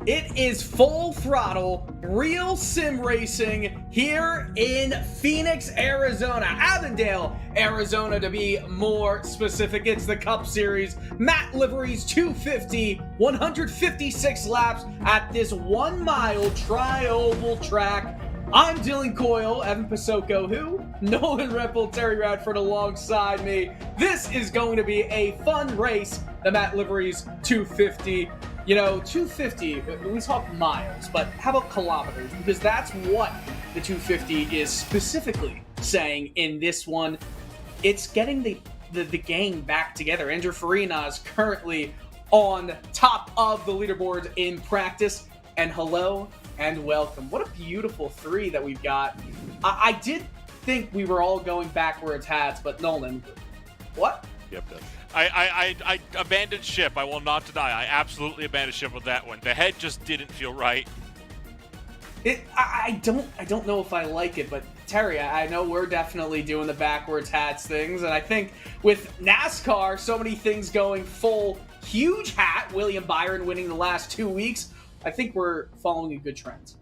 It is full throttle, real sim racing here in Phoenix, Arizona. Avondale, Arizona to be more specific. It's the Cup Series. Matt Liveries 250, 156 laps at this 1 mile tri-oval track. I'm Dylan Coyle, Evan Pasoko, who? Nolan Ripple, Terry Radford alongside me. This is going to be a fun race, the Matt Liveries 250. You know, 250, we talk miles, but how about kilometers? Because that's what the 250 is specifically saying in this one. It's getting the gang back together. Andrew Farina is currently on top of the leaderboard in practice. And hello and welcome. What a beautiful three that we've got. I did think we were all going backwards hats, but Nolan, what? Yep. I abandoned ship. I will not deny. I absolutely abandoned ship with that one. The head just didn't feel right. I don't know if I like it, but Terry, I know we're definitely doing the backwards hats things, and I think with NASCAR, so many things going full huge hat, William Byron winning the last 2 weeks, I think we're following a good trend.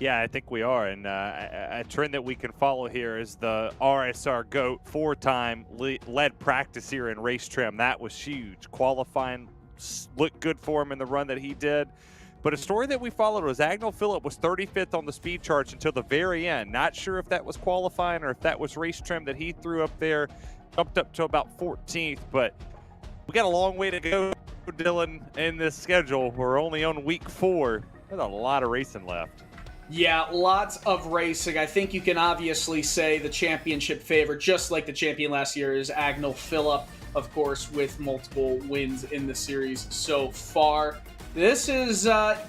Yeah, I think we are, and a trend that we can follow here is the RSR GOAT 4-time led practice here in race trim. That was huge. Qualifying looked good for him in the run that he did. But a story that we followed was Agnell Phillip was 35th on the speed charts until the very end. Not sure if that was qualifying or if that was race trim that he threw up there. Jumped up to about 14th, but we got a long way to go, Dylan, in this schedule. We're only on week 4. There's a lot of racing left. Yeah, lots of racing. I think you can obviously say the championship favorite, just like the champion last year, is Agnell Phillip, of course, with multiple wins in the series so far. This is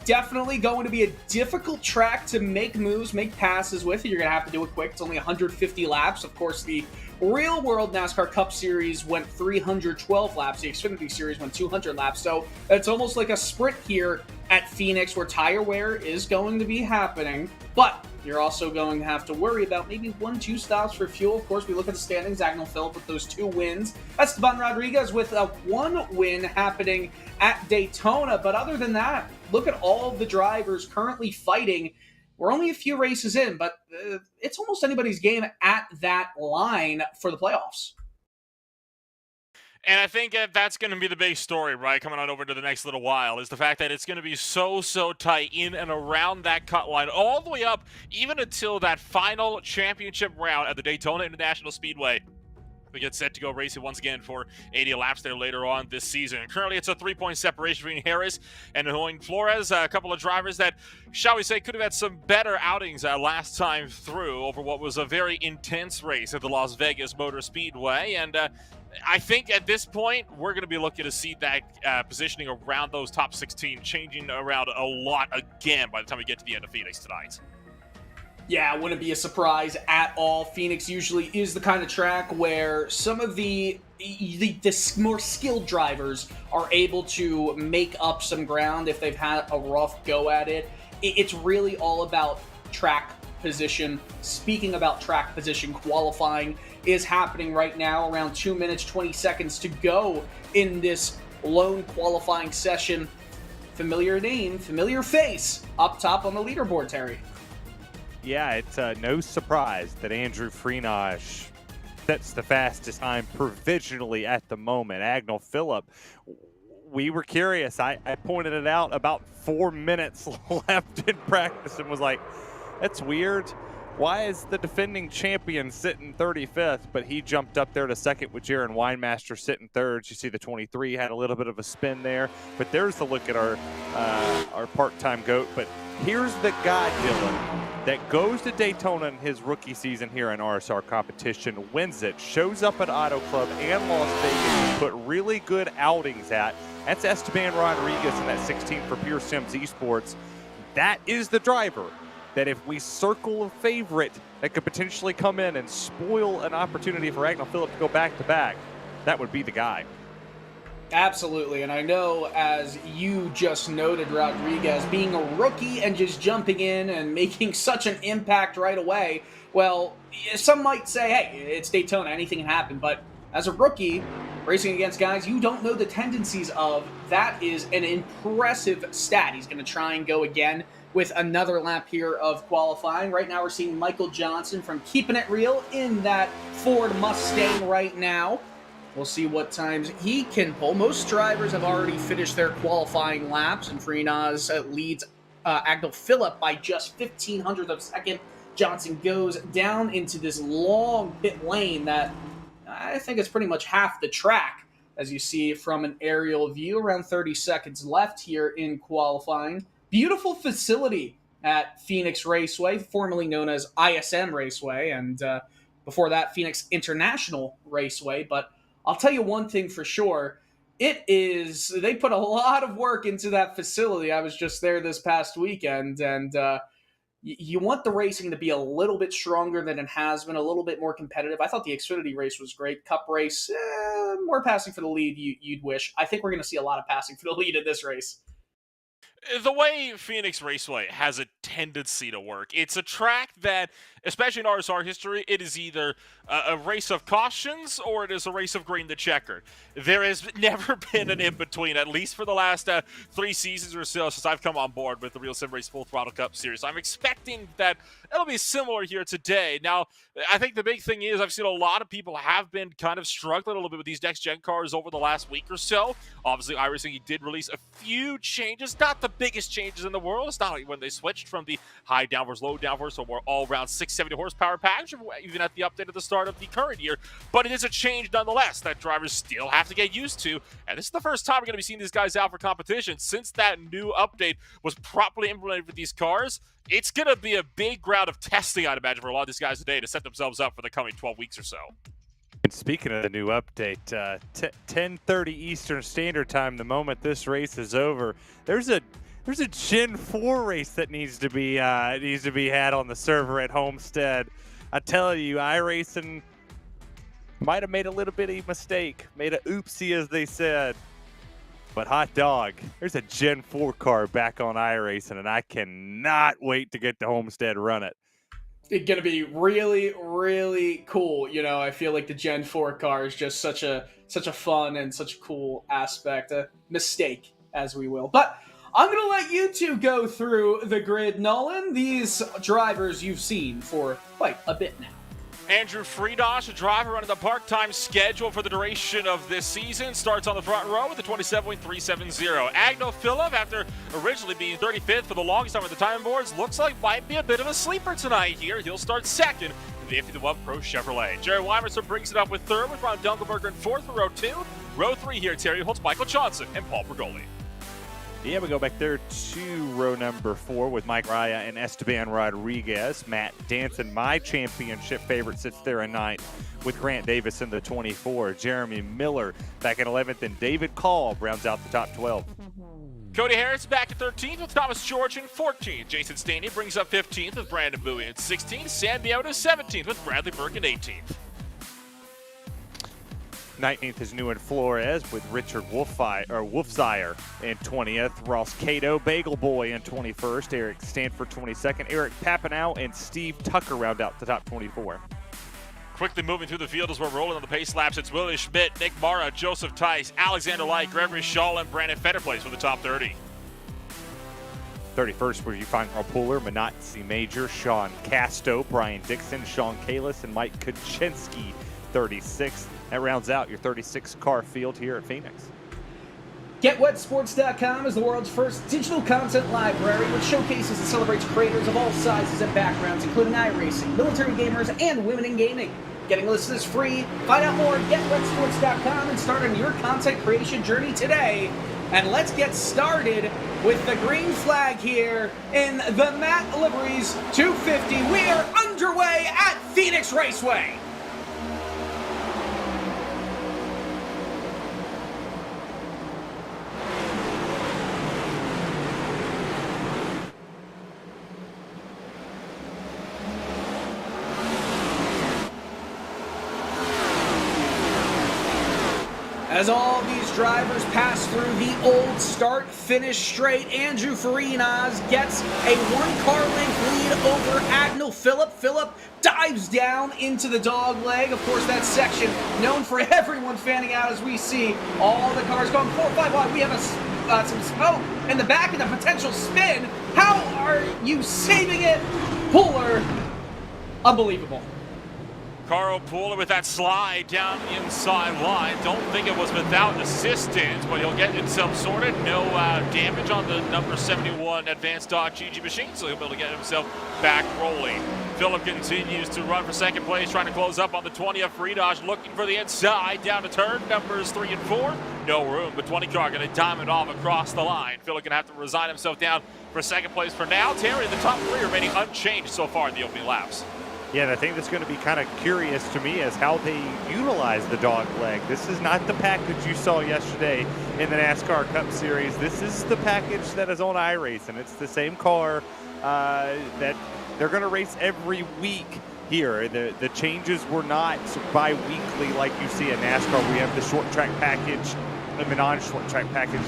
definitely going to be a difficult track to make moves, make passes with. You're going to have to do it quick. It's only 150 laps. Of course, the Real World NASCAR Cup Series went 312 laps. The Xfinity Series went 200 laps. So it's almost like a sprint here at Phoenix where tire wear is going to be happening. But you're also going to have to worry about maybe 1-2 stops for fuel. Of course, we look at the standings. Agnell Phillip with those 2 wins. Esteban Rodriguez with a 1 win happening at Daytona. But other than that, look at all of the drivers currently fighting. We're only a few races in, but it's almost anybody's game at that line for the playoffs. And I think that's going to be the big story, right, coming on over to the next little while, is the fact that it's going to be so tight in and around that cut line, all the way up, even until that final championship round at the Daytona International Speedway. We get set to go racing once again for 80 laps there later on this season. Currently, it's a 3-point separation between Harris and Hoying Flores, a couple of drivers that, shall we say, could have had some better outings last time through over what was a very intense race at the Las Vegas Motor Speedway. And I think at this point, we're going to be looking to see that positioning around those top 16 changing around a lot again by the time we get to the end of Phoenix tonight. Yeah, it wouldn't be a surprise at all. Phoenix usually is the kind of track where some of the more skilled drivers are able to make up some ground if they've had a rough go at it. It's really all about track position. Speaking about track position, qualifying is happening right now, around 2 minutes, 20 seconds to go in this lone qualifying session. Familiar name, familiar face up top on the leaderboard, Terry. Yeah, it's no surprise that Andrew Freenage sets the fastest time provisionally at the moment. Agnell Phillip, we were curious. I pointed it out about 4 minutes left in practice and was like, that's weird. Why is the defending champion sitting 35th, but he jumped up there to second with Jaron Weinmaster sitting third? You see the 23 had a little bit of a spin there, but there's the look at our part-time GOAT. But here's the guy, Dylan, that goes to Daytona in his rookie season here in RSR competition, wins it, shows up at Auto Club and Las Vegas, put really good outings at. That's Esteban Rodriguez in that 16 for Pure Sims Esports. That is the driver that if we circle a favorite that could potentially come in and spoil an opportunity for Agnell Phillip to go back-to-back, that would be the guy. Absolutely, and I know, as you just noted, Rodriguez being a rookie and just jumping in and making such an impact right away, well, some might say, hey, it's Daytona, anything can happen, but as a rookie, racing against guys you don't know the tendencies of, that is an impressive stat. He's going to try and go again with another lap here of qualifying. Right now we're seeing Michael Johnson from Keeping It Real in that Ford Mustang right now. We'll see what times he can pull. Most drivers have already finished their qualifying laps, and Freenaz leads Agnel Phillip by just 0.15 of a second. Johnson goes down into this long pit lane that I think is pretty much half the track, as you see from an aerial view. Around 30 seconds left here in qualifying. Beautiful facility at Phoenix Raceway, formerly known as ISM Raceway, and before that, Phoenix International Raceway. But I'll tell you one thing for sure. They put a lot of work into that facility. I was just there this past weekend, and you want the racing to be a little bit stronger than it has been, a little bit more competitive. I thought the Xfinity race was great. Cup race, more passing for the lead you'd wish. I think we're going to see a lot of passing for the lead in this race. The way Phoenix Raceway has a tendency to work, it's a track that, especially in RSR history, it is either a race of cautions or it is a race of green to checkered. There has never been an in-between, at least for the last 3 seasons or so since I've come on board with the RealSimRacing Full Throttle Cup Series. I'm expecting that it'll be similar here today. Now, I think the big thing is I've seen a lot of people have been kind of struggling a little bit with these next-gen cars over the last week or so. Obviously, iRacing did release a few changes, not the biggest changes in the world. It's not like when they switched from the high downforce, low downforce, so we're all around 670 horsepower package, even at the update at the start of the current year. But it is a change nonetheless that drivers still have to get used to. And this is the first time we're going to be seeing these guys out for competition since that new update was properly implemented with these cars. It's going to be a big round of testing, I'd imagine, for a lot of these guys today to set themselves up for the coming 12 weeks or so. And speaking of the new update, 10:30 Eastern Standard Time, the moment this race is over, there's a Gen 4 race that needs to be had on the server at Homestead. I tell you, iRacing might have made a little bitty mistake, made a oopsie, as they said. But hot dog, there's a Gen 4 car back on iRacing, and I cannot wait to get to Homestead run it. It's going to be really, really cool. You know, I feel like the Gen 4 car is just such a fun and such a cool aspect. A mistake, as we will. But I'm going to let you two go through the grid. Nolan, these drivers you've seen for quite a bit now. Andrew Freenash, a driver running the part-time schedule for the duration of this season, starts on the front row with a 27.370. Agnel Phillip, after originally being 35th for the longest time with the time boards, looks like might be a bit of a sleeper tonight here. He'll start second in the 51 Pro Chevrolet. Jerry Weimerson brings it up with third, with Ron Dunkelberger in fourth for row 2. Row 3 here, Terry Holtz, Michael Johnson, and Paul Bergoli. Yeah, we go back there to row number 4 with Mike Raya and Esteban Rodriguez. Matt Danson, my championship favorite, sits there in 9th with Grant Davis in the 24. Jeremy Miller back in 11th, and David Kolb rounds out the top 12. Cody Harris back at 13th with Thomas George in 14th. Jason Staney brings up 15th with Brandon Bowie in 16th. Sam Biota 17th with Bradley Burke in 18th. 19th is Newen Flores with Richard Wolfzire in 20th. Ross Cato, Bagel Boy in 21st. Eric Stanford 22nd. Eric Papanow and Steve Tucker round out the top 24. Quickly moving through the field as we're rolling on the pace laps, it's Willie Schmidt, Nick Mara, Joseph Tice, Alexander Light, Gregory Shaw, and Brandon Fetterplace for the top 30. 31st, where you find Carl Pooler, Manatzi Major, Sean Casto, Brian Dixon, Sean Kalis, and Mike Kuczynski, 36th. That rounds out your 36-car field here at Phoenix. GetWetSports.com is the world's first digital content library which showcases and celebrates creators of all sizes and backgrounds, including iRacing, military gamers, and women in gaming. Getting listed is free. Find out more at GetWetSports.com and start on your content creation journey today. And let's get started with the green flag here in the Matt Liveries 250. We are underway at Phoenix Raceway. As all these drivers pass through the old start-finish straight. Andrew Farinas gets a one-car length lead over Agnell Phillip. Phillip dives down into the dog leg. Of course, that section known for everyone fanning out as we see all the cars going 4-5 wide. We have some smoke in the back and a potential spin. How are you saving it? Puller, unbelievable. Carl Puller with that slide down the inside line. Don't think it was without assistance, but he'll get himself sorted. No damage on the number 71 Advanced Dodge GG machine, so he'll be able to get himself back rolling. Phillip continues to run for second place, trying to close up on the 20th. Freenage looking for the inside, down to turn numbers 3 and 4. No room, but 20 car going to diamond off across the line. Phillip going to have to resign himself down for second place for now. Terry, the top 3 remaining unchanged so far in the opening laps. Yeah, and I think that's going to be kind of curious to me is how they utilize the dog leg. This is not the package you saw yesterday in the NASCAR Cup Series. This is the package that is on iRacing. It's the same car that they're going to race every week here. The changes were not bi-weekly like you see in NASCAR. We have the short track package and the non-short track package.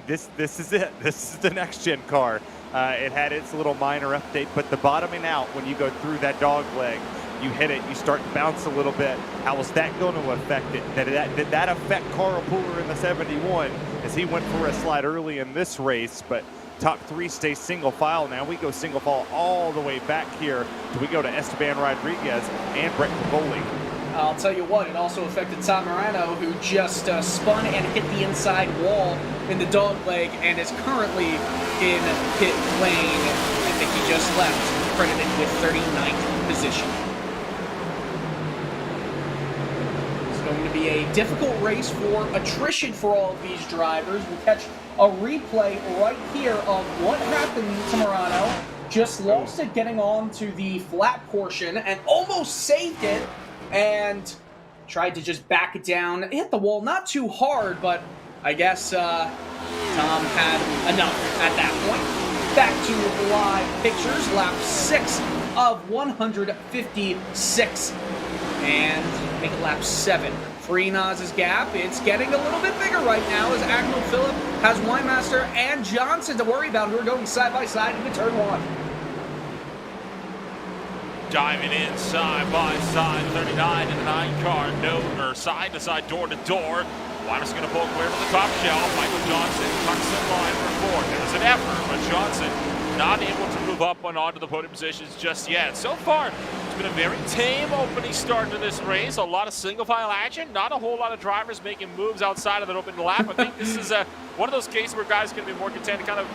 This is it. This is the next-gen car. It had its little minor update, but the bottoming out when you go through that dog leg, you hit it, you start to bounce a little bit. How is that going to affect it? Did that affect Carl Puller in the 71 as he went for a slide early in this race? But top 3 stay single file now. We go single file all the way back here till we go to Esteban Rodriguez and Brett Cavoli. I'll tell you what, it also affected Tom Morano, who just spun and hit the inside wall in the dog leg and is currently in pit lane. I think he just left, credited with 39th position. It's going to be a difficult race for attrition for all of these drivers. We'll catch a replay right here of what happened to Morano. Just lost it getting on to the flat portion and almost saved it. And tried to just back it down, hit the wall, not too hard, but I guess Tom had enough at that point. Back to live pictures, lap 6 of 156, and make it lap 7. Freenaz's gap, it's getting a little bit bigger right now as Agnell Phillip has Winemaster and Johnson to worry about, who are going side by side into turn 1. Diving in side by side, 39 in the 9 car, side to side, door to door. Wyman's going to pull clear to the top shelf. Michael Johnson tucks in line for 4th. There was an effort, but Johnson not able to move up and onto the podium positions just yet. So far, it's been a very tame opening start to this race. A lot of single file action, not a whole lot of drivers making moves outside of that open lap. I think this is one of those cases where guys are going to be more content to kind of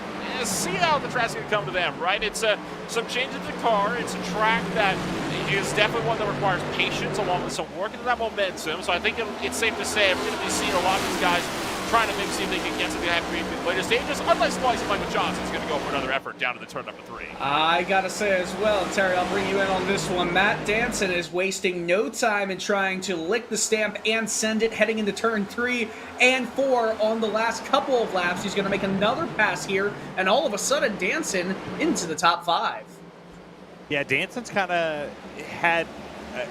see how the track's going to come to them, right? It's some changes to the car. It's a track that is definitely one that requires patience along with some work into that momentum. So I think it's safe to say we're going to be seeing a lot of these guys trying to maybe see if they can get something happy in the later stages, unless Michael Johnson's going to go for another effort down to the turn number 3. I gotta say as well, Terry, I'll bring you in on this one. Matt Danson is wasting no time in trying to lick the stamp and send it heading into turn 3 and 4 on the last couple of laps. He's going to make another pass here, and all of a sudden, Danson into the top 5. Yeah, Danson's kind of had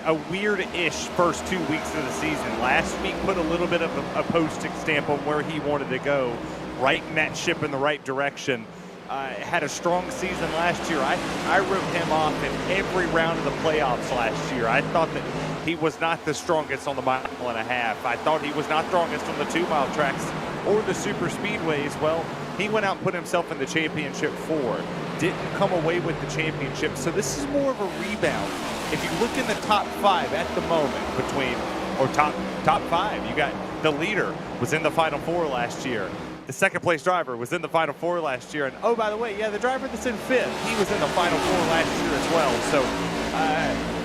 a weird-ish first 2 weeks of the season. Last week put a little bit of a posting stamp on where he wanted to go, righting that ship in the right direction. Had a strong season last year. I wrote him off in every round of the playoffs last year. I thought that he was not the strongest on the 1.5 miles. I thought he was not strongest on the 2-mile tracks or the super speedways. Well, he went out and put himself in the championship 4. Didn't come away with the championship. So this is more of a rebound. If you look in the top 5 at the moment top 5, you got the leader was in the Final 4 last year. The second place driver was in the Final 4 last year. And oh, by the way, yeah, the driver that's in 5th, he was in the Final 4 last year as well. So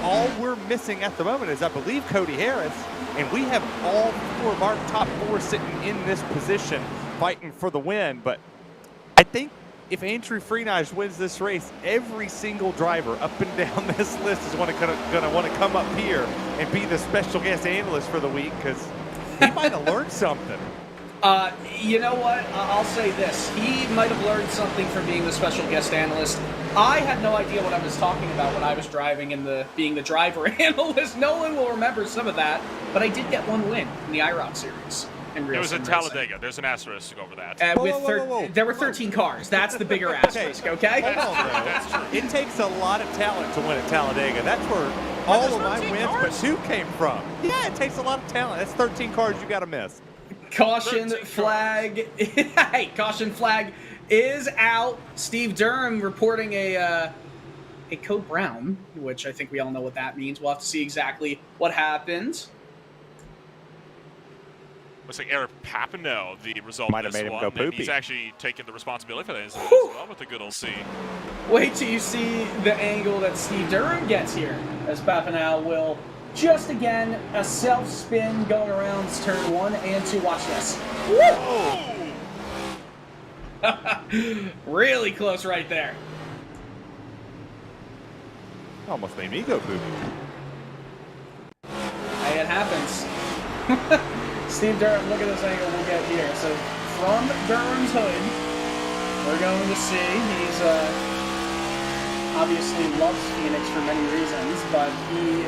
all we're missing at the moment is, I believe, Cody Harris. And we have all 4 of our top 4 sitting in this position fighting for the win. But I think if Andrew Freenage wins this race, every single driver up and down this list is going to want to come up here and be the special guest analyst for the week, because he might have learned something. You know what? I'll say this. He might have learned something from being the special guest analyst. I had no idea what I was talking about when I was driving and being the driver analyst. Nolan will remember some of that, but I did get one win in the IROC series. in Real It was in Sim Racing. Talladega. There's an asterisk over that. There were 13 cars. That's the bigger asterisk, okay? Hold on, though. That's true. It takes a lot of talent to win at Talladega. That's where all there's of my 13 wins cars. but 2 came from. Yeah, it takes a lot of talent. That's 13 cars you got to miss. Caution 13 flag. Hey, caution flag is out. Steve Durham reporting a code brown, which I think we all know what that means. We'll have to see exactly what happened. Looks like Eric Papineau, the result Might of have this made him one. go And poopy. he's actually taken the responsibility for that incident Whew. as well with the good old C. Wait till you see the angle that Steve Durham gets here, as Papineau will just again a self spin going around turn 1 and 2. Watch this. Woo! Really close right there. Almost made me go poopy. Hey, it happens. Steve Durham, look at this angle we'll get here. So from Durham's hood, we're going to see he's obviously loves Phoenix for many reasons, but he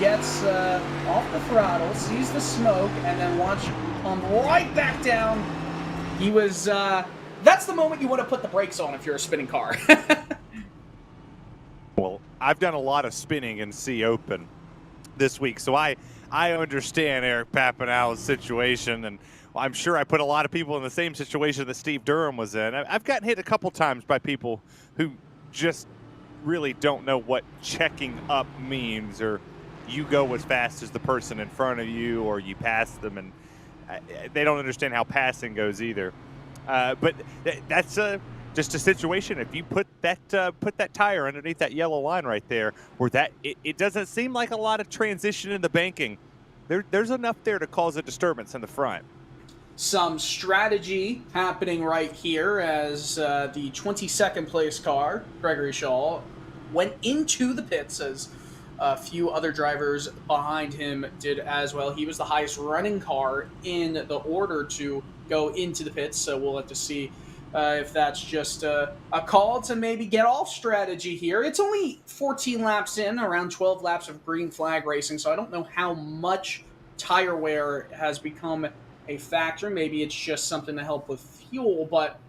gets off the throttle, sees the smoke, and then watch him come right back down. He was that's the moment you want to put the brakes on if you're a spinning car. Well, I've done a lot of spinning in C Open this week, so I understand Eric Papineau's situation, and I'm sure I put a lot of people in the same situation that Steve Durham was in. I've gotten hit a couple times by people who just really don't know what checking up means, or you go as fast as the person in front of you, or you pass them, and they don't understand how passing goes either. But that's just a situation. If you put that tire underneath that yellow line right there, where it doesn't seem like a lot of transition in the banking, there's enough there to cause a disturbance in the front. Some strategy happening right here as the 22nd place car, Gregory Shaw, went into the pits as a few other drivers behind him did as well. He was the highest running car in the order to go into the pits, so we'll have to see if that's just a call to maybe get off strategy here. It's only 14 laps in, around 12 laps of green flag racing, so I don't know how much tire wear has become a factor. Maybe it's just something to help with fuel, but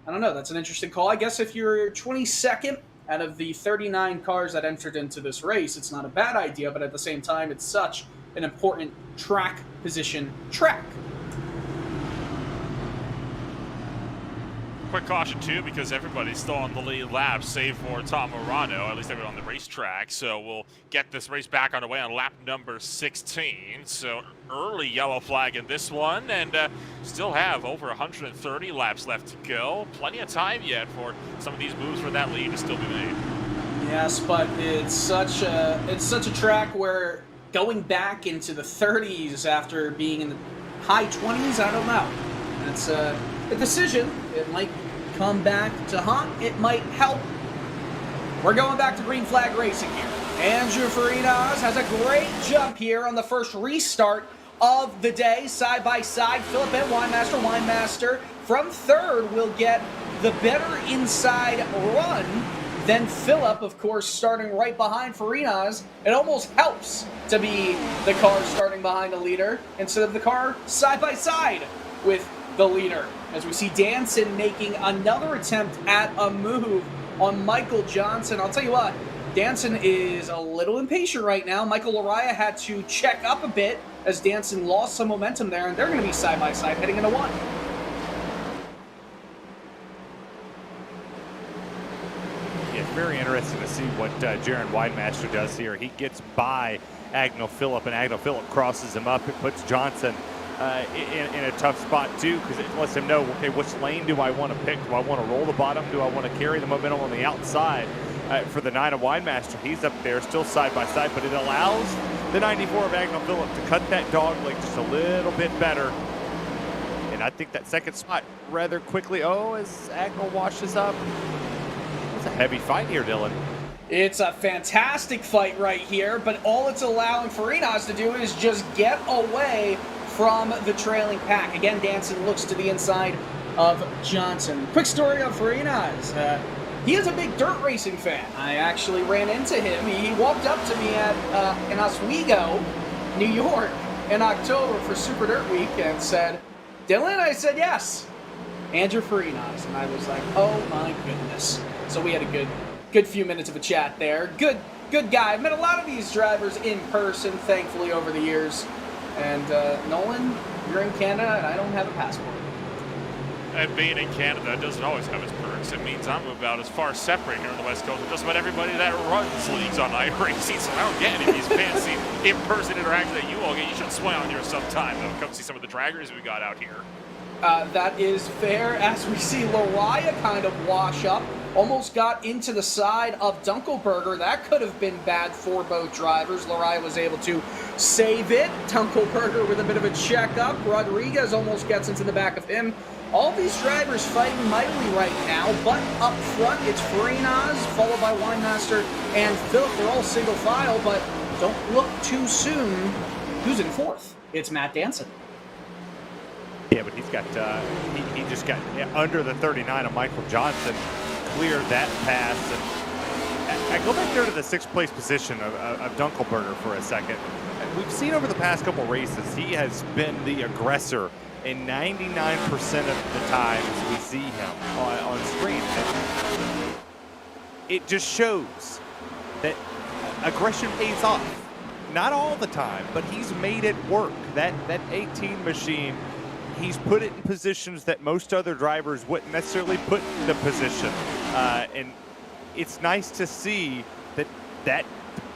I don't know. That's an interesting call. I guess if you're 22nd out of the 39 cars that entered into this race, it's not a bad idea, but at the same time, it's such an important track position track. Quick caution, too, because everybody's still on the lead lap, save for Tom Morano, at least everyone on the racetrack. So we'll get this race back underway on lap number 16. So early yellow flag in this one, and still have over 130 laps left to go. Plenty of time yet for some of these moves for that lead to still be made. Yes, but it's such a track where going back into the 30s after being in the high 20s, I don't know. It's a decision. It might come back to haunt. It might help. We're going back to green flag racing here. Andrew Farinas has a great jump here on the first restart of the day. Side by side, Philip and Winemaster. Winemaster from third will get the better inside run. Then Philip, of course, starting right behind Farinas. It almost helps to be the car starting behind the leader instead of the car side by side with the leader. As we see Danson making another attempt at a move on Michael Johnson. I'll tell you what, Danson is a little impatient right now. Michael Laraya had to check up a bit as Danson lost some momentum there, and they're going to be side by side heading into one. Yeah, it's very interesting to see what Jaron Winemaster does here. He gets by Agnell Phillip, and Agnell Phillip crosses him up. It puts Johnson in a tough spot too, because it lets him know, okay, which lane do I want to pick? Do I want to roll the bottom? Do I want to carry the momentum on the outside? For the 9 of Winemaster, he's up there still side by side, but it allows the 94 of Agnell Phillip to cut that dog leg just a little bit better. And I think that second spot rather quickly, as Agnell washes up. It's a heavy fight here, Dylan. It's a fantastic fight right here, but all it's allowing Farinas to do is just get away from the trailing pack. Again, Danson looks to the inside of Johnson. Quick story on Farinas. He is a big dirt racing fan. I actually ran into him. He walked up to me in Oswego, New York, in October for Super Dirt Week and said, Dylan, I said yes. Andrew Farinas, and I was like, oh my goodness. So we had a good few minutes of a chat there. Good guy. I've met a lot of these drivers in person, thankfully, over the years. And Nolan, you're in Canada, and I don't have a passport. And being in Canada doesn't always have its perks. It means I'm about as far separate here on the West Coast with just about everybody that runs leagues on iRacing, so I don't get any of these fancy in-person interactions that you all get. You should swing on yours sometime, though. Come see some of the draggers we got out here. That is fair, as we see Lariah kind of wash up. Almost got into the side of Dunkelberger. That could have been bad for both drivers. Lariah was able to save it. Dunkelberger with a bit of a checkup. Rodriguez almost gets into the back of him. All these drivers fighting mightily right now, but up front it's Farinas, followed by Winemaster and Philip. They're all single file, but don't look too soon. Who's in fourth? It's Matt Danson. Yeah, but he's got, he just got under the 39 of Michael Johnson, cleared that pass. And I go back there to the 6th place position of Dunkelberger for a second. And we've seen over the past couple races, he has been the aggressor in 99% of the times we see him on screen. And it just shows that aggression pays off. Not all the time, but he's made it work. That 18 machine, he's put it in positions that most other drivers wouldn't necessarily put in the position. And it's nice to see that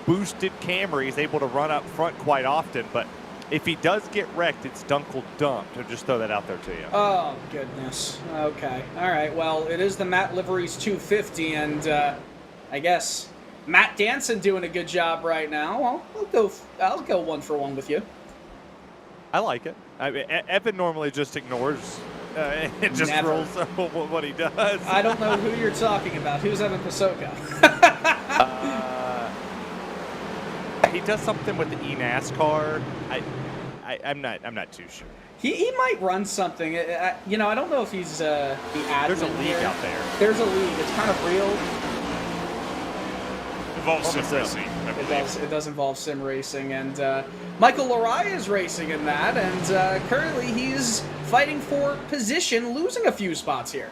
boosted Camry is able to run up front quite often, but if he does get wrecked, it's Dunkel dumped. I'll just throw that out there to you. Oh, goodness. Okay. All right. Well, it is the Matt Liveries 250, and I guess Matt Danson doing a good job right now. I'll go 1 for 1 with you. I like it. I mean, Evan normally just ignores and just rolls what he does. I don't know who you're talking about. Who's Evan Pasoka? He does something with the eNASCAR. I'm not too sure. He might run something. I don't know if he's the admin. There's a league out there. There's a league. It's kind of real. Involves sim racing. It does involve sim racing, and Michael Lariah is racing in that, and currently he's fighting for position, losing a few spots here.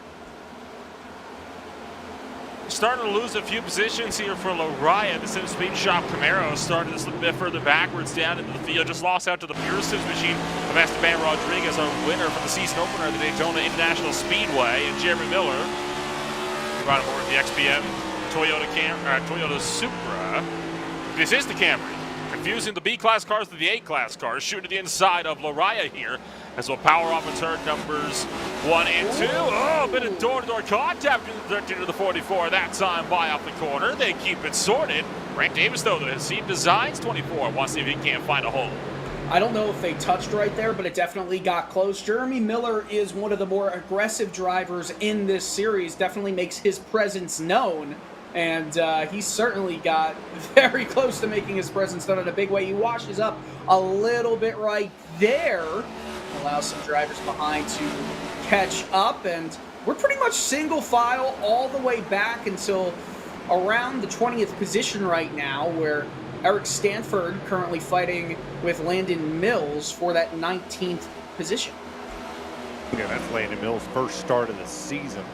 Starting to lose a few positions here for Lariah. The Sim Speed Shop Camaro started this a bit further backwards down into the field. Just lost out to the Pure Sims machine of Esteban Rodriguez, our winner for the season opener at the Daytona International Speedway. And Jeremy Miller brought him over the XPM Toyota Supra. This is the Camry. Confusing the B-Class cars to the A-Class cars. Shooting to the inside of Lariah here as we'll power off of turn numbers 1 and 2. Oh, a bit of door-to-door contact in the 13 to the 44. That time by off the corner. They keep it sorted. Frank Davis, though, the Haseeb Designs 24. Wants to see if he can't find a hole. I don't know if they touched right there, but it definitely got close. Jeremy Miller is one of the more aggressive drivers in this series. Definitely makes his presence known. And he certainly got very close to making his presence known in a big way. He washes up a little bit right there. Allows some drivers behind to catch up. And we're pretty much single file all the way back until around the 20th position right now, where Eric Stanford currently fighting with Landon Mills for that 19th position. Yeah, that's Landon Mills' first start of the season.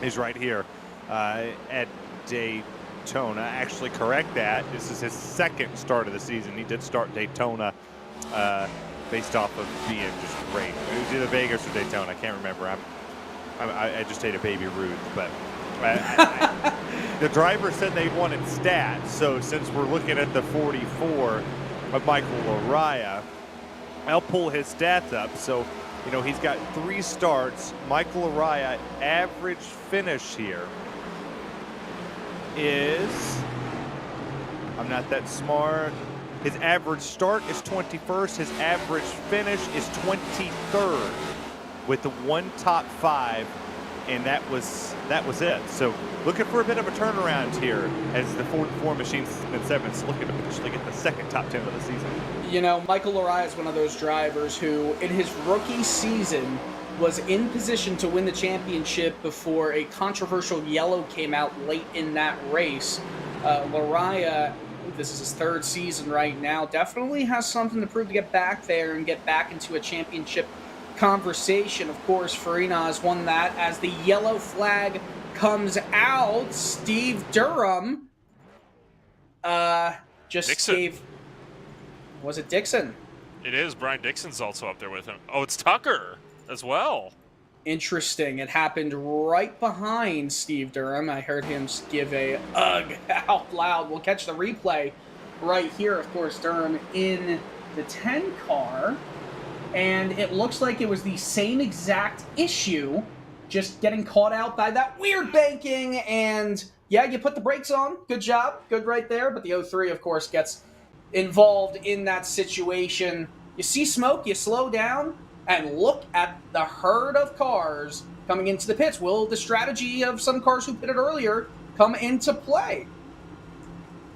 He's right here at Daytona. Actually, correct that. This is his second start of the season. He did start Daytona based off of being just great. It was either Vegas or Daytona. I can't remember. I just ate a Baby Ruth, but the driver said they wanted stats. So since we're looking at the 44 of Michael Lariah, I'll pull his stats up. So, you know, he's got 3 starts. Michael Lariah, average finish here is, I'm not that smart. His average start is 21st. His average finish is 23rd with the 1 top 5, and that was it. So looking for a bit of a turnaround here as the 44 machine and 7's looking to potentially get the 2nd top 10 of the season. You know, Michael Lariah is one of those drivers who, in his rookie season, was in position to win the championship before a controversial yellow came out late in that race. Lariah believe this is his 3rd season right now. Definitely has something to prove to get back there and get back into a championship conversation. Of course, Farina has won that as the yellow flag comes out. Steve Durham just Dixon. gave... Was it Dixon? It is. Brian Dixon's also up there with him. Oh, it's Tucker as well. Interesting. It happened right behind Steve Durham. I heard him give a ugh out loud. We'll catch the replay right here. Of course, Durham in the 10 car. And it looks like it was the same exact issue, just getting caught out by that weird banking. And yeah, you put the brakes on. Good job. Good right there. But the 03, of course, gets involved in that situation. You see smoke, you slow down, and look at the herd of cars coming into the pits. Will the strategy of some cars who pitted earlier come into play?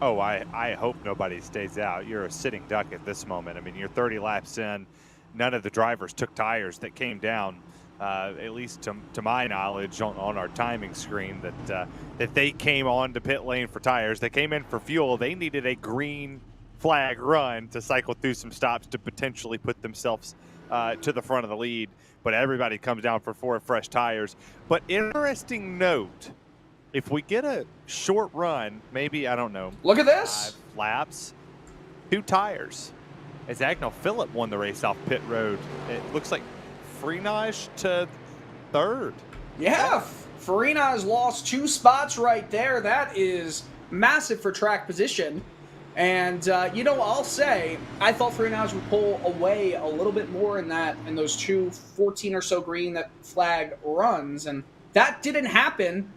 Oh, I hope nobody stays out. You're a sitting duck at this moment. I mean, you're 30 laps in. None of the drivers took tires that came down, at least to my knowledge, on our timing screen, that they came on to pit lane for tires. They came in for fuel. They needed a green flag run to cycle through some stops to potentially put themselves to the front of the lead. But everybody comes down for 4 fresh tires. But interesting note, if we get a short run, maybe, I don't know, look at this, 5 laps, 2 tires. As Agnell Phillip won the race off pit road, it looks like Freenage to 3rd. Yeah, Farina has lost 2 spots right there. That is massive for track position. And, you know, I'll say, I thought Farina would pull away a little bit more in those 2 14 or so green flag runs. And that didn't happen.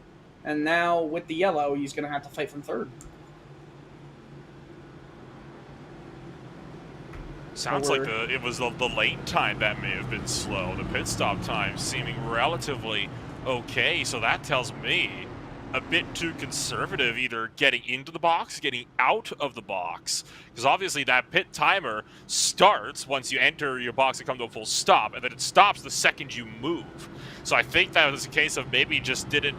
And now with the yellow, he's going to have to fight from 3rd. Sounds like it was the lane time that may have been slow. The pit stop time seeming relatively okay. So that tells me a bit too conservative, either getting into the box, getting out of the box. Because obviously that pit timer starts once you enter your box and come to a full stop, and then it stops the second you move. So I think that was a case of maybe just didn't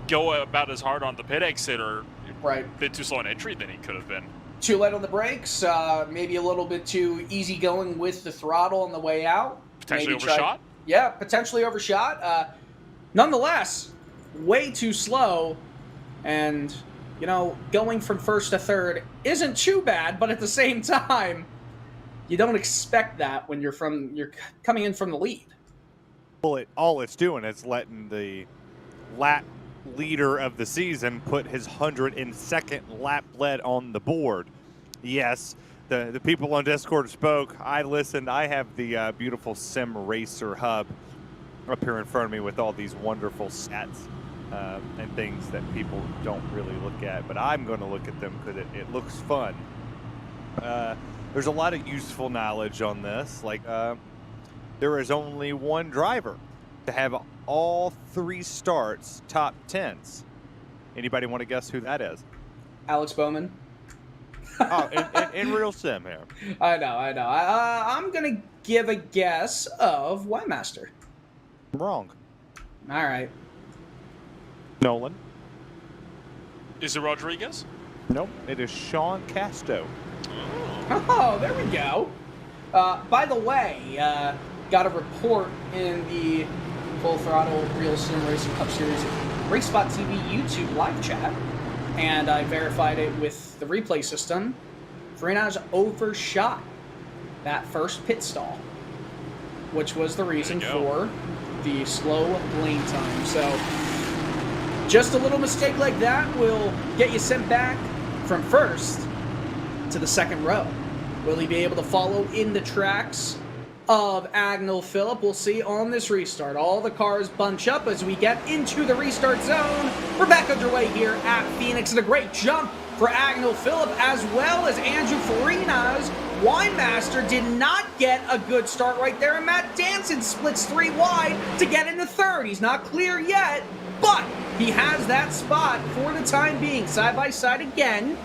go about as hard on the pit exit, or a bit too slow an entry than he could have been. Too light on the brakes, maybe a little bit too easy going with the throttle on the way out. Potentially overshot? Yeah, potentially overshot. Nonetheless, way too slow. And, you know, going from 1st to 3rd isn't too bad, but at the same time, you don't expect that when you're coming in from the lead. Well, all it's doing is letting the lap leader of the season put his 102nd lap lead on the board. Yes, the people on Discord spoke. I listened. I have the beautiful Sim Racer hub up here in front of me with all these wonderful stats and things that people don't really look at, but I'm going to look at them because it looks fun. There's a lot of useful knowledge on this. Like, there is only one driver to have all 3 starts top 10s. Anybody want to guess who that is? Alex Bowman. Oh, in Real Sim here. I know. I'm going to give a guess of Winemaster. Wrong. All right. Nolan. Is it Rodriguez? Nope, it is Sean Casto. Oh, there we go. By the way, got a report in the Full Throttle RealSimRacing Cup Series RaceSpotTV YouTube live chat, and I verified it with the replay system. Farina's overshot that first pit stall, which was the reason for the slow lane time. So just a little mistake like that will get you sent back from 1st to the 2nd row. Will he be able to follow in the tracks of Agnell Phillip? We'll see on this restart. All the cars bunch up as we get into the restart zone. We're back underway here at Phoenix, and a great jump for Agnell Phillip, as well as Andrew Farina's Winemaster did not get a good start right there, and Matt Danson splits 3 wide to get into 3rd. He's not clear yet, but he has that spot for the time being. Side by side again,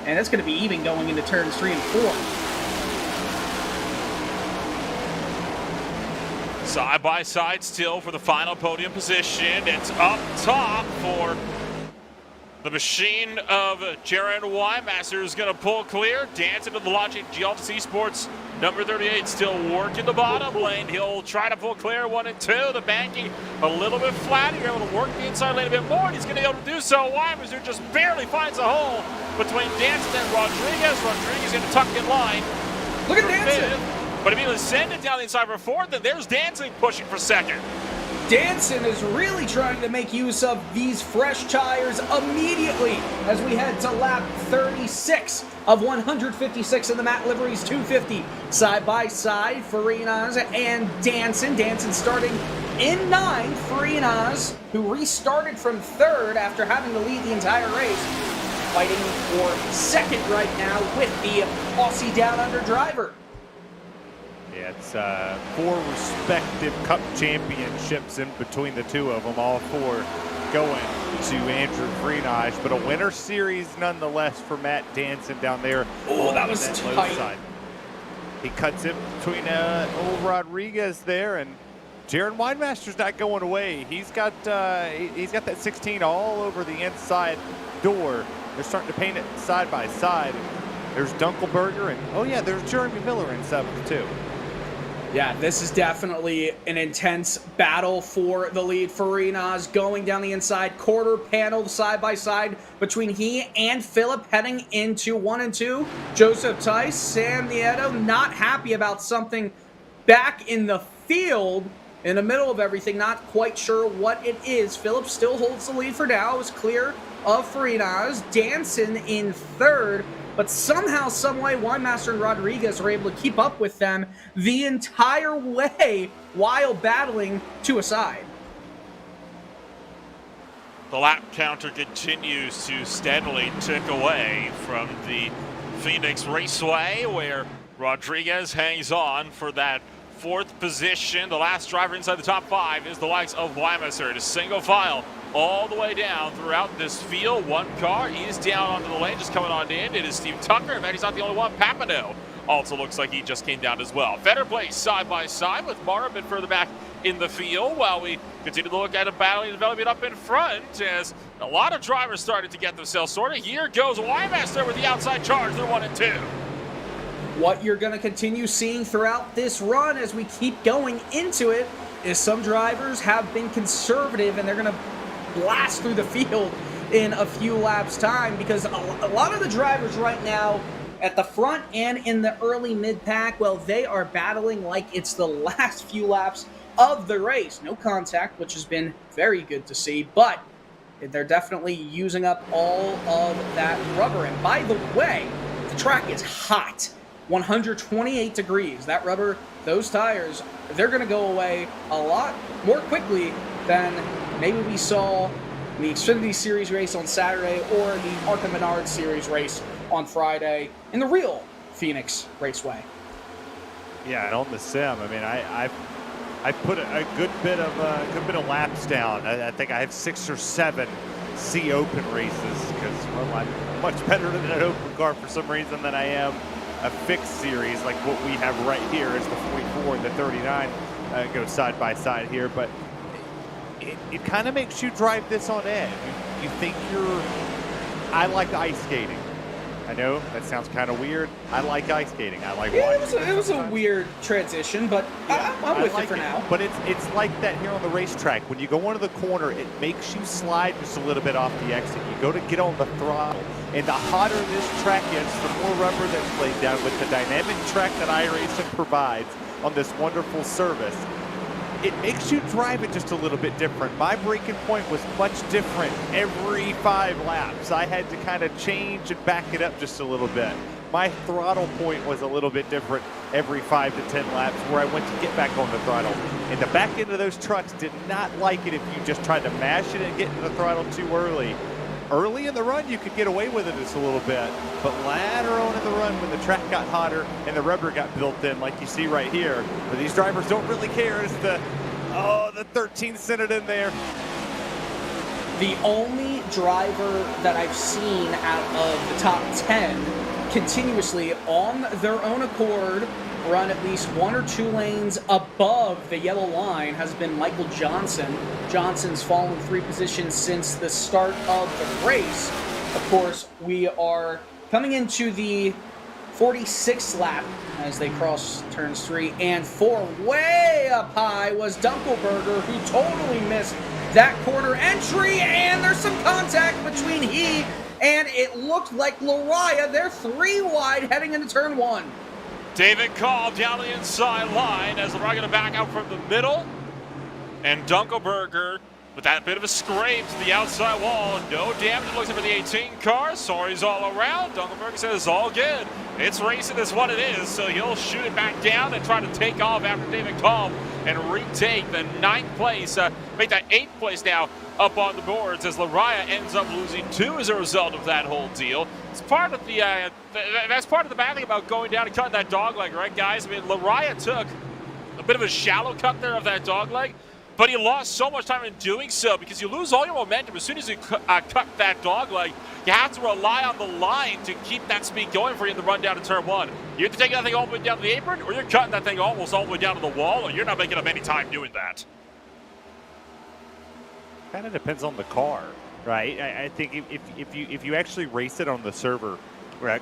and it's going to be even going into turns 3 and 4. Side by side still for the final podium position. It's up top for The machine of Jaron Wymaster is going to pull clear. Dance into the Logic GLC Sports. Number 38 still working the bottom lane. He'll try to pull clear 1 and 2. The banking a little bit flat. He's able to work the inside lane a bit more, and he's going to be able to do so. Wymaster just barely finds a hole between Danson and Rodriguez. Rodriguez going to tuck in line. Look at Danson. But immediately send it down the inside for fourth, and there's Danson pushing for second. Danson is really trying to make use of these fresh tires immediately as we head to lap 36 of 156 in the Matt Liveries 250. Side by side, Farinas and Danson. Danson starting in ninth. Farinas, who restarted from third after having to lead the entire race, fighting for second right now with the Aussie Down Under driver. Yeah, it's 4 respective Cup championships in between the two of them, all 4 going to Andrew Freenage, but a winter series nonetheless for Matt Danson down there. Oh, that was tight. Side. He cuts it between old Rodriguez there, and Jaron Weinmaster's not going away. He's got that 16 all over the inside door. They're starting to paint it side by side. There's Dunkelberger, and oh yeah, there's Jeremy Miller in 7th too. Yeah, this is definitely an intense battle for the lead. Farinas going down the inside, quarter panel side by side between he and Phillip heading into 1 and 2. Joseph Tice, Sam Nieto not happy about something back in the field in the middle of everything, not quite sure what it is. Phillip still holds the lead for now. It was clear of Farinas. Danson in third. But somehow, someway, Weinmaster and Rodriguez are able to keep up with them the entire way while battling to a side. The lap counter continues to steadily tick away from the Phoenix Raceway, where Rodriguez hangs on for that 4th position. The last driver inside the top 5 is the likes of Weinmaster. It is single file all the way down throughout this field. 1 car is down onto the lane, just coming on in. It is Steve Tucker. In fact, he's not the only one. Papano also looks like he just came down as well. Better place side by side with Mara a bit further back in the field, while we continue to look at a battling development up in front as a lot of drivers started to get themselves sorted. Here goes Weinmaster with the outside charge. They're 1 and 2. What you're going to continue seeing throughout this run as we keep going into it is some drivers have been conservative and they're going to blast through the field in a few laps time, because a lot of the drivers right now at the front and in the early mid-pack, well, they are battling like it's the last few laps of the race. No contact, which has been very good to see, but they're definitely using up all of that rubber. And by the way, the track is hot. 128 degrees. That rubber, those tires, they're going to go away a lot more quickly than maybe we saw in the Xfinity Series race on Saturday or the Arca Menard Series race on Friday in the real Phoenix Raceway. Yeah, and on the sim, I mean, I put a good bit of laps down. I think I have 6 or 7 C Open races because, well, I'm much better than an open car for some reason than I am a fixed series like what we have right here is the 44 and the 39 go side by side here, but it kind of makes you drive this on edge. You think I like ice skating. I know that sounds kind of weird. I like ice skating. I like watching. It was a weird transition, but yeah, I'm with it for now. But it's like that here on the racetrack. When you go into the corner, it makes you slide just a little bit off the exit. You go to get on the throttle, and the hotter this track is, the more rubber that's laid down with the dynamic track that iRacing provides on this wonderful service. It makes you drive it just a little bit different. My braking point was much different every 5 laps. I had to kind of change and back it up just a little bit. My throttle point was a little bit different every 5 to 10 laps where I went to get back on the throttle. And the back end of those trucks did not like it if you just tried to mash it and get into the throttle too early. Early in the run, you could get away with it just a little bit, but later on in the run, when the track got hotter and the rubber got built in, like you see right here, but these drivers don't really care as the 13th sent it in there. The only driver that I've seen out of the top 10 continuously on their own accord run at least 1 or 2 lanes above the yellow line has been Michael Johnson. Johnson's fallen 3 positions since the start of the race. Of course, we are coming into the 46th lap as they cross turns 3 and 4. Way up high was Dunkelberger, who totally missed that corner entry, and there's some contact between he and it looked like Lariah. They're 3 wide heading into turn 1. David Cobb down the inside line as Lariah going to back out from the middle, and Dunkelberger with that bit of a scrape to the outside wall. No damage. It looks like for the 18 car. Sorry's all around. Dunkelberger says it's all good. It's racing is what it is, so he'll shoot it back down and try to take off after David Cobb and retake the 9th place, make that 8th place now up on the boards as Lariah ends up losing 2 as a result of that whole deal. It's part of the that's part of the bad thing about going down and cutting that dog leg, right, guys? I mean, Lariah took a bit of a shallow cut there of that dog leg, but he lost so much time in doing so because you lose all your momentum as soon as you cut that dog leg. You have to rely on the line to keep that speed going for you in the run down to turn 1. You have to take that thing all the way down to the apron, or you're cutting that thing almost all the way down to the wall, or you're not making up any time doing that. Kind of depends on the car, right? I think if you actually race it on the server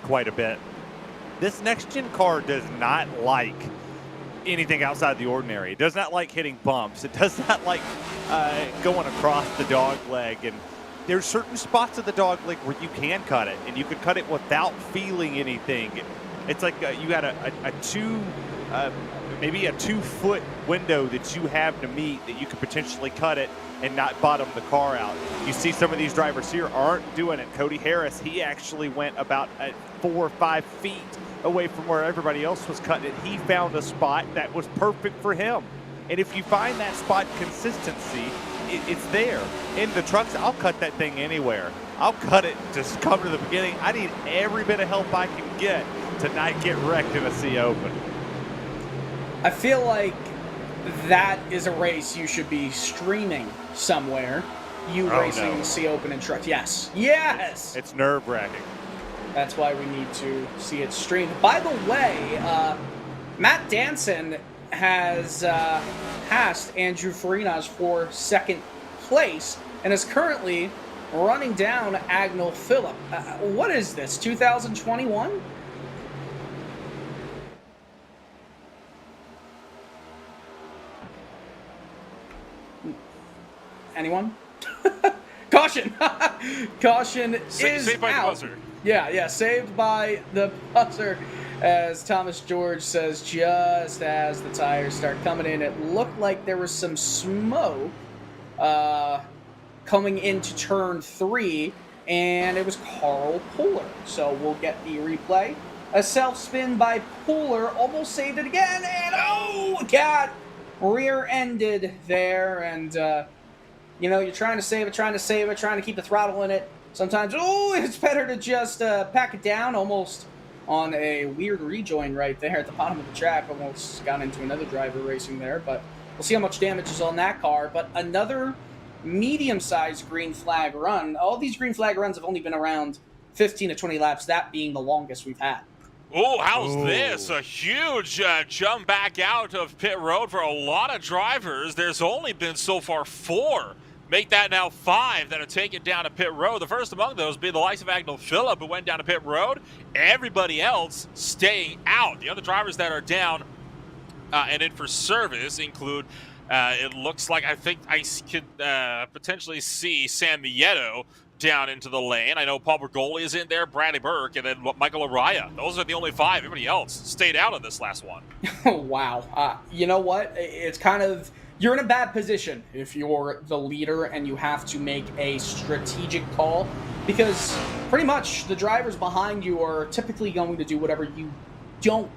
quite a bit, this next gen car does not like anything outside the ordinary. It does not like hitting bumps. It does not like going across the dog leg. And there's certain spots of the dog leg where you can cut it, and you can cut it without feeling anything. It's like you got maybe a 2-foot window that you have to meet that you could potentially cut it and not bottom the car out. You see some of these drivers here aren't doing it. Cody Harris, he actually went about 4 or 5 feet away from where everybody else was cutting it. He found a spot that was perfect for him. And if you find that spot consistency, it's there. In the trucks, I'll cut that thing anywhere. I'll cut it to come to the beginning. I need every bit of help I can get to not get wrecked in a C Open. I feel like that is a race you should be streaming somewhere. Racing the C Open and trucks. Yes. Yes! It's nerve-wracking. That's why we need to see it streamed. By the way, Matt Danson has passed Andrew Farina's for 2nd place and is currently running down Agnell Phillip. What is this, 2021? Anyone? Caution! Caution is saved by out. the buzzer. Yeah, saved by the buzzer, as Thomas George says, just as the tires start coming in. It looked like there was some smoke coming into turn 3, and it was Carl Puller. So we'll get the replay. A self-spin by Puller, almost saved it again, and oh, got rear-ended there, and you know, you're trying to save it, trying to keep the throttle in it. Sometimes, it's better to just pack it down, almost on a weird rejoin right there at the bottom of the track. Almost got into another driver racing there, but we'll see how much damage is on that car. But another medium-sized green flag run. All these green flag runs have only been around 15 to 20 laps, that being the longest we've had. Oh, how's this? A huge jump back out of pit road for a lot of drivers. There's only been so far 4. Make that now 5 that have taken down to pit road. The first among those being the likes of Agnell Phillip, who went down to pit road. Everybody else staying out. The other drivers that are down and in for service include, it looks like, I think I could potentially see Sam Mieto down into the lane. I know Paul Bergoli is in there, Bradley Burke, and then Michael Araya. Those are the only 5. Everybody else stayed out of this last one. Wow. You know what? It's kind of... You're in a bad position if you're the leader and you have to make a strategic call, because pretty much the drivers behind you are typically going to do whatever you don't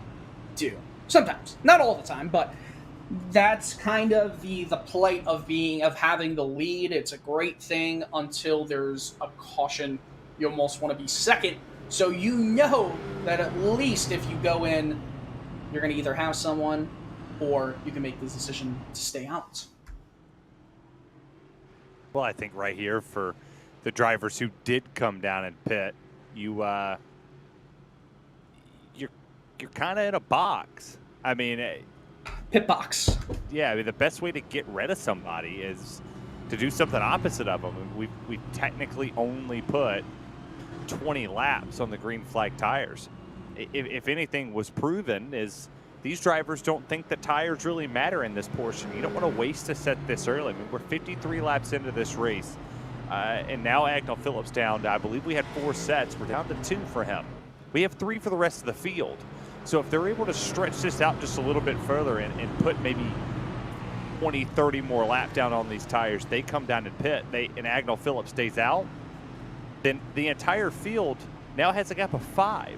do. Sometimes. Not all the time, but that's kind of the plight of having the lead. It's a great thing until there's a caution. You almost want to be second, so you know that at least if you go in, you're going to either have someone or you can make the decision to stay out. Well, I think right here for the drivers who did come down and pit, you're kind of in a box. I mean, Pit box. yeah, I mean, the best way to get rid of somebody is to do something opposite of them. We technically only put 20 laps on the green flag tires. If anything was proven, is these drivers don't think that tires really matter in this portion. You don't want to waste a set this early. I mean, we're 53 laps into this race, and now Agnell Phillips down to, I believe we had 4 sets. We're down to 2 for him. We have 3 for the rest of the field. So if they're able to stretch this out just a little bit further and put maybe 20, 30 more lap down on these tires, they come down and pit, and Agnell Phillips stays out, then the entire field now has a gap of 5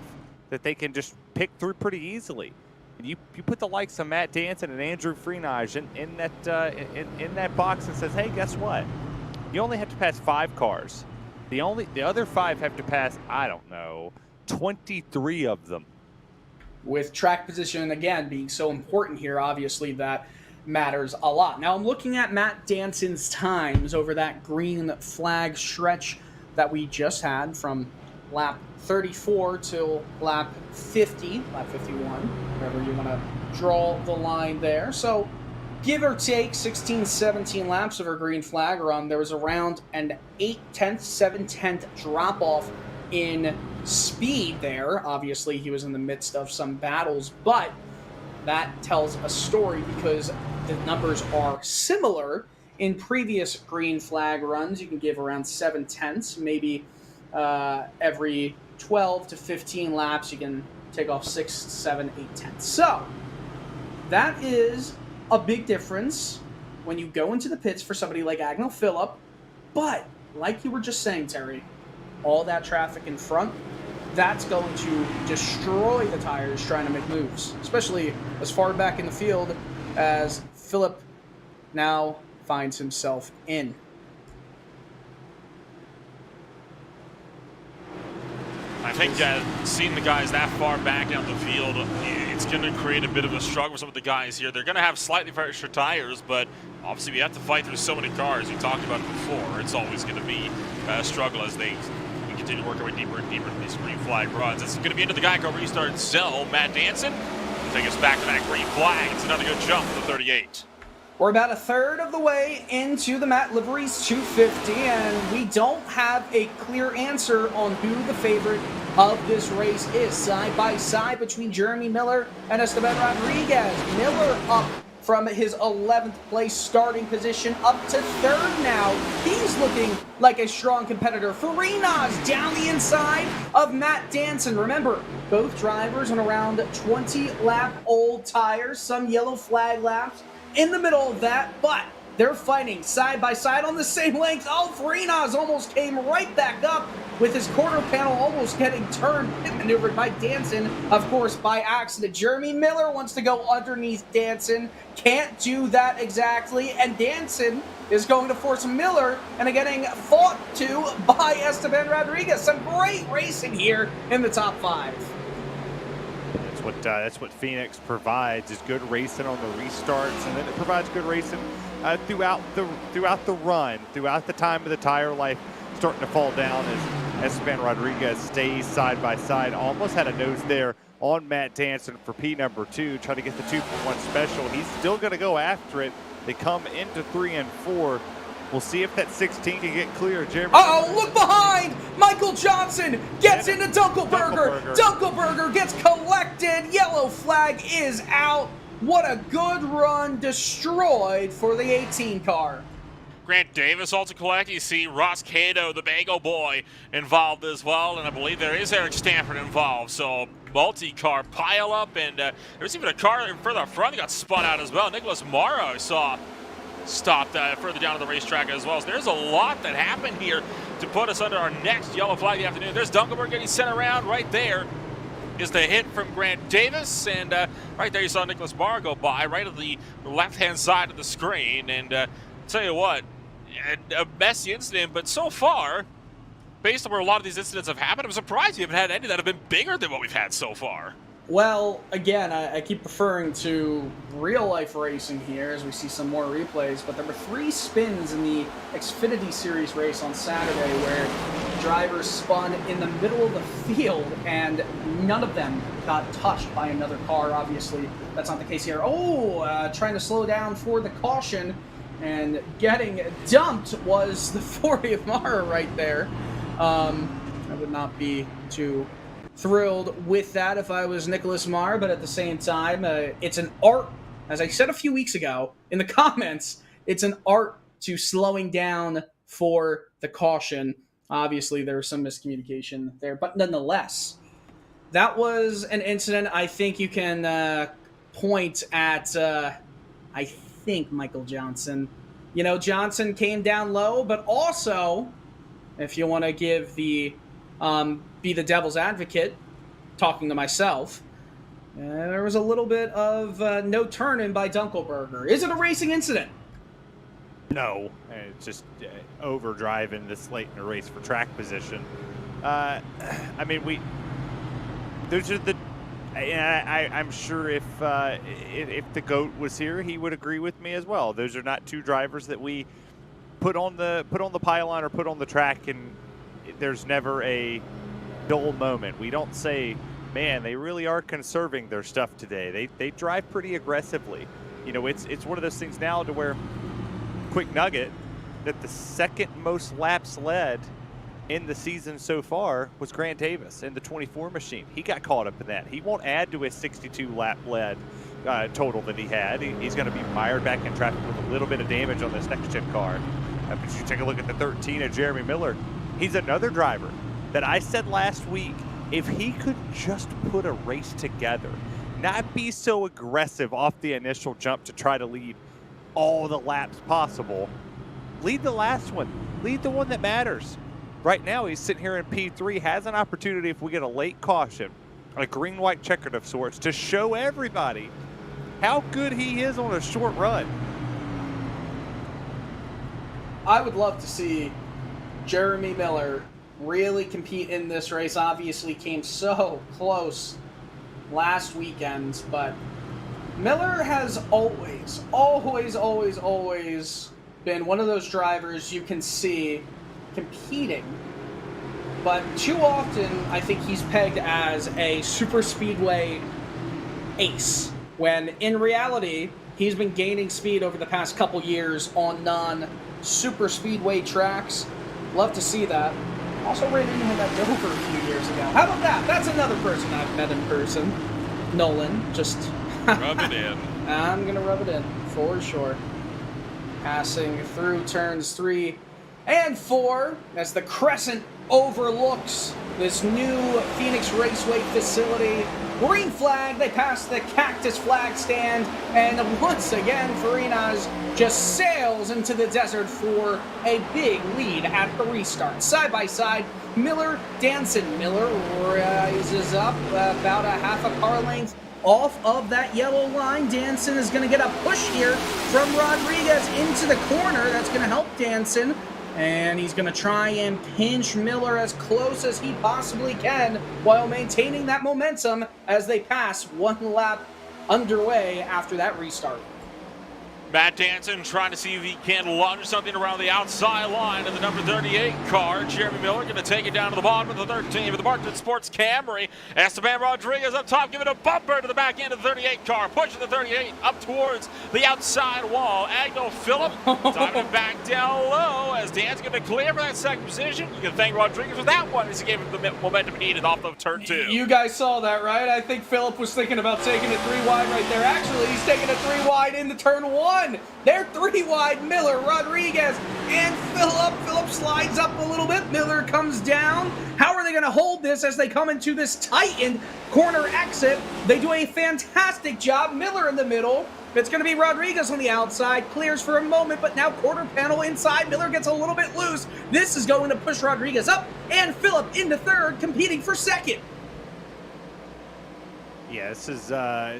that they can just pick through pretty easily. And you put the likes of Matt Danson and Andrew Freenage in that box and says, hey, guess what? You only have to pass 5 cars. The other 5 have to pass, I don't know, 23 of them. With track position, again, being so important here, obviously that matters a lot. Now I'm looking at Matt Danson's times over that green flag stretch that we just had from lap 34 till lap 50, lap 51, wherever you want to draw the line there. So give or take 16, 17 laps of our green flag run, there was around an 8/10, 7/10 drop off in speed there. Obviously, he was in the midst of some battles, but that tells a story because the numbers are similar. In previous green flag runs, you can give around 7/10, maybe every 12 to 15 laps, you can take off 6, 7, 8/10. So that is a big difference when you go into the pits for somebody like Agnell Phillip. But like you were just saying, Terry, all that traffic in front, that's going to destroy the tires trying to make moves, especially as far back in the field as Phillip now finds himself in. I think seeing the guys that far back down the field, it's going to create a bit of a struggle for some of the guys here. They're going to have slightly fresher tires, but obviously we have to fight through so many cars. We talked about it before. It's always going to be a struggle as we continue to work our way deeper and deeper into these green flag runs. It's going to be into the Geico restart zone. Matt Danson will take us back to that green flag. It's another good jump for the 38. We're about a third of the way into the Matt Liveries 250, and we don't have a clear answer on who the favorite of this race is. Side by side between Jeremy Miller and Esteban Rodriguez. Miller up from his 11th place starting position up to 3rd now. He's looking like a strong competitor. Freenage down the inside of Matt Danson. Remember, both drivers on around 20-lap-old tires, some yellow flag laps in the middle of that, but they're fighting side by side on the same length. Oh, Freenage almost came right back up with his quarter panel almost getting turned and maneuvered by Danson, of course, by accident. Jeremy Miller wants to go underneath Danson. Can't do that exactly, and Danson is going to force Miller and getting fought to by Esteban Rodriguez. Some great racing here in the top 5. That's what Phoenix provides, is good racing on the restarts, and then it provides good racing throughout the run, throughout the time of the tire life starting to fall down as Esteban Rodriguez stays side by side. Almost had a nose there on Matt Danson for P number 2, trying to get the 2-for-1 special. He's still going to go after it. They come into 3 and 4. We'll see if that 16 can get clear. Jeremy. Uh-oh, look behind! Michael Johnson gets into Dunkelberger. Dunkelberger gets collected. Yellow flag is out. What a good run destroyed for the 18 car. Grant Davis also collected. You see Ross Cato, the Bagel Boy, involved as well, and I believe there is Eric Stanford involved. So multi-car pile-up, and there's even a car further up front that got spun out as well. Nicholas Morrow, I saw, stopped further down on the racetrack as well. So there's a lot that happened here to put us under our next yellow flag of the afternoon. There's Dunkelberg getting sent around. Right there is the hit from Grant Davis, and right there you saw Nicholas Morrow go by right at the left-hand side of the screen. And tell you what, a messy incident, but so far, based on where a lot of these incidents have happened, I'm surprised we haven't had any that have been bigger than what we've had so far. Well, again, I keep referring to real-life racing here as we see some more replays, but there were 3 spins in the Xfinity Series race on Saturday where drivers spun in the middle of the field, and none of them got touched by another car. Obviously, that's not the case here. Trying to slow down for the caution, and getting dumped was the 40th Mara right there. I would not be too thrilled with that if I was Nicholas Marr, but at the same time, it's an art, as I said a few weeks ago in the comments, it's an art to slowing down for the caution. Obviously, there was some miscommunication there, but nonetheless, that was an incident I think you can point at, I think, Michael Johnson. You know, Johnson came down low, but also, if you want to give the be the devil's advocate, talking to myself, there was a little bit of no turn-in by Dunkelberger. Is it a racing incident? No, it's just overdriving this late in the race for track position. I mean, those are the. I'm sure if the GOAT was here, he would agree with me as well. Those are not 2 drivers that we put on the pylon or put on the track, and there's never a dull moment. We don't say, man, they really are conserving their stuff today. They drive pretty aggressively. You know, it's one of those things now to where, quick nugget, that the 2nd most laps led in the season so far was Grant Davis in the 24 machine. He got caught up in that. He won't add to his 62 lap lead total that he had. He's going to be mired back in traffic with a little bit of damage on this next gen car. But you take a look at the 13 of Jeremy Miller. He's another driver that I said last week, if he could just put a race together, not be so aggressive off the initial jump to try to lead all the laps possible, lead the last one, lead the one that matters. Right now, he's sitting here in P3, has an opportunity if we get a late caution, a green-white checkered of sorts, to show everybody how good he is on a short run. I would love to see Jeremy Miller really compete in this race. Obviously came so close last weekend, but Miller has always been one of those drivers you can see competing, but too often I think he's pegged as a super speedway ace, when in reality he's been gaining speed over the past couple years on non-super speedway tracks. Love to see that. Also ran into him at Dover a few years ago. How about that? That's another person I've met in person. Nolan, just Rub it in. I'm gonna rub it in for sure. Passing through turns 3 and 4 as the Crescent overlooks this new Phoenix Raceway facility. Green flag, they pass the Cactus flag stand, and once again, Farinas just sails into the desert for a big lead at the restart. Side by side, Miller, Danson. Miller rises up about a half a car length off of that yellow line. Danson is going to get a push here from Rodriguez into the corner. That's going to help Danson. And he's going to try and pinch Miller as close as he possibly can while maintaining that momentum as they pass 1 lap underway after that restart. Matt Danson trying to see if he can lunge something around the outside line of the number 38 car. Jeremy Miller going to take it down to the bottom of the 13 for the Barton Sports Camry. Esteban Rodriguez up top, giving a bumper to the back end of the 38 car, pushing the 38 up towards the outside wall. Agno Phillip diving back down low as Dan's going to clear for that 2nd position. You can thank Rodriguez for that one as he gave him the momentum needed off of turn 2. You guys saw that, right? I think Phillip was thinking about taking it 3 wide right there. Actually, he's taking it 3 wide into turn 1. They're 3 wide, Miller, Rodriguez, and Phillip. Phillip slides up a little bit. Miller comes down. How are they going to hold this as they come into this tightened corner exit? They do a fantastic job. Miller in the middle. It's going to be Rodriguez on the outside. Clears for a moment, but now quarter panel inside. Miller gets a little bit loose. This is going to push Rodriguez up, and Phillip into 3rd, competing for 2nd. Yeah, this is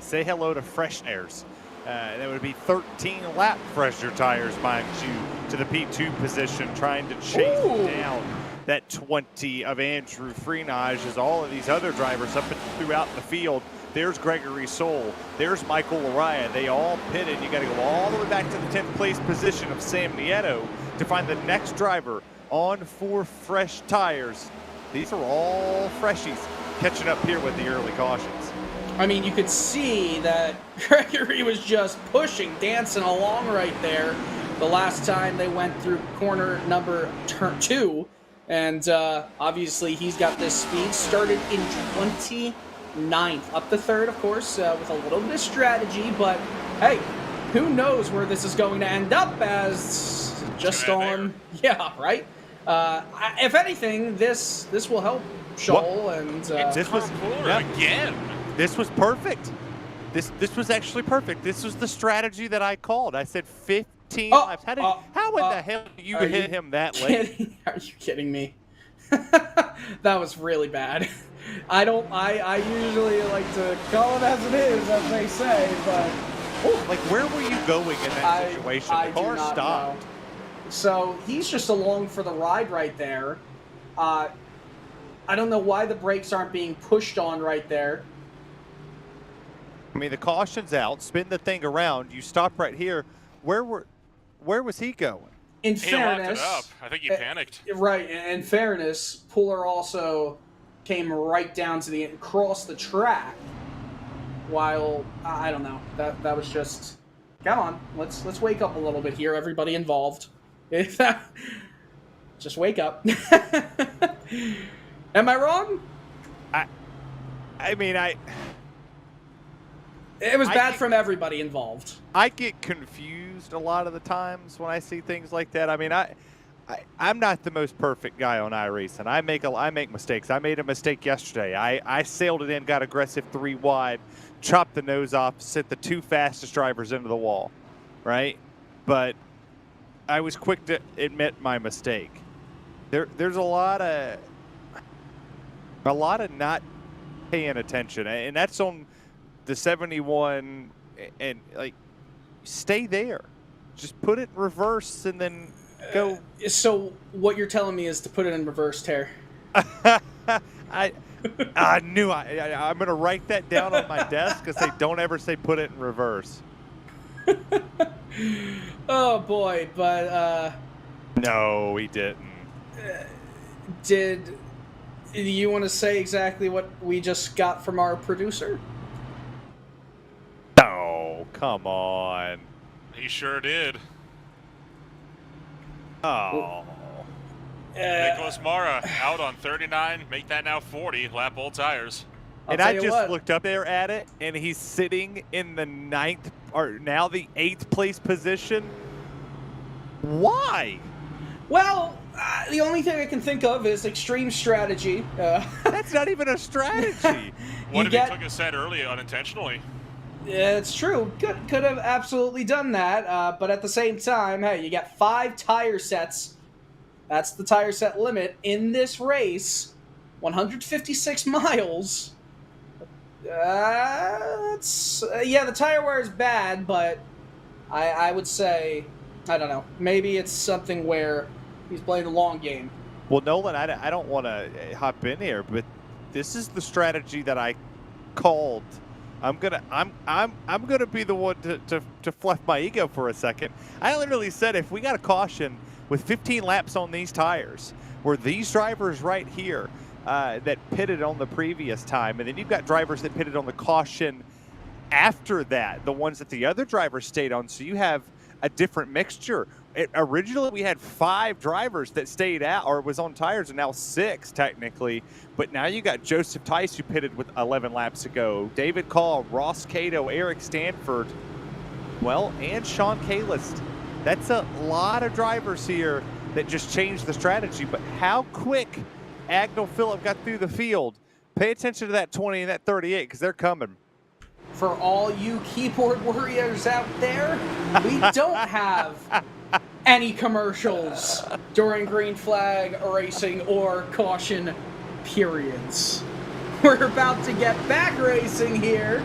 say hello to fresh airs. That would be 13 lap fresher tires, mind you, to the P2 position, trying to chase down that 20 of Andrew Freenage as all of these other drivers up and throughout the field There's Gregory Soule. There's Michael Lariah. They all pitted. You got to go all the way back to the 10th place position of Sam Nieto to find the next driver on 4 fresh tires. These are all freshies catching up here with the early cautions. I mean, you could see that Gregory was just pushing, dancing along right there the last time they went through corner number 2. And obviously he's got this speed. Started in 29th, up to 3rd, of course, with a little bit of strategy. But hey, who knows where this is going to end up as just on... Yeah, right? If anything, this will help Shoal and... this was again. This was perfect. This was actually perfect. This was the strategy that I called. I said 15 laps. How in the hell did you hit him that late? Are you kidding me? That was really bad. I usually like to call it as it is, as they say, but... Like, where were you going in that situation? The car stopped. Know. So he's just along for the ride right there. I don't know why the brakes aren't being pushed on right there. I mean, the caution's out. Spin the thing around. You stop right here. Where was he going? In he fairness, locked it up. I think he panicked. Right. In fairness, Pooler also came right down to the across the track. While I don't know, that was just. Come on, let's wake up a little bit here, everybody involved. Just wake up. Am I wrong? I mean, it was bad from everybody involved. I get confused a lot of the times when I see things like that. I mean, I'm not the most perfect guy on iRacing. I make mistakes. I made a mistake yesterday. I sailed it in, got aggressive 3 wide, chopped the nose off, sent the 2 fastest drivers into the wall, right? But I was quick to admit my mistake. There's a lot of not paying attention, and that's on the 71. And like, stay there, just put it in reverse and then go. So what you're telling me is to put it in reverse, Ter. I knew I'm gonna write that down on my desk and say, don't ever say put it in reverse. Oh boy, but no, he didn't. Did you want to say exactly what we just got from our producer? No, come on. He sure did. Oh. Nicholas Mara out on 39, make that now 40, lap all tires. And I just looked up there at it, and he's sitting in the 9th, or now the 8th place position. Why? Well, the only thing I can think of is extreme strategy. That's not even a strategy. What if he took a set early unintentionally? Yeah, it's true. Could have absolutely done that, but at the same time, hey, you got 5 tire sets. That's the tire set limit in this race. 156 miles. Yeah, the tire wear is bad, but I would say, I don't know, maybe it's something where he's playing the long game. Well, Nolan, I don't want to hop in here, but this is the strategy that I called. I'm gonna be the one to fluff my ego for a second. I literally said if we got a caution with 15 laps on these tires, where these drivers right here that pitted on the previous time, and then you've got drivers that pitted on the caution after that, the ones that the other drivers stayed on, so you have a different mixture. Originally, we had 5 drivers that stayed out or was on tires, and now 6 technically. But now you got Joseph Tice, who pitted with 11 laps ago, David Call, Ross Cato, Eric Stanford, well, and Sean Kalist. That's a lot of drivers here that just changed the strategy. But how quick Agnell Phillip got through the field. Pay attention to that 20 and that 38 because they're coming. For all you keyboard warriors out there, we don't have any commercials during green flag racing or caution periods. We're about to get back racing here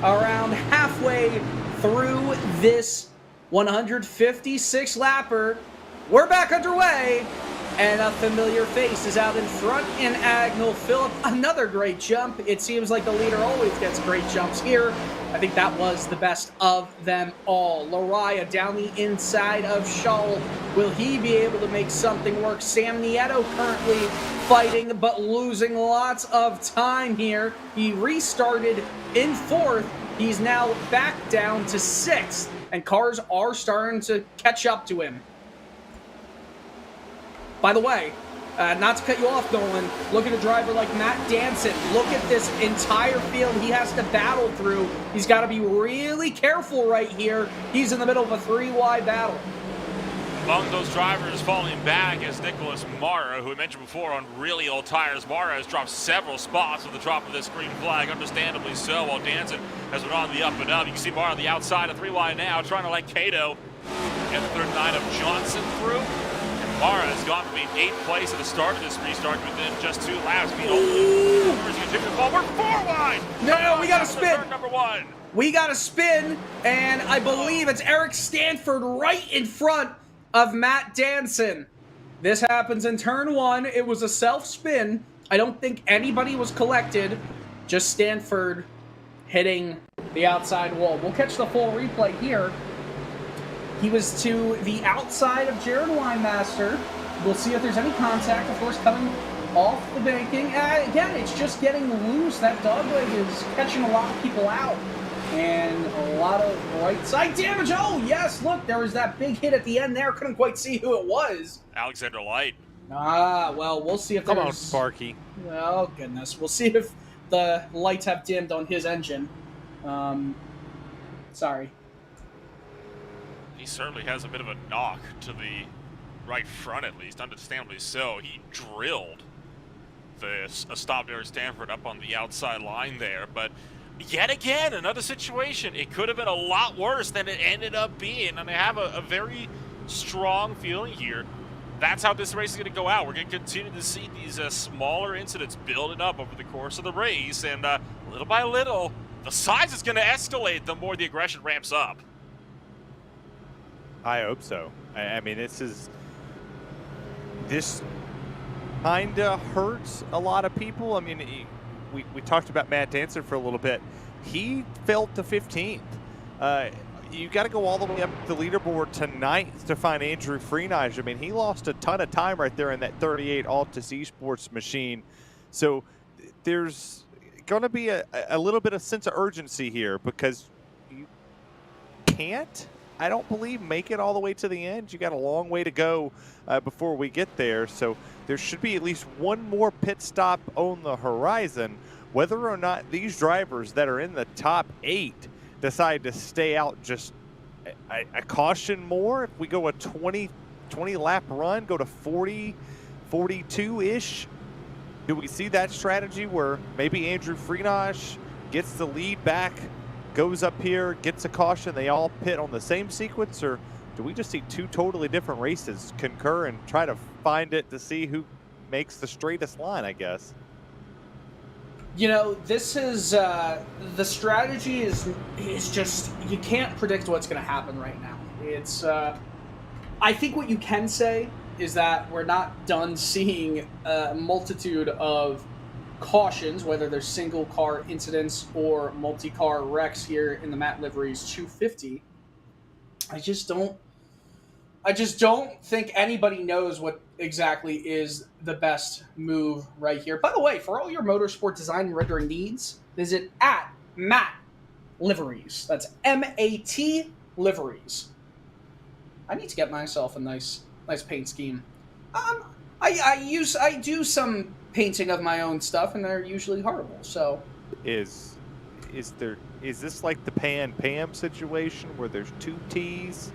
around halfway through this 156 lapper. We're back underway And a familiar face is out in front in Agnell Phillip. Another great jump. It seems like the leader always gets great jumps here. I think that was the best of them all. Lariah down the inside of Shull. Will he be able to make something work? Sam Nieto currently fighting but losing lots of time here. He restarted in 4th. He's now back down to 6th. And cars are starting to catch up to him. By the way, not to cut you off, Nolan, look at a driver like Matt Danson. Look at this entire field he has to battle through. He's got to be really careful right here. He's in the middle of a 3-wide battle. Among those drivers falling back is Nicholas Mara, who we mentioned before on really old tires. Mara has dropped several spots with the drop of this green flag, understandably so, while Danson has been on the up and up. You can see Mara on the outside of 3-wide now, trying to let Cato get the 39 of Johnson through. Mara has gone from being 8th place at the start of this restart within just 2 laps. We're 4-wide. No, we got to spin. Number 1. We got to spin, and I believe it's Eric Stanford right in front of Matt Danson. This happens in turn 1. It was a self-spin. I don't think anybody was collected. Just Stanford hitting the outside wall. We'll catch the full replay here. He was to the outside of Jared Weinmaster. We'll see if there's any contact, of course, coming off the banking. Again, it's just getting loose. That dogleg is catching a lot of people out. And a lot of right side damage. Oh, yes, look, there was that big hit at the end there. Couldn't quite see who it was. Alexander Light. Well, we'll see if there's... Come on, Sparky. Oh, goodness. We'll see if the lights have dimmed on his engine. Sorry. He certainly has a bit of a knock to the right front, at least, understandably so. He drilled a stop there at Stanford up on the outside line there, but yet again, another situation. It could have been a lot worse than it ended up being, and I have a very strong feeling here. That's how this race is going to go out. We're going to continue to see these smaller incidents building up over the course of the race, and little by little, the size is going to escalate the more the aggression ramps up. I hope so. I mean, this kind of hurts a lot of people. I mean, we talked about Matt Danson for a little bit. He fell to 15th. You got to go all the way up the leaderboard tonight to find Andrew Freenage. I mean, he lost a ton of time right there in that 38 Altus Esports machine. So there's going to be a little bit of sense of urgency here because you can't, I don't believe, make it all the way to the end. You got a long way to go before we get there. So there should be at least one more pit stop on the horizon. Whether or not these drivers that are in the top 8 decide to stay out just a caution more. If we go a 20 lap run, go to 40, 42-ish, do we see that strategy where maybe Andrew Freenage gets the lead back, goes up here, gets a caution, they all pit on the same sequence, or do we just see 2 totally different races concur and try to find it to see who makes the straightest line, I guess? You know, this is, the strategy is just, you can't predict what's going to happen right now. It's, I think what you can say is that we're not done seeing a multitude of cautions, whether they're single car incidents or multi-car wrecks here in the Matt Liveries 250. I just don't think anybody knows what exactly is the best move right here. By the way, for all your motorsport design and rendering needs, visit at Matt Liveries. That's M-A-T Liveries. I need to get myself a nice paint scheme. I do some painting of my own stuff, and they're usually horrible. So, is this like the Pam situation where there's 2 T's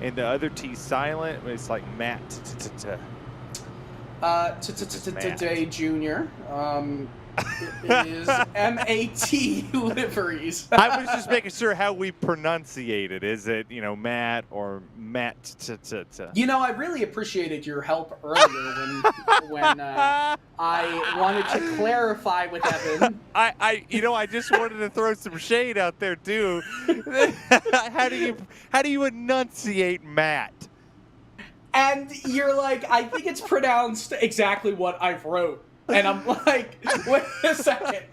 and the other T's silent? It's like Matt Today Junior. It is M-A-T Liveries. I was just making sure how we pronunciate it. Is it, Matt or Matt? You know, I really appreciated your help earlier when I wanted to clarify with Evan. I just wanted to throw some shade out there too. How do you enunciate Matt? And you're like, I think it's pronounced exactly what I wrote. And I'm like, wait a second.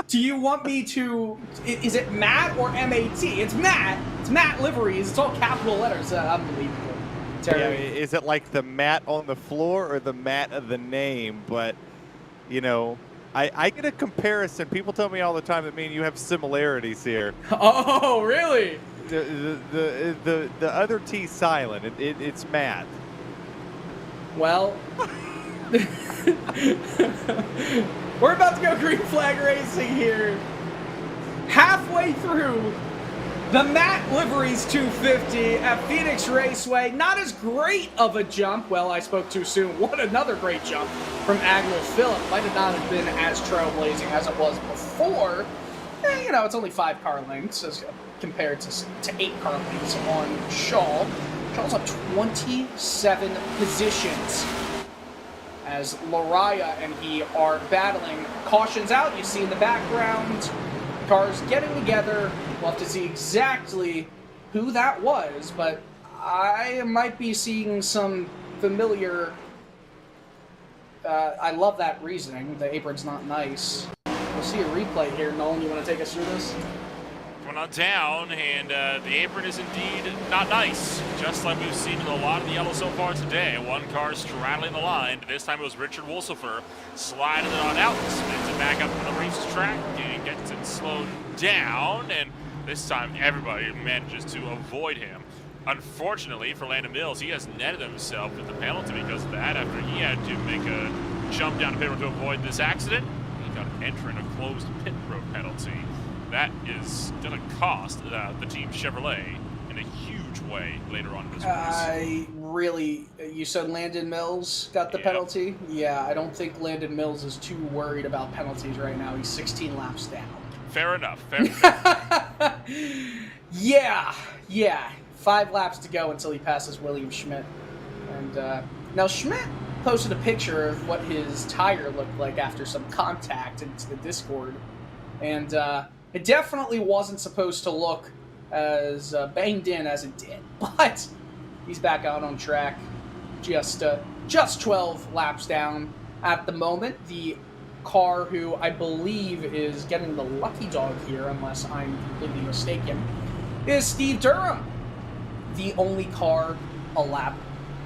Do you want me to... Is it Matt or M-A-T? It's Matt. It's Matt Liveries. It's all capital letters. Unbelievable. Yeah, is it like the mat on the floor or the mat of the name? But, you know, I get a comparison. People tell me all the time that me and you have similarities here. Oh, really? The other T's silent. It's Matt. Well... We're about to go green flag racing here. Halfway through the Matt Liveries 250 at Phoenix Raceway. Not as great of a jump. Well, I spoke too soon. What another great jump from Agnell Phillip. Might have not have been as trailblazing as it was before. You know, it's only 5 car lengths as compared to 8 car lengths on Shaw. Shaw's up 27 positions as Lariah and he are battling. Cautions out, you see in the background. Cars getting together. We'll have to see exactly who that was, but I might be seeing some familiar... I love that reasoning. The apron's not nice. We'll see a replay here. Nolan, you want to take us through this? Coming on down, and the apron is indeed not nice. Just like we've seen in a lot of the yellow so far today. One car straddling the line. This time it was Richard Wolsifer sliding it on out, spins it back up on the racetrack, and gets it slowed down. And this time everybody manages to avoid him. Unfortunately for Landon Mills, he has netted himself with the penalty because of that. After he had to make a jump down the pit road to avoid this accident, he got an entering a closed pit road penalty. That is going to cost the team Chevrolet in a huge way later on in this race. You said Landon Mills got the penalty? Yeah, I don't think Landon Mills is too worried about penalties right now. He's 16 laps down. Fair enough. Fair. Yeah. 5 laps to go until he passes William Schmidt. And now Schmidt posted a picture of what his tire looked like after some contact into the Discord. And it definitely wasn't supposed to look as banged in as it did. But he's back out on track, just 12 laps down at the moment. The car who I believe is getting the lucky dog here, unless I'm completely mistaken, is Steve Durham. The only car a lap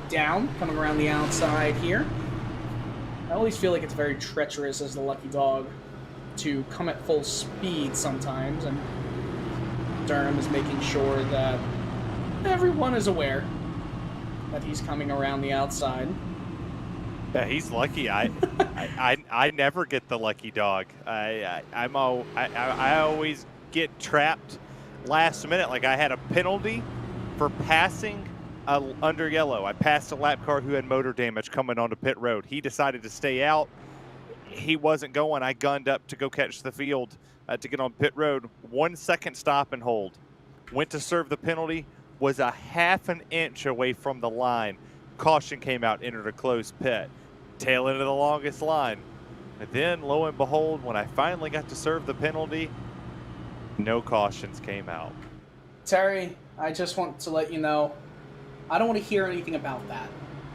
down, coming around the outside here. I always feel like it's very treacherous as the lucky dog to come at full speed sometimes, and Durham is making sure that everyone is aware that he's coming around the outside. Yeah, he's lucky. I never get the lucky dog. I always get trapped last minute. Like I had a penalty for passing under yellow. I passed a lap car who had motor damage coming onto pit road. He decided to stay out. He wasn't going. I gunned up to go catch the field to get on pit road. 1 second stop and hold. Went to serve the penalty. Was a half an inch away from the line. Caution came out, entered a closed pit. Tail end of the longest line. But then, lo and behold, when I finally got to serve the penalty, no cautions came out. Terry, I just want to let you know, I don't want to hear anything about that.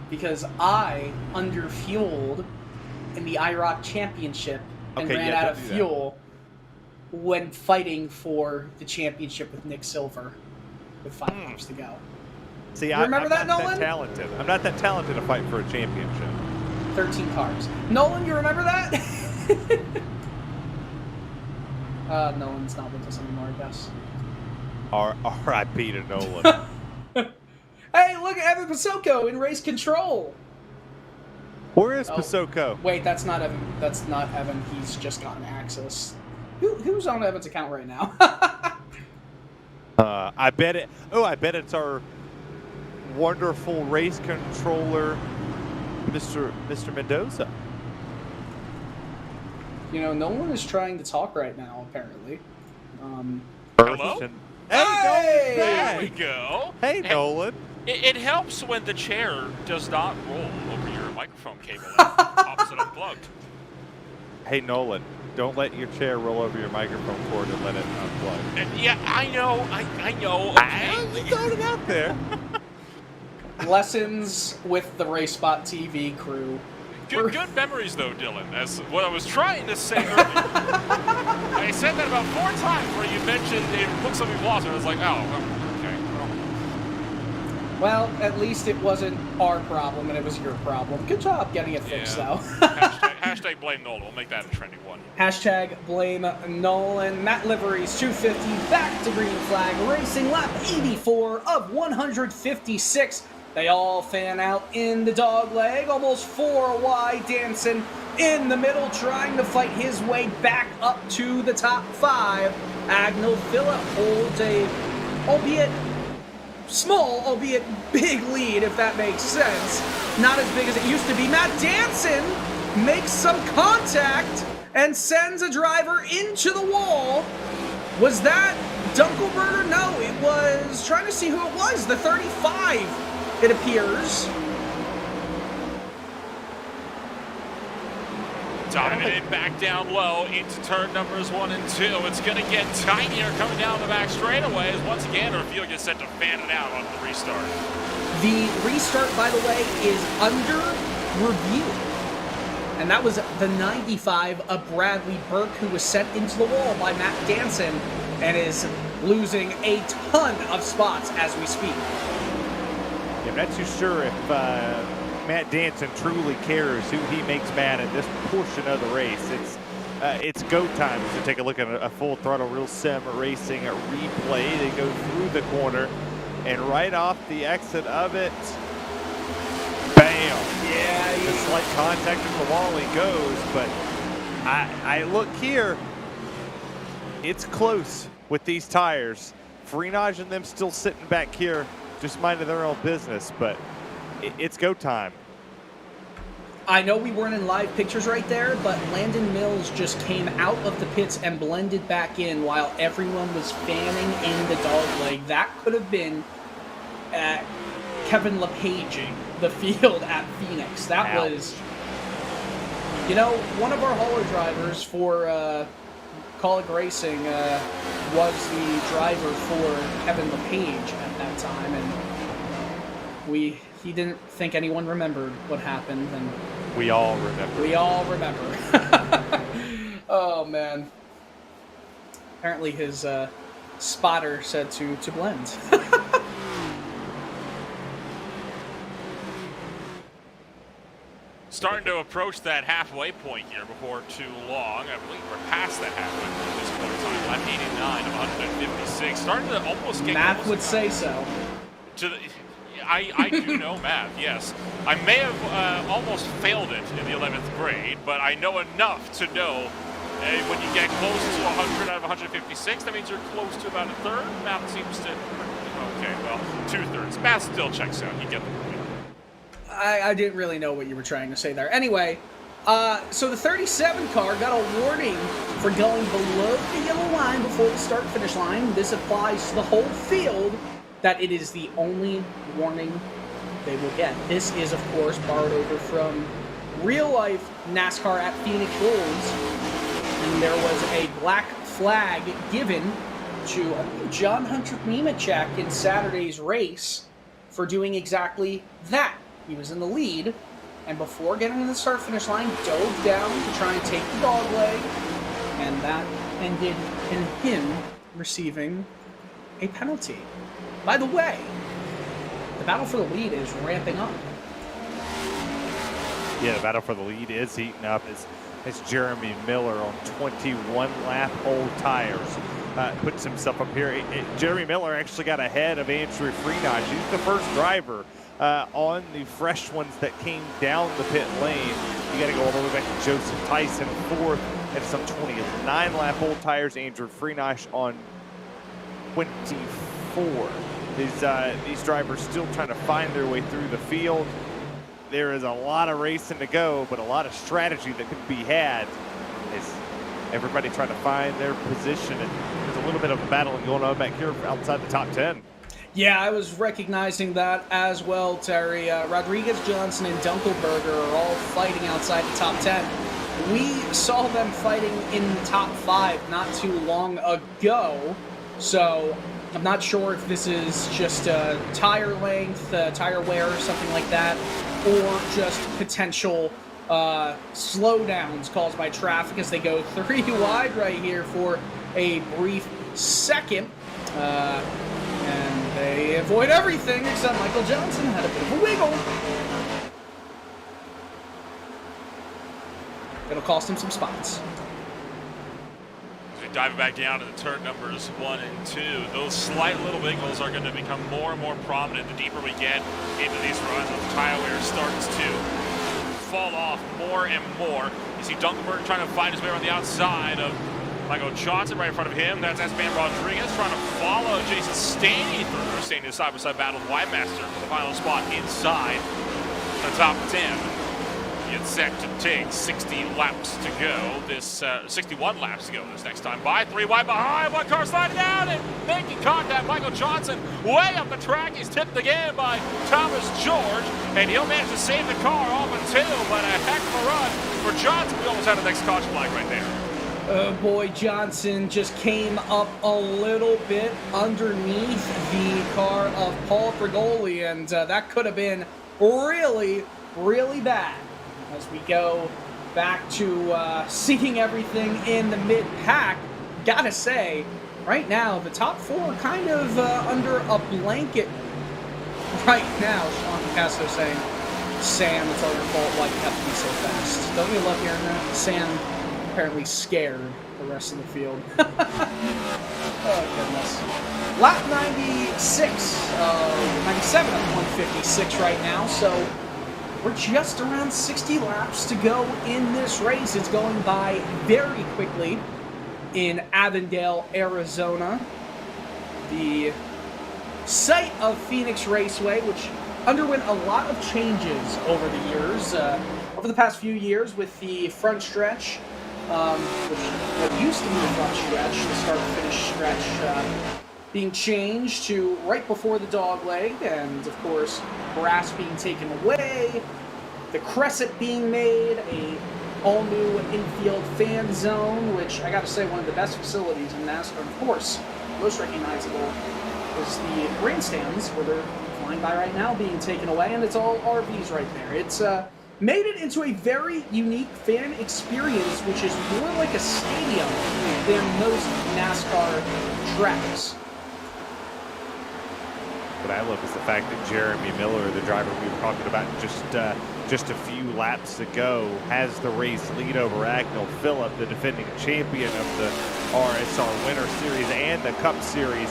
Because I underfueled in the IROC Championship and ran out of fuel when fighting for the championship with Nick Silver with 5 laps to go. See, you remember I'm that, not Nolan? that talented. I'm not that talented to fight for a championship. 13 cars. Nolan, you remember that? Nolan's not with us anymore, I guess. R.I.P. to Nolan. Hey, look at Evan Pasoko in race control. Where is Pasoko? Wait, that's not Evan. That's not Evan. He's just gotten access. Who's on Evan's account right now? I bet it. Oh, I bet it's our wonderful race controller, Mr. Mendoza. You know, no one is trying to talk right now, apparently. Hello? Hey! There we go. Hey, Nolan. It helps when the chair does not roll over your microphone cable and pops it unplugged. Hey, Nolan. Don't let your chair roll over your microphone cord and let it unplug. Yeah, I know. I know. Okay. I just throwing it out there. lessons with the RaceSpotTV crew. Good memories, though, Dylan, as what I was trying to say earlier. I said that about 4 times where you mentioned it looks like we've lost, and I was like, oh, okay. Well, at least it wasn't our problem, and it was your problem. Good job getting it fixed, though. hashtag blame Nolan. We'll make that a trendy one. Hashtag blame Nolan. Matt Liveries, 250, back to green flag, racing lap 84 of 156. They all fan out in the dog leg, almost 4 wide, dancing in the middle, trying to fight his way back up to the top 5. Agnell Phillip holds a, albeit small, albeit big lead, if that makes sense. Not as big as it used to be. Matt Danson makes some contact and sends a driver into the wall. Was that Dunkelberger? No, it was, trying to see who it was, the 35. It appears. Diving it back down low into turn numbers 1 and 2. It's going to get tinier coming down the back straightaways. Once again, our field gets set to fan it out on the restart. The restart, by the way, is under review. And that was the 95 of Bradley Burke, who was sent into the wall by Matt Danson and is losing a ton of spots as we speak. Yeah, I'm not too sure if Matt Danson truly cares who he makes mad at this portion of the race. It's go time to take a look at a full throttle RealSimRacing replay. They go through the corner, and right off the exit of it, bam! Yeah, The slight contact with the wall he goes, but I look here, it's close with these tires. Freenage and them still sitting back here, just minding their own business, but it's go time. I know we weren't in live pictures right there, but Landon Mills just came out of the pits and blended back in while everyone was fanning in the dogleg. That could have been Kevin LePaging the field at Phoenix. That Ouch. was, you know, one of our hauler drivers for Colleague Racing was the driver for Kevin LePage at that time, and he didn't think anyone remembered what happened, and we all remember. We all remember. Oh man. Apparently his spotter said to blend. Starting to approach that halfway point here before too long. I believe we're past that halfway point at this point in time. Lap 89 of 156. Starting to almost get Math close would say so. To the, I do know math, yes. I may have almost failed it in the 11th grade, but I know enough to know when you get close to 100 out of 156, that means you're close to about a third. Math seems to, okay, well, 2/3. Math still checks out. You get the point. I didn't really know what you were trying to say there. Anyway, so the 37 car got a warning for going below the yellow line before the start-finish line. This applies to the whole field, that it is the only warning they will get. This is, of course, borrowed over from real-life NASCAR at Phoenix rules. And there was a black flag given to John Hunter Nemechek in Saturday's race for doing exactly that. He was in the lead, and before getting to the start-finish line, dove down to try and take the dog leg, and that ended in him receiving a penalty. By the way, the battle for the lead is ramping up. Yeah, the battle for the lead is heating up as Jeremy Miller on 21-lap old tires puts himself up here. Jeremy Miller actually got ahead of Andrew Freenage. He's the first driver on the fresh ones that came down the pit lane. You got to go all the way back to Joseph Tyson, fourth, at some 29-lap old tires. Andrew Freenage on 24. These drivers still trying to find their way through the field. There is a lot of racing to go, but a lot of strategy that could be had as everybody trying to find their position. And there's a little bit of a battle going on back here outside the top 10. Yeah, I was recognizing that as well, Terry. Rodriguez, Johnson, and Dunkelberger are all fighting outside the top 10. We saw them fighting in the top 5 not too long ago, so I'm not sure if this is just tire length, tire wear, or something like that, or just potential slowdowns caused by traffic as they go 3 wide right here for a brief second. And they avoid everything except Michael Johnson had a bit of a wiggle. It'll cost him some spots. Diving back down to the turn numbers 1 and 2, those slight little wiggles are going to become more and more prominent the deeper we get into these runs as the tire wear starts to fall off more and more. You see Dunkelberg trying to find his way around the outside of Michael Johnson right in front of him. That's S-Man Rodriguez trying to follow Jason Staney through. Staney is side-by-side battle with Wildmaster for the final spot inside the top 10. It's set to take 60 laps to go. 61 laps to go this next time by. 3 wide behind. One car sliding down and making contact. Michael Johnson way up the track. He's tipped again by Thomas George, and he'll manage to save the car off of 2. But a heck of a run for Johnson. We almost had the next caution flag right there. Oh boy, Johnson just came up a little bit underneath the car of Paul Frigoli, and that could have been really, really bad. As we go back to seeing everything in the mid-pack, gotta say, right now, the top 4 are kind of under a blanket right now. Sean Picasso saying, Sam, it's all your fault, why you have to be so fast. Don't you love hearing that? Sam apparently scared the rest of the field. Oh, goodness. Lap 96, 97 of 156 right now, so we're just around 60 laps to go in this race. It's going by very quickly in Avondale, Arizona. The site of Phoenix Raceway, which underwent a lot of changes over the years, over the past few years with the front stretch, what used to be the front stretch, the start-finish stretch, being changed to right before the dog leg, and of course, grass being taken away, the crescent being made, a all-new infield fan zone, which I gotta say, one of the best facilities in NASCAR. Of course, most recognizable is the grandstands where they're flying by right now being taken away, and it's all RVs right there. It's made it into a very unique fan experience, which is more like a stadium than most NASCAR tracks. What I love is the fact that Jeremy Miller, the driver we were talking about just a few laps ago, has the race lead over Agnell Phillip, the defending champion of the RSR Winter Series and the Cup Series,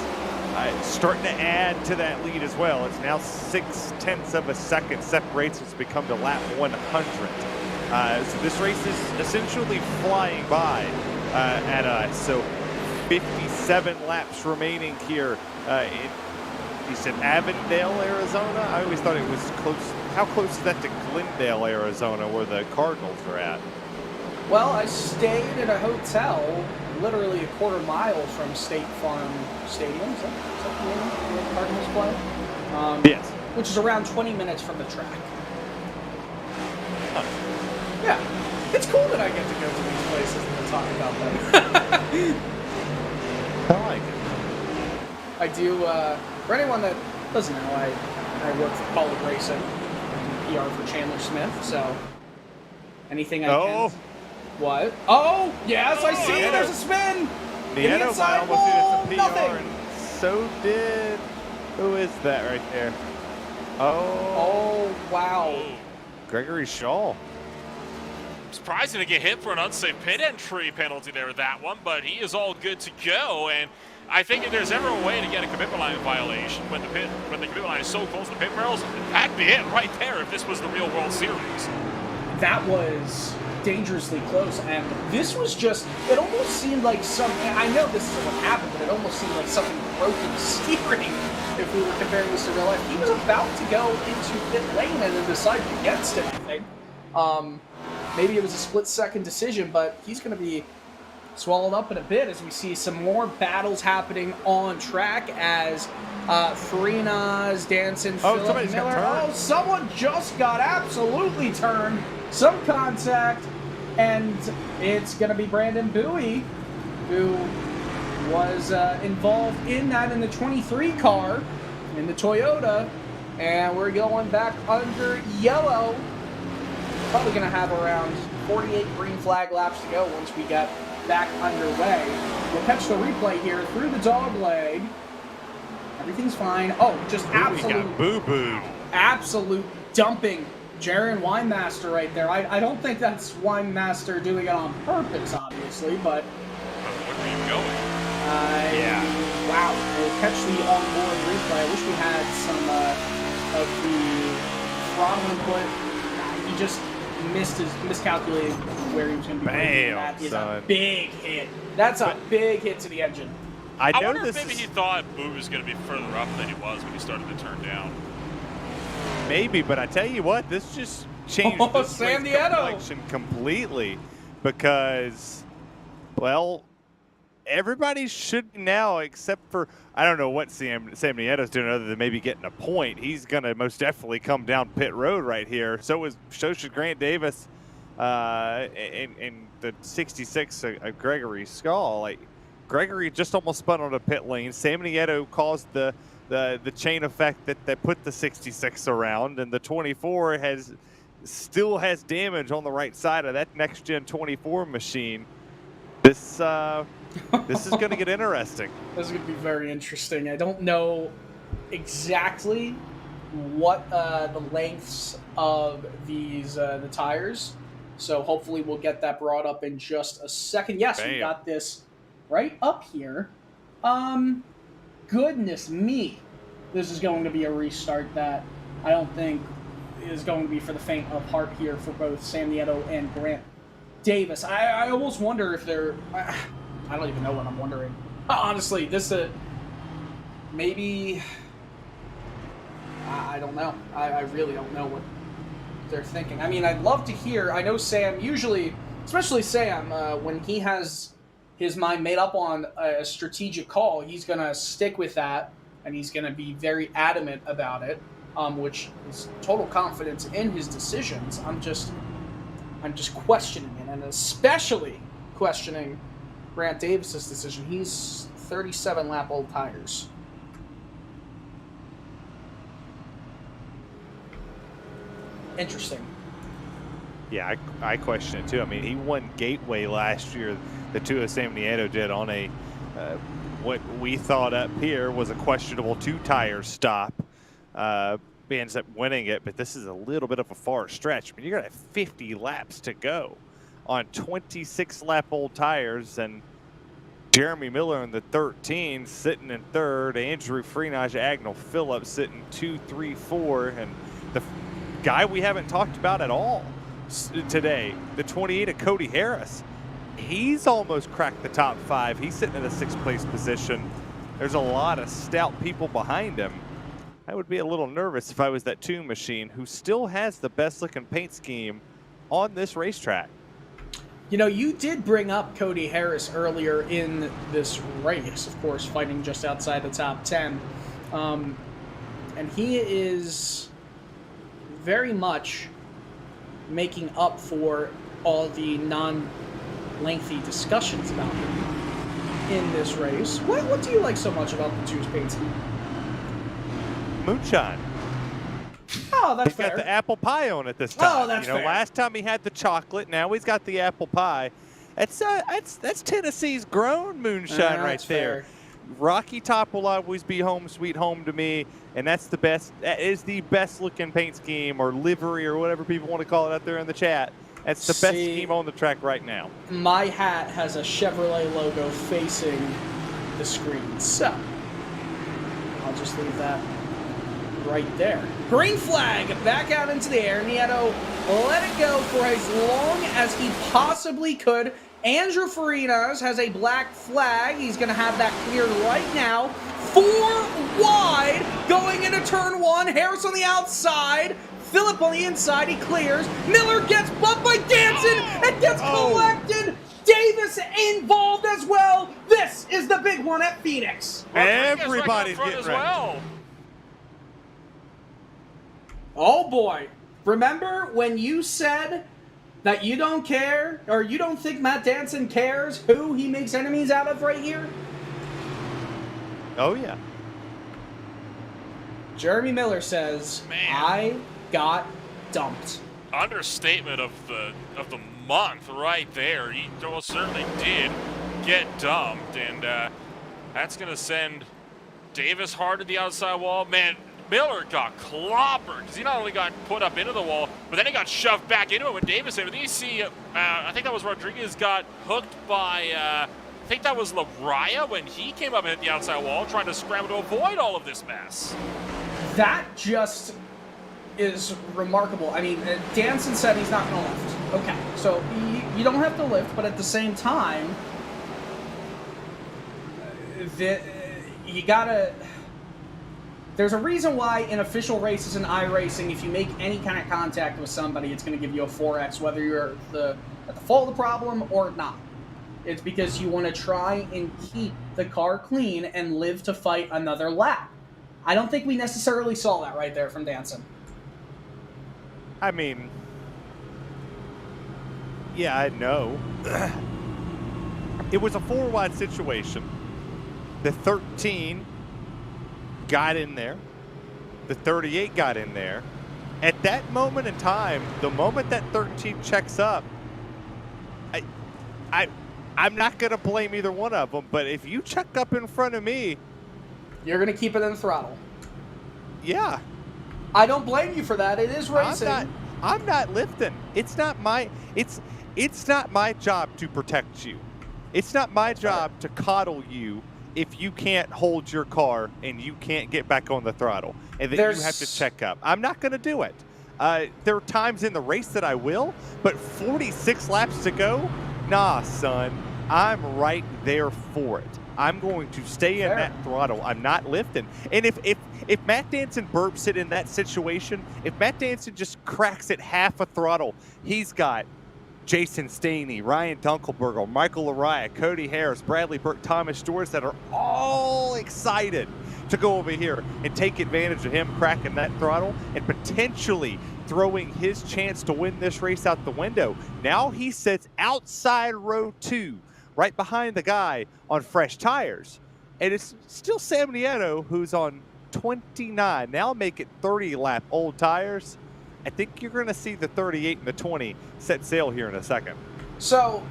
starting to add to that lead as well. It's now 0.6 of a second separates us to become to lap 100. So this race is essentially flying by at us. So 57 laps remaining here you said Avondale, Arizona? I always thought it was close. How close is that to Glendale, Arizona, where the Cardinals are at? Well, I stayed in a hotel literally a quarter mile from State Farm Stadium. Is that where the Cardinals play? Yes. Which is around 20 minutes from the track. Huh. Yeah. It's cool that I get to go to these places and talk about them. I like it. I do, for anyone that doesn't know, I work for Pollard Racing, PR for Chandler Smith, so anything I can. What? Oh, yes, I see it. There's a spin. Nieto almost did some PR, and so did. Who is that right there? Oh, wow. Gregory Shaw. Surprising to get hit for an unsafe pit entry penalty there with that one, but he is all good to go. And I think if there's ever a way to get a commitment line violation when the commitment line is so close to the pit barrels, that'd be it right there if this was the real World Series. That was dangerously close, and this was just, it almost seemed like something, I know this is what happened, but it almost seemed like something broke in steering if we were comparing this to real life. He was about to go into pit lane and then decided against anything. Maybe it was a split-second decision, but he's going to be swallowed up in a bit as we see some more battles happening on track as Farinas, Danson, Phillip, Miller. Oh, someone just got absolutely turned. Some contact, and it's going to be Brandon Bowie, who was involved in that in the 23 car, in the Toyota, and we're going back under yellow. Probably going to have around 48 green flag laps to go once we get back underway. We'll catch the replay here through the dog leg. Everything's fine. Oh, just absolute boo-boo. Absolute dumping. Jaron Winemaster right there. I don't think that's Winemaster doing it on purpose, obviously, but... Where are you going? Yeah. Wow. We'll catch the onboard replay. I wish we had some of the throttle input. He just miscalculated where he was going to be. Bam, that is son. a big hit. That's a big hit to the engine. I wonder if maybe he thought Boo was going to be further up than he was when he started to turn down. Maybe, but I tell you what, this just changed this San race Diego complexion completely because, well, everybody should now, except for, I don't know what Sam Nieto's doing other than maybe getting a point. He's going to most definitely come down pit road right here. So should Grant Davis in the 66 of Gregory Skull. Like, Gregory just almost spun on a pit lane. Sam Nieto caused the chain effect that put the 66 around, and the 24 still has damage on the right side of that next gen 24 machine. This is going to get interesting. This is going to be very interesting. I don't know exactly what the lengths of these the tires, so hopefully we'll get that brought up in just a second. Yes, Bam. We got this right up here. Goodness me, this is going to be a restart that I don't think is going to be for the faint of heart here for both Sam Nieto and Grant Davis. I almost wonder if they're... I don't even know what I'm wondering. Honestly, this maybe... I don't know. I really don't know what they're thinking. I mean, I'd love to hear... I know Sam usually, especially Sam, when he has his mind made up on a strategic call, he's going to stick with that, and he's going to be very adamant about it, which is total confidence in his decisions. I'm just questioning it, and especially questioning Grant Davis's decision. He's 37 lap old tires. Interesting. Yeah, I question it too. I mean, he won Gateway last year. The two of Sam Nieto did on a what we thought up here was a questionable two-tire stop. He ends up winning it, but this is a little bit of a far stretch. I mean, you're going to have 50 laps to go on 26-lap-old tires, and Jeremy Miller in the 13 sitting in third, Andrew Freenage, Agnell Phillips sitting 2, 3, 4, and the guy we haven't talked about at all today, the 28 of Cody Harris. He's almost cracked the top 5. He's sitting in a 6th place position. There's a lot of stout people behind him. I would be a little nervous if I was that 2 machine who still has the best looking paint scheme on this racetrack. You know, you did bring up Cody Harris earlier in this race, of course, fighting just outside the top 10. And he is very much making up for all the non-lengthy discussions about him in this race. What do you like so much about the 2's paint scheme? Moonshine. Oh, that's He's fair. got the apple pie on it this time. Oh, that's fair. Last time he had the chocolate. Now he's got the apple pie. That's Tennessee's grown moonshine right there. Fair. Rocky Top will always be home sweet home to me, and that's the best. That is the best looking paint scheme or livery or whatever people want to call it out there in the chat. That's the best scheme on the track right now. My hat has a Chevrolet logo facing the screen, so I'll just leave that right there. Green flag back out into the air. Nieto let it go for as long as he possibly could. Andrew Farinas has a black flag. He's going to have that cleared right now. 4 wide going into turn 1. Harris on the outside. Phillip on the inside. He clears. Miller gets bumped by Danson and gets collected. Davis involved as well. This is the big one at Phoenix. Everybody's getting as ready. well. Oh boy. Remember when you said that you don't care, or you don't think Matt Danson cares who he makes enemies out of right here? Oh, yeah. Jeremy Miller says, Man. I got dumped. Understatement of the month right there. He most certainly did get dumped, and that's going to send Davis hard to the outside wall. Man, Miller got clobbered because he not only got put up into the wall, but then he got shoved back into it when Davis hit. Then you see, I think that was Rodriguez got hooked by, I think that was Laraya when he came up and hit the outside wall, trying to scramble to avoid all of this mess. That just is remarkable. I mean, Danson said he's not going to lift. Okay, so you don't have to lift, but at the same time, you gotta. There's a reason why in official races in iRacing, if you make any kind of contact with somebody, it's going to give you a 4X, whether you're at the fault of the problem or not. It's because you want to try and keep the car clean and live to fight another lap. I don't think we necessarily saw that right there from Danson. I mean, yeah, I know. It was a 4-wide situation. The 13 got in there. The 38 got in there. At that moment in time, the moment that 13 checks up, I'm not going to blame either one of them, but if you check up in front of me, you're going to keep it in throttle. Yeah. I don't blame you for that. It is racing. I'm not lifting. It's not my job to protect you. It's not my job to coddle you if you can't hold your car and you can't get back on the throttle and then you have to check up. I'm not going to do it. There are times in the race that I will, but 46 laps to go? Nah, son. I'm right there for it. I'm going to stay in that throttle. I'm not lifting. And if Matt Danson burps it in that situation, if Matt Danson just cracks it half a throttle, he's got Jason Staney, Ryan Dunkelberger, Michael Laraya, Cody Harris, Bradley Burke, Thomas Stewart that are all excited to go over here and take advantage of him cracking that throttle and potentially throwing his chance to win this race out the window. Now he sits outside row 2, right behind the guy on fresh tires. And it's still Sam Nieto who's on 29. Now make it 30-lap old tires. I think you're going to see the 38 and the 20 set sail here in a second. So,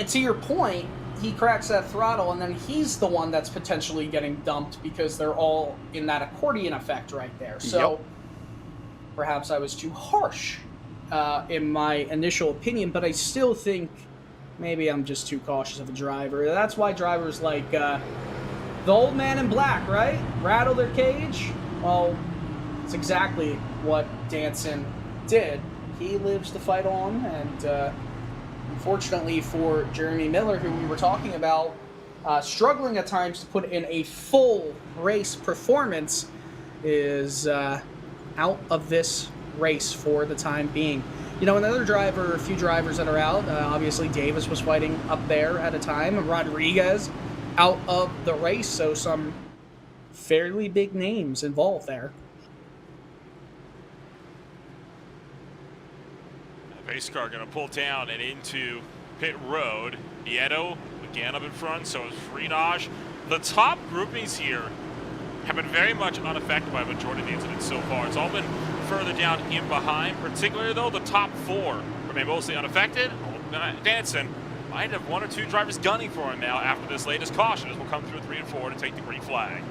to your point, he cracks that throttle, and then he's the one that's potentially getting dumped because they're all in that accordion effect right there. So, perhaps I was too harsh in my initial opinion, but I still think maybe I'm just too cautious of a driver. That's why drivers like the old man in black, right? Rattle their cage. Well, it's exactly what Danson did. He lives to fight on, and unfortunately for Jeremy Miller, who we were talking about, struggling at times to put in a full race performance, is out of this race for the time being. You know, another driver, a few drivers that are out, obviously Davis was fighting up there at a time, and Rodriguez out of the race, so some fairly big names involved there. Pace car going to pull down and into pit road. Nieto again up in front, so is Freenage. The top groupings here have been very much unaffected by a majority of the incidents so far. It's all been further down in behind, particularly though the top 4 remain mostly unaffected. Danson might have 1 or 2 drivers gunning for him now after this latest caution, as we'll come through 3 and 4 to take the green flag.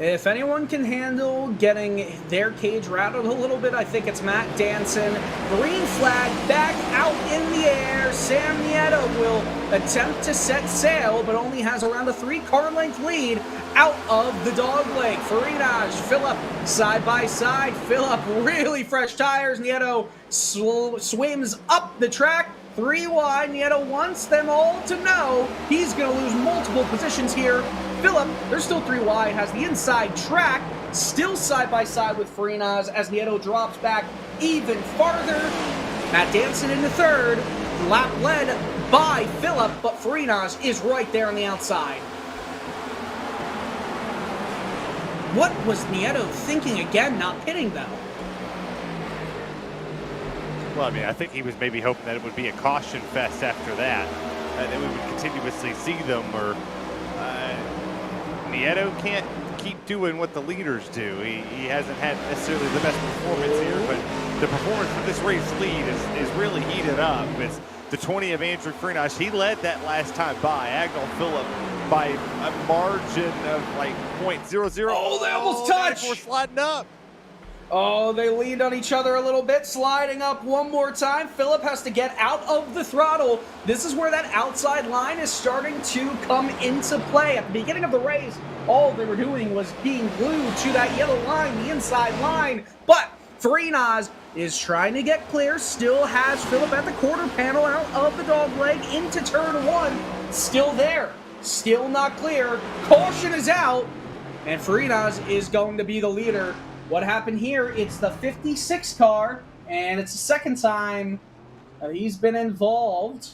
If anyone can handle getting their cage rattled a little bit, I think it's Matt Danson. Green flag back out in the air. Sam Nieto will attempt to set sail, but only has around a 3-car length lead out of the dog leg. Freenage, Phillip side by side. Phillip really fresh tires. Nieto swims up the track. 3 wide. Nieto wants them all to know he's going to lose multiple positions here. Phillip, they're still 3 wide, has the inside track, still side by side with Freenage as Nieto drops back even farther. Matt Danson in the 3rd, lap led by Phillip, but Freenage is right there on the outside. What was Nieto thinking again, not pitting though? Well, I mean, I think he was maybe hoping that it would be a caution fest after that, that we would continuously see them, or Nieto can't keep doing what the leaders do. He hasn't had necessarily the best performance here, but the performance for this race lead is really heated up. It's the 20 of Andrew Freenash. He led that last time by Agnell Phillip by a margin of like 0.00. Oh, they almost touched. We're sliding up. Oh, they leaned on each other a little bit, sliding up one more time. Phillip has to get out of the throttle. This is where that outside line is starting to come into play. At the beginning of the race, all they were doing was being glued to that yellow line, the inside line. But Freenash is trying to get clear, still has Phillip at the quarter panel out of the dogleg into turn one. Still there, still not clear. Caution is out, and Freenash is going to be the leader. What happened here? It's the 56 car, and it's the second time he's been involved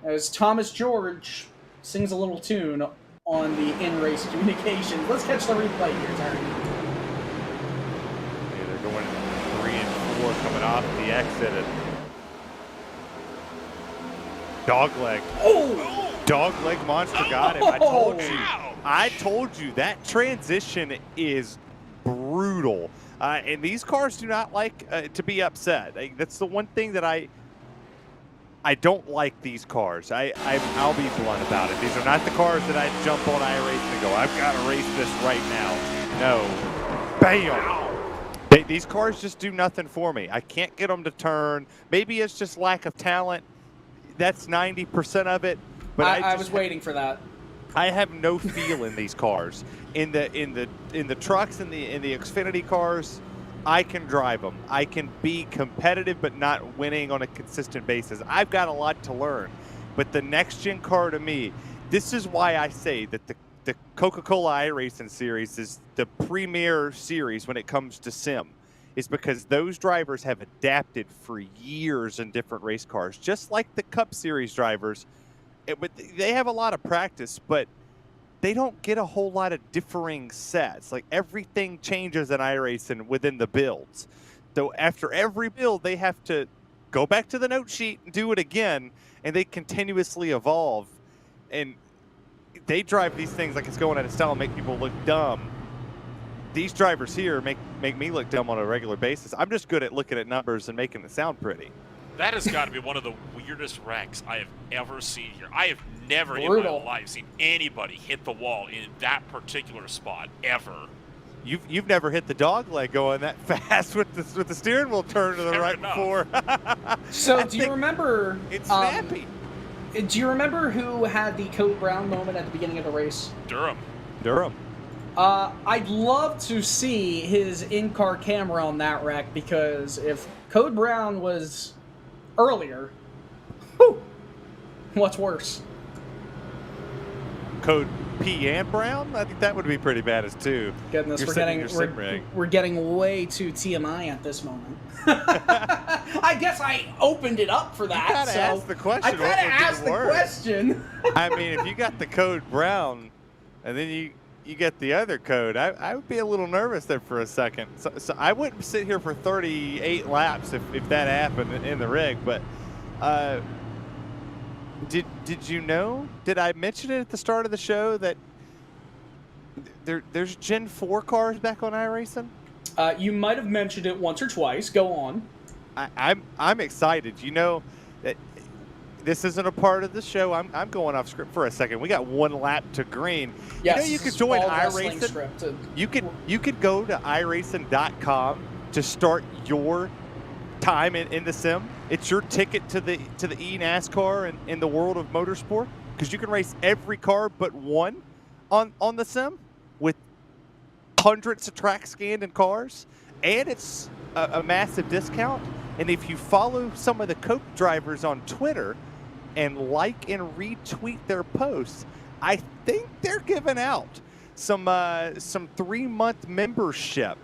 as Thomas George sings a little tune on the in-race communications. Let's catch the replay here, Terry. Yeah, they're going 3 and 4 coming off the exit. And dogleg. Oh! Dogleg monster got him. I told you that transition is brutal, and these cars do not like to be upset. That's the one thing that I don't like these cars. I'll be blunt about it. These are not the cars that I jump on iRacing and go, I've got to race this right now. No, bam. These cars just do nothing for me. I can't get them to turn. Maybe it's just lack of talent. That's 90% of it. But I was waiting for that. I have no feel in these cars. In the trucks and the Xfinity cars, I can drive them. I can be competitive, but not winning on a consistent basis. I've got a lot to learn. But the next gen car to me, this is why I say that the Coca-Cola iRacing series is the premier series when it comes to sim. Is because those drivers have adapted for years in different race cars, just like the Cup Series drivers. They have a lot of practice, but they don't get a whole lot of differing sets. Like everything changes in iRacing within the builds. So after every build, they have to go back to the note sheet and do it again, and they continuously evolve. And they drive these things like it's going out of style and make people look dumb. These drivers here make me look dumb on a regular basis. I'm just good at looking at numbers and making it sound pretty. That has got to be one of the weirdest wrecks I have ever seen here. I have never in my life seen anybody hit the wall in that particular spot ever. You've never hit the dog leg going that fast with the steering wheel turned to the right before. So do you remember? It's snappy. Do you remember who had the Code Brown moment at the beginning of the race? Durham. I'd love to see his in-car camera on that wreck, because if Code Brown was earlier, whew, what's worse? Code P and Brown? I think that would be pretty bad as too. Goodness, we're getting way too TMI at this moment. I guess I opened it up for that. You gotta ask the question. I gotta ask the question. I mean, if you got the Code Brown, and then you get the other code, I would be a little nervous there for a second. So I wouldn't sit here for 38 laps if that happened in the rig. But did you know? Did I mention it at the start of the show that there's Gen 4 cars back on iRacing? You might have mentioned it once or twice. Go on. I'm excited. You know, this isn't a part of the show. I'm going off script for a second. We got one lap to green. Yes, you know, you could join iRacing. You could go to iRacing.com to start your time in the sim. It's your ticket to the eNASCAR and in the world of motorsport, because you can race every car but one on the sim with hundreds of track scanned in cars, and it's a massive discount. And if you follow some of the Coke drivers on Twitter and like and retweet their posts, I think they're giving out some 3-month membership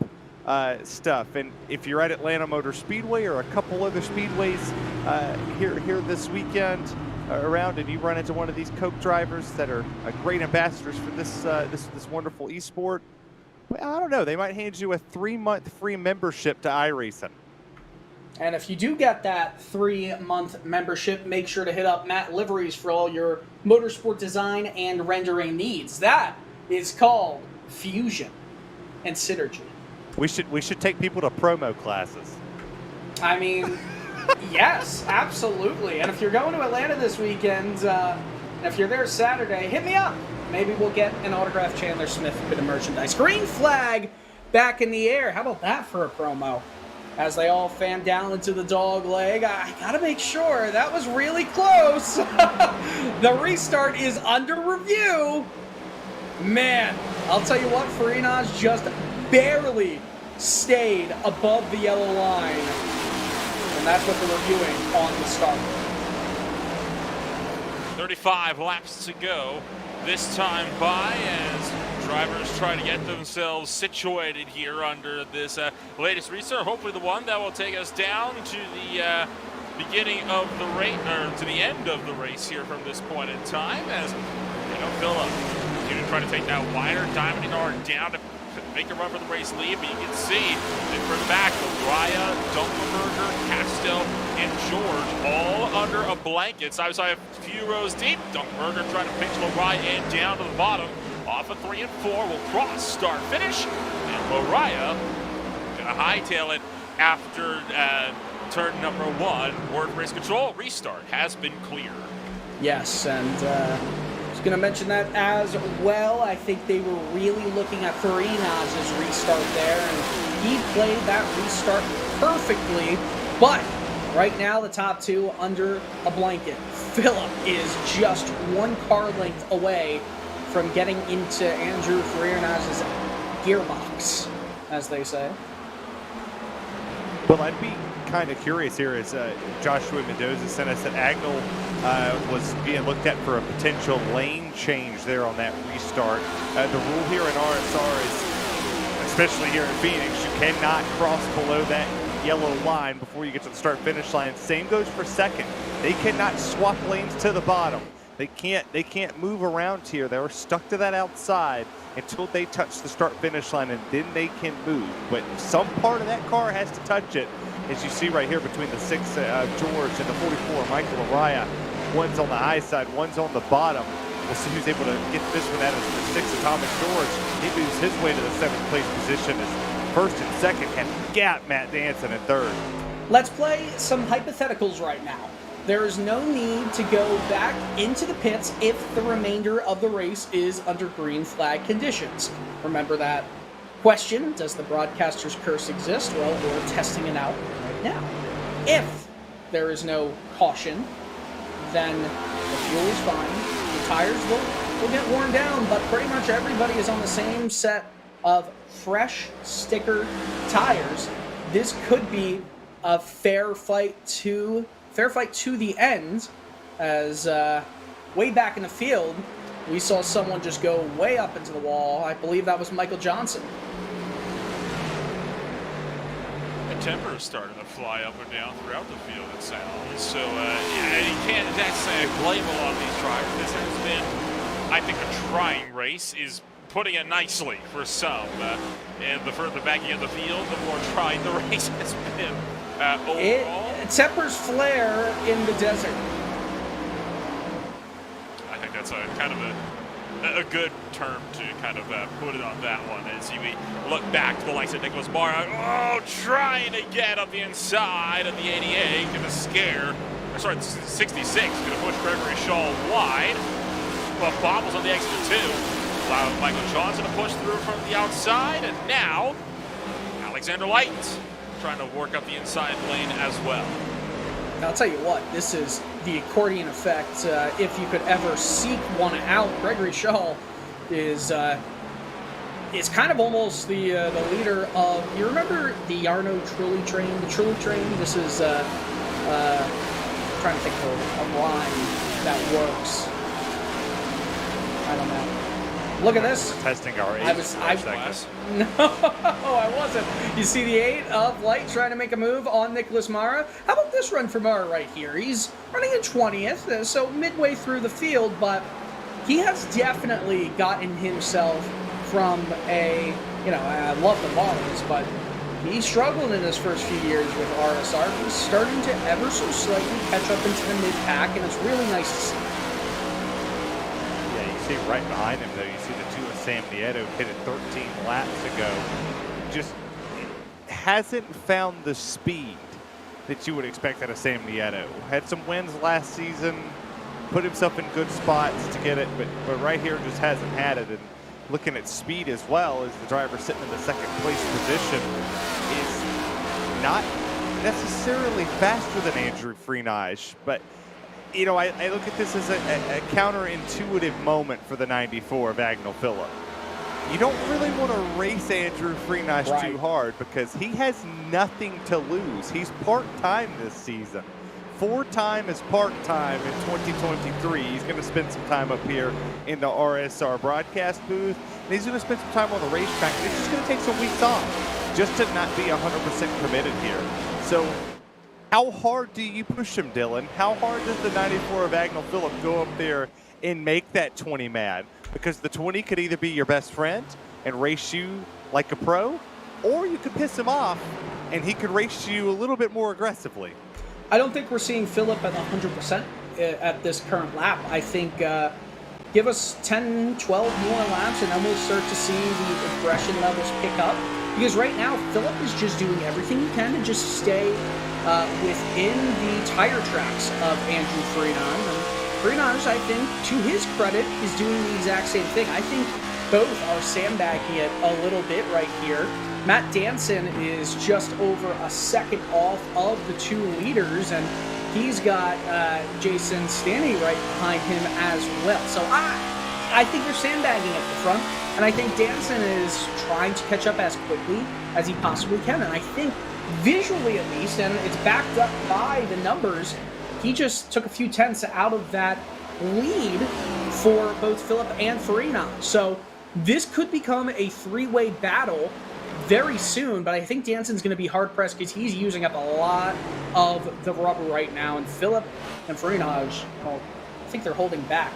stuff. And if you're at Atlanta Motor Speedway or a couple other speedways here this weekend around, and you run into one of these Coke drivers that are great ambassadors for this wonderful esport, well, I don't know, they might hand you a 3-month free membership to iRacing. And if you do get that 3-month membership, make sure to hit up Matt Liveries for all your motorsport design and rendering needs. That is called Fusion and Synergy. We should take people to promo classes. I mean, yes, absolutely. And if you're going to Atlanta this weekend, if you're there Saturday, hit me up. Maybe we'll get an autographed Chandler Smith bit of merchandise. Green flag back in the air. How about that for a promo? As they all fan down into the dog leg. I gotta make sure that was really close. The restart is under review. Man, I'll tell you what, Farinas just barely stayed above the yellow line. And that's what they're reviewing on the start. 35 laps to go. This time by as drivers try to get themselves situated here under this latest restart. Hopefully the one that will take us down to the beginning of the race, or to the end of the race here from this point in time. As Phillip is trying to take that wider diamond hard down to make a run for the race lead, but you can see in for the back, Raya, Dunkelberger, Castell, and George all under a blanket. Side by side, a few rows deep. Dunkelberger trying to pinch Lariah and down to the bottom. Off of 3 and 4 will cross, start, finish. And Lariah gonna hightail it after turn number 1. Word race control, restart has been cleared. Yes, and going to mention that as well. I think they were really looking at Farinas' restart there, and he played that restart perfectly. But right now, the top two under a blanket. Phillip is just 1 car length away from getting into Andrew Farinas' gearbox, as they say. Well, I'd be kind of curious here as Joshua Mendoza sent us that Agnell was being looked at for a potential lane change there on that restart. The rule here in RSR is, especially here in Phoenix, you cannot cross below that yellow line before you get to the start-finish line. Same goes for second. They cannot swap lanes to the bottom. They can't move around here. They're stuck to that outside until they touch the start-finish line, and then they can move. But some part of that car has to touch it. As you see right here between the 6 George and the 44 Michael Araya. One's on the high side, one's on the bottom. We'll see who's able to get this one out of the 6 Atomic George. He moves his way to the 7th place position as first and second have got Matt Danson in 3rd. Let's play some hypotheticals right now. There is no need to go back into the pits if the remainder of the race is under green flag conditions. Remember that question, does the broadcaster's curse exist? Well, we're testing it out right now. If there is no caution, then the fuel is fine. The tires will get worn down, but pretty much everybody is on the same set of fresh sticker tires. This could be a fair fight to the end, as way back in the field, we saw someone just go way up into the wall. I believe that was Michael Johnson. The tempers started to fly up and down throughout the field, it sounds. So, yeah, you can't exactly blame a lot of these drivers. This has been, I think, a trying race, is putting it nicely for some. And the further back you get the field, the more trying the race has been. Overall, tempers flare in the desert. I think that's a kind of a good term to kind of put it on that one. As we look back to the likes of Nicholas Barra, trying to get up the inside of the 88, gonna scare. Sorry, 66, gonna push Gregory Shaw wide. Well, Bobbles on the extra 2. Allow Michael Johnson to push through from the outside, and now Alexander Light trying to work up the inside lane as well. I'll tell you what, this is the accordion effect. If you could ever seek one out, Gregory Shaw is kind of almost the leader of, you remember the Yarno Trulli train? The Trulli train? This is, trying to think of a rhyme that works. I don't know. Look at this. Testing our 8 class. No, I wasn't. You see the 8 of Light trying to make a move on Nicholas Mara. How about this run for Mara right here? He's running in 20th, so midway through the field, but he has definitely gotten himself from a, I love the models, but he struggled in his first few years with RSR. He's starting to ever so slightly catch up into the mid-pack, and it's really nice to see. see right behind him, though, you see the 2 of Sam Nieto hit it 13 laps ago. Just hasn't found the speed that you would expect out of Sam Nieto. Had some wins last season, put himself in good spots to get it, but right here just hasn't had it. And looking at speed as well, as the driver sitting in the second place position is not necessarily faster than Andrew Freenage, but you know, I look at this as a counterintuitive moment for the 94 of Agnell Phillip. You don't really want to race Andrew Freenage too hard because he has nothing to lose. He's part-time this season. 4-time is part-time in 2023. He's going to spend some time up here in the RSR broadcast booth, and he's going to spend some time on the racetrack. And it's just going to take some weeks off just to not be 100% committed here. So how hard do you push him, Dylan? How hard does the 94 of Agnell Phillip go up there and make that 20 mad? Because the 20 could either be your best friend and race you like a pro, or you could piss him off and he could race you a little bit more aggressively. I don't think we're seeing Phillip at 100% at this current lap. I think give us 10, 12 more laps and then we'll start to see the aggression levels pick up. Because right now, Phillip is just doing everything he can to just stay within the tire tracks of Andrew Freenage. And Freenage, I think, to his credit, is doing the exact same thing. I think both are sandbagging it a little bit right here. Matt Danson is just over a second off of the 2 leaders, and he's got Jason Stanley right behind him as well. So I think they're sandbagging at the front, and I think Danson is trying to catch up as quickly as he possibly can. And I think visually at least, and it's backed up by the numbers, he just took a few tenths out of that lead for both Phillip and Freenage. So this could become a 3-way battle very soon, but I think Danson's going to be hard-pressed because he's using up a lot of the rubber right now, and Phillip and Freenage, well, I think they're holding back.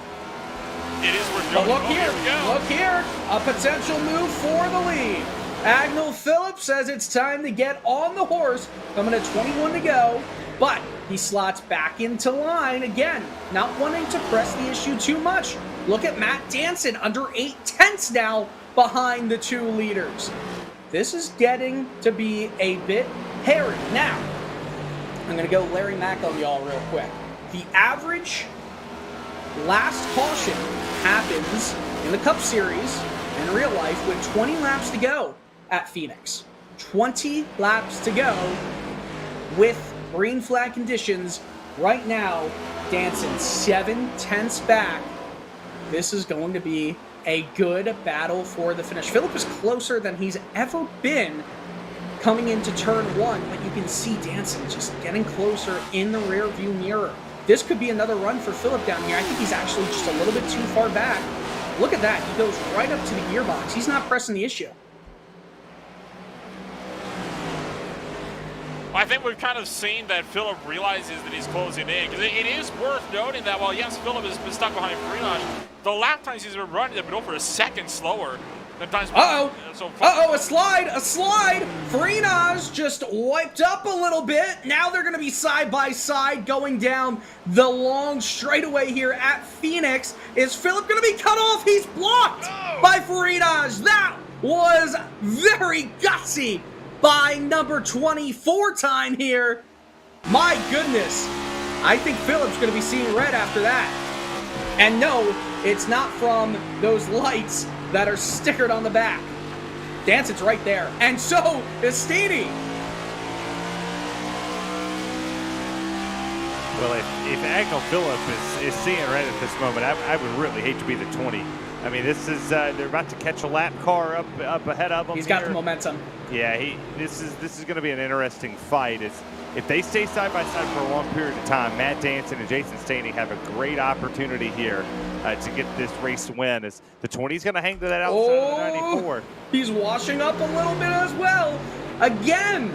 It is worth But going. look here, a potential move for the lead. Agnell Phillip says it's time to get on the horse, coming at 21 to go, but he slots back into line again, not wanting to press the issue too much. Look at Matt Danson, under 8 tenths now behind the 2 leaders. This is getting to be a bit hairy. Now, I'm going to go Larry Mack on y'all real quick. The average last caution happens in the Cup Series in real life with 20 laps to go at Phoenix. 20 laps to go with green flag conditions. Right now, Danson 7 tenths back. This is going to be a good battle for the finish. Phillip is closer than he's ever been coming into turn 1, but you can see Danson just getting closer in the rear view mirror. This could be another run for Phillip down here. I think he's actually just a little bit too far back. Look at that. He goes right up to the gearbox. He's not pressing the issue. I think we've kind of seen that Phillip realizes that he's closing in. Because it is worth noting that while, yes, Phillip has been stuck behind Freenage, the lap times he's been running have been over a second slower than times. A slide! Freenage just wiped up a little bit. Now they're going to be side by side going down the long straightaway here at Phoenix. Is Phillip going to be cut off? He's blocked by Freenage. That was very gutsy by number 24 time here. My goodness. I think Phillip's going to be seeing red after that. And no, it's not from those lights that are stickered on the back. Danson's right there. And so is Steedy. Well, if Agnell Phillip is seeing red at this moment, I would really hate to be the 20. I mean, this is they're about to catch a lap car up ahead of them. He's got the momentum. Yeah, this is going to be an interesting fight. If they stay side by side for a long period of time, Matt Danson and Jason Stanley have a great opportunity here to get this race win. As the 20's going to hang to that outside of the 94. He's washing up a little bit as well. Again,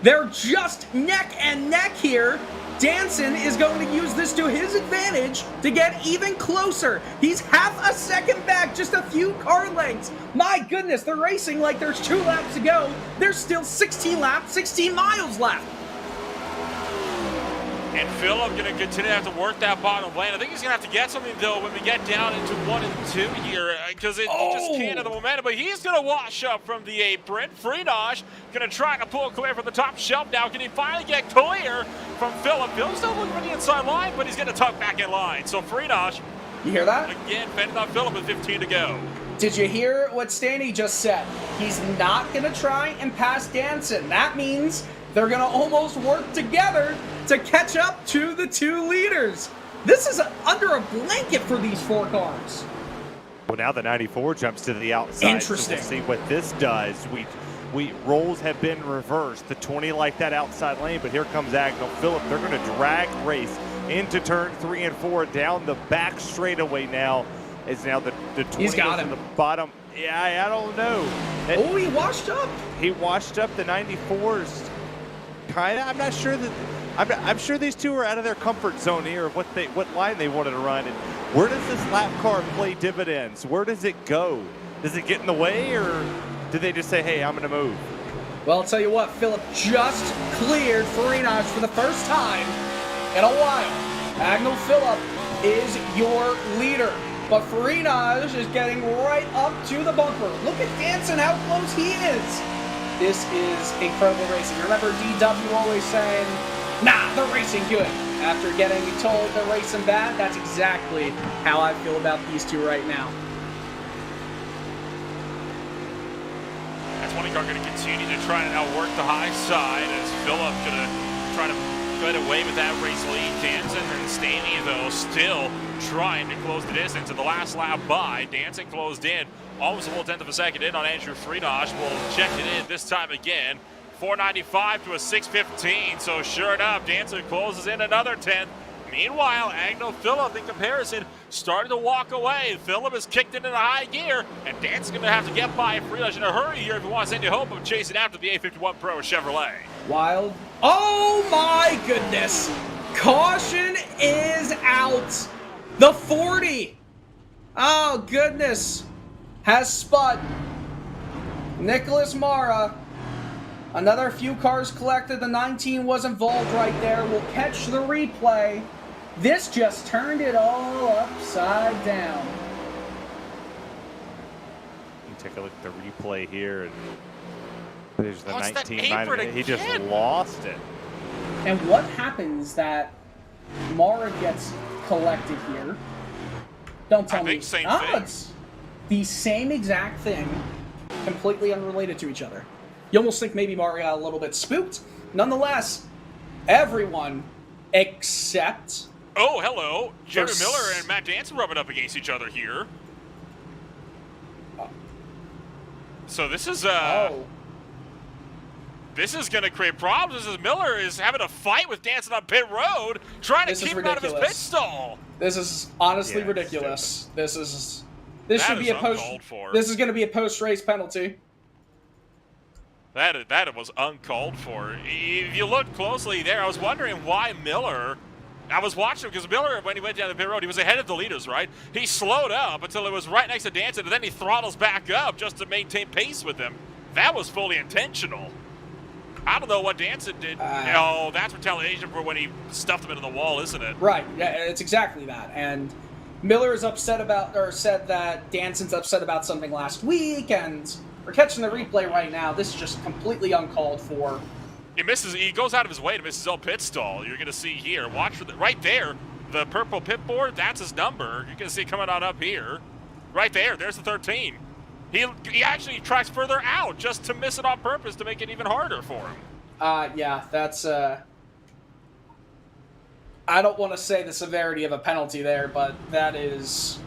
they're just neck and neck here. Danson is going to use this to his advantage to get even closer. He's half a second back, just a few car lengths. My goodness, they're racing like there's 2 laps to go. There's still 16 laps, 16 miles left. And Phillip going to continue to have to work that bottom lane. I think he's going to have to get something, though, when we get down into 1 and 2 here, because he just can't have the momentum. But he's going to wash up from the apron. Freenage going to try to pull clear from the top shelf now. Can he finally get clear from Phillip? Phillip's still looking for the inside line, but he's going to tuck back in line. So Freenage, you hear that? Again, fending on Phillip with 15 to go. Did you hear what Stanley just said? He's not going to try and pass Danson. That means they're going to almost work together to catch up to the 2 leaders. This is under a blanket for these 4 cars. Well, now the 94 jumps to the outside. Interesting. So we'll see what this does. Roles have been reversed. The 20 like that outside lane, but here comes Agnell Phillip. They're going to drag race into turn 3 and 4 down the back straightaway now. Is now the 20 He's got goes him. to the bottom. Yeah, I don't know. Oh, he washed up. He washed up the 94s. Kinda. I'm not sure that. I'm sure these 2 are out of their comfort zone here of what line they wanted to run. And where does this lap car play dividends? Where does it go? Does it get in the way, or do they just say, "Hey, I'm going to move"? Well, I'll tell you what, Phillip just cleared Freenage for the first time in a while. Agnell Phillip is your leader, but Freenage is getting right up to the bumper. Look at Danson, how close he is. This is incredible racing. Remember DW always saying, nah, they're racing good. After getting told they're racing bad, that's exactly how I feel about these 2 right now. That's 20 car going to continue to try and outwork the high side as Phillip going to try to get away with that race lead. Danson and Stanley, though, still trying to close the distance. In the last lap by, Danson closed in almost a full 1/10 of a second in on Andrew Freenage. We'll check it in this time again. 495 to a 615. So sure enough, Danson closes in another 10th. Meanwhile, Agnell Phillip, in comparison, started to walk away. Phillip is kicked into the high gear, and Danson's going to have to get by Freenage in a hurry here if he wants any hope of chasing after the A51 Pro Chevrolet. Wild. Oh my goodness. Caution is out. The 40. Oh goodness. Has spud. Nicholas Mara. Another few cars collected. The 19 was involved right there. We'll catch the replay. This just turned it all upside down. You take a look at the replay here, and there's the it's that 19. apron He just again. lost it. And what happens that Mara gets collected here? Don't tell me. think same Ah, thing. it's the same exact thing, completely unrelated to each other. You almost think maybe Mara got a little bit spooked. Nonetheless, everyone except... Oh, hello. Jeremy First- Miller and Matt Danson rubbing up against each other here. So this is this is going to create problems. This is Miller is having a fight with Danson on pit road, trying to This is keep him out of his ridiculous. pit stall. This is honestly Yeah, ridiculous. This That should be is a post. uncalled for. This is going to be a post-race penalty. That was uncalled for. If you look closely there, I was wondering why Miller. I was watching him because Miller, when he went down the pit road, he was ahead of the leaders, right? He slowed up until it was right next to Danson, and then he throttles back up just to maintain pace with him. That was fully intentional. I don't know what Danson did. No, that's retaliation for when he stuffed him into the wall, isn't it? Right. Yeah, it's exactly that. And Miller is upset about, or said that Danson's upset about something last week, and we're catching the replay right now. This is just completely uncalled for. He misses. He goes out of his way to miss his own pit stall. You're going to see here. Watch for right there. The purple pit board. That's his number. You're going to see it coming on up here. Right there. There's the 13. He actually tries further out just to miss it on purpose to make it even harder for him. Yeah, that's I don't want to say the severity of a penalty there, but that is